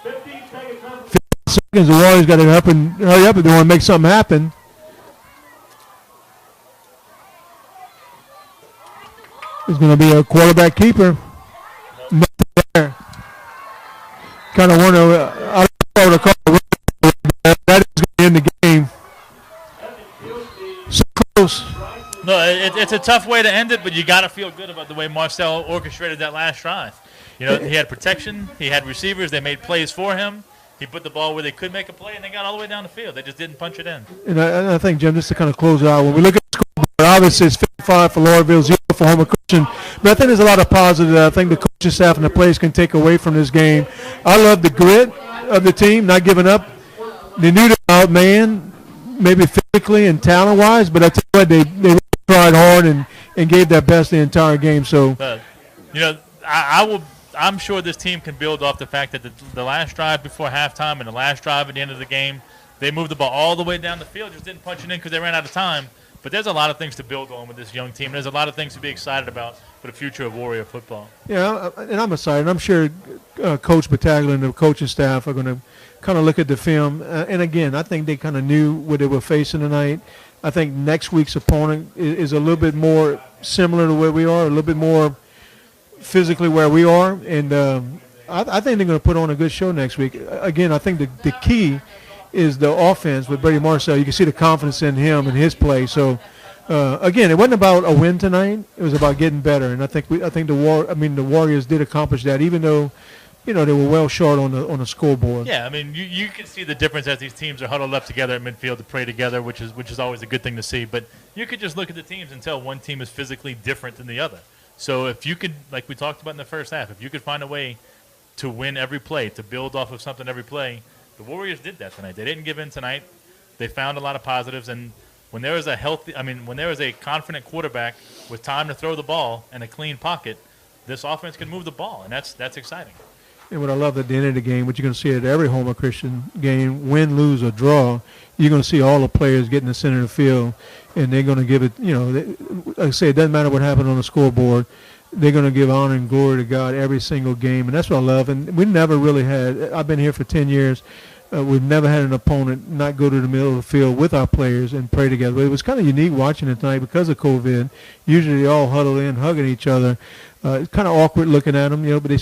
15 seconds. The Warriors got to hurry up if they want to make something happen. There's going to be a quarterback keeper. Nothing there. Kind of wonder. I don't know what to call it. That is going to end the game. So close.
No, it's a tough way to end it, but you got to feel good about the way Marcel orchestrated that last drive. You know, he had protection, he had receivers, they made plays for him. He put the ball where they could make a play, and they got all the way down the field. They just didn't punch it in.
And I think, Jim, just to kind of close it out, when we look at the scoreboard, obviously it's 55 for Loreauville, 0 for Homer Christian. But I think there's a lot of positive that I think the coaching staff and the players can take away from this game. I love the grit of the team, not giving up. They knew the out man, maybe physically and talent-wise, but I tell you what, they really tried hard and gave their best the entire game. So,
you know, I'm sure this team can build off the fact that the last drive before halftime and the last drive at the end of the game, they moved the ball all the way down the field, just didn't punch it in because they ran out of time. But there's a lot of things to build on with this young team. There's a lot of things to be excited about for the future of Warrior football.
Yeah, and I'm excited. I'm sure Coach Battaglia and the coaching staff are going to kind of look at the film. And, again, I think they kind of knew what they were facing tonight. I think next week's opponent is a little bit more similar to where we are, a little bit more physically where we are. And I think they're going to put on a good show next week. Again, I think the key is the offense with Brady Marcel. You can see the confidence in him and his play. So, again, it wasn't about a win tonight. It was about getting better. And I think the Warriors did accomplish that, even though they were well short on the scoreboard.
Yeah, I mean, you can see the difference as these teams are huddled up together at midfield to pray together, which is always a good thing to see. But you could just look at the teams and tell one team is physically different than the other. So if you could, like we talked about in the first half, if you could find a way to win every play, to build off of something every play, the Warriors did that tonight. They didn't give in tonight. They found a lot of positives, and when there is a confident quarterback with time to throw the ball and a clean pocket, this offense can move the ball, and that's exciting.
And what I love at the end of the game, what you're going to see at every Homer Christian game, win, lose, or draw, you're going to see all the players get in the center of the field, and they're going to give it, like I say, it doesn't matter what happened on the scoreboard. They're going to give honor and glory to God every single game, and that's what I love. And we never really had, I've been here for 10 years, we've never had an opponent not go to the middle of the field with our players and pray together. But it was kind of unique watching it tonight because of COVID. Usually they all huddle in, hugging each other. It's kind of awkward looking at them, but they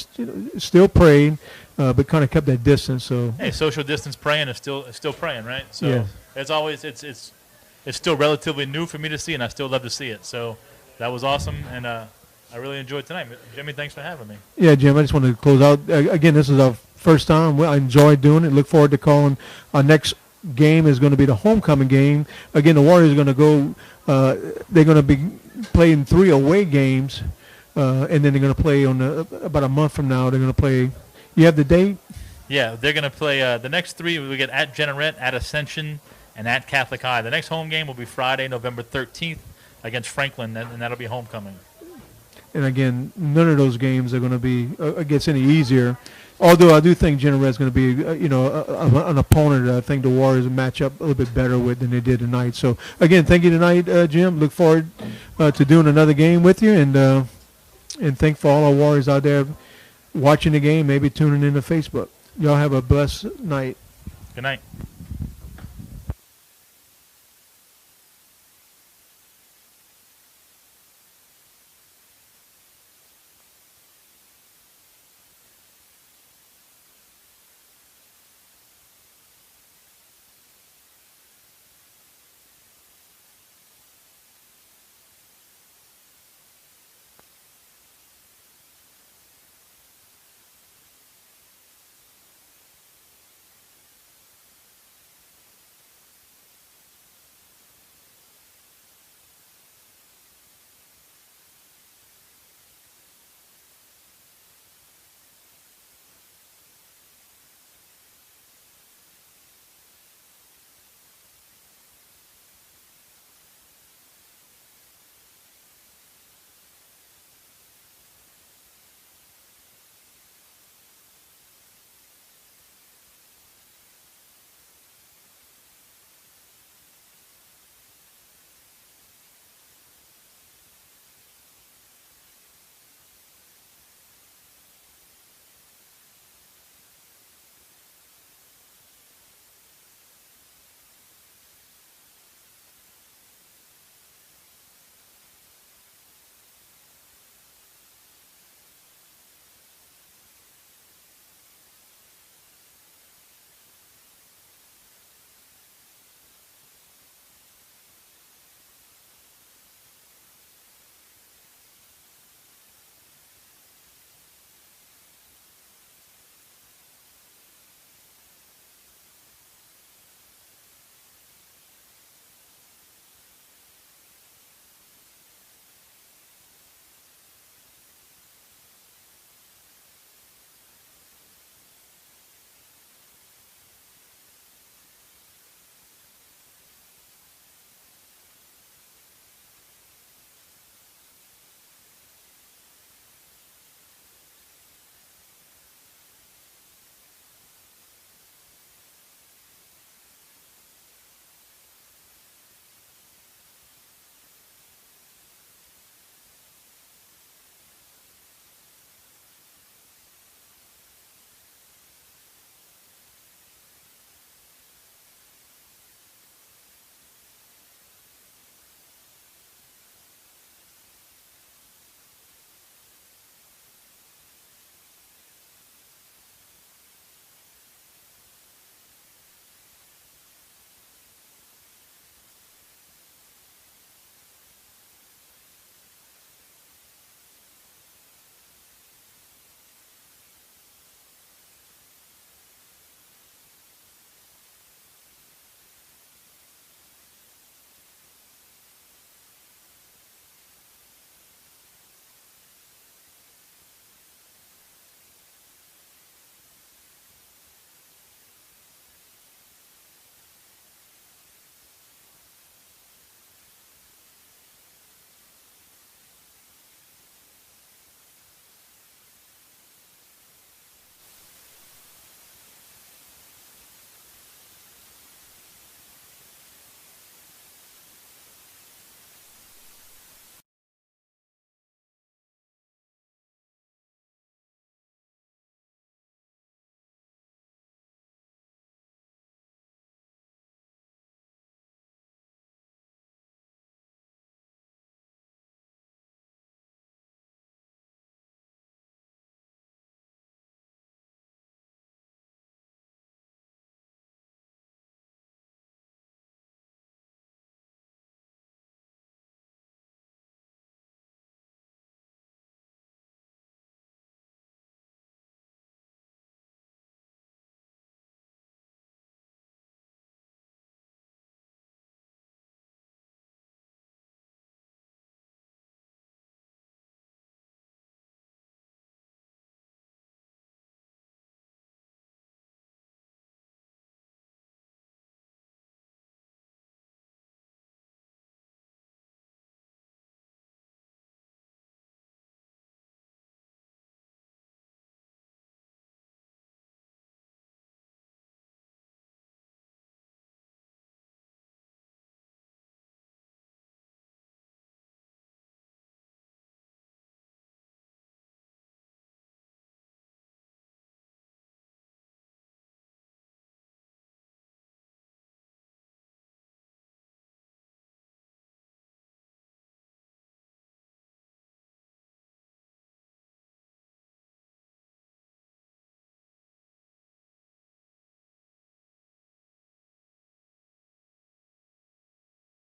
still prayed, but kind of kept that distance. So
hey, social distance praying is still praying, right? So
yeah.
It's always it's still relatively new for me to see, and I still love to see it. So that was awesome, and I really enjoyed tonight. Jimmy, thanks for having me.
Yeah, Jim, I just wanted to close out. Again, this is our first time. I enjoyed doing it. Look forward to calling. Our next game is going to be the homecoming game. Again, the Warriors are going to go. They're going to be playing 3 away games. And then they're going to play on about a month from now. They're going to play. You have the date?
Yeah, they're going to play the next 3. We get at Jeanerette, at Ascension, and at Catholic High. The next home game will be Friday, November 13th against Franklin, and that'll be homecoming.
And again, none of those games are going to be gets any easier. Although I do think Jeanerette's going to be, an opponent that I think the Warriors match up a little bit better with than they did tonight. So again, thank you tonight, Jim. Look forward to doing another game with you, and thank for all our Warriors out there watching the game, maybe tuning in to Facebook. Y'all have a blessed night.
Good night.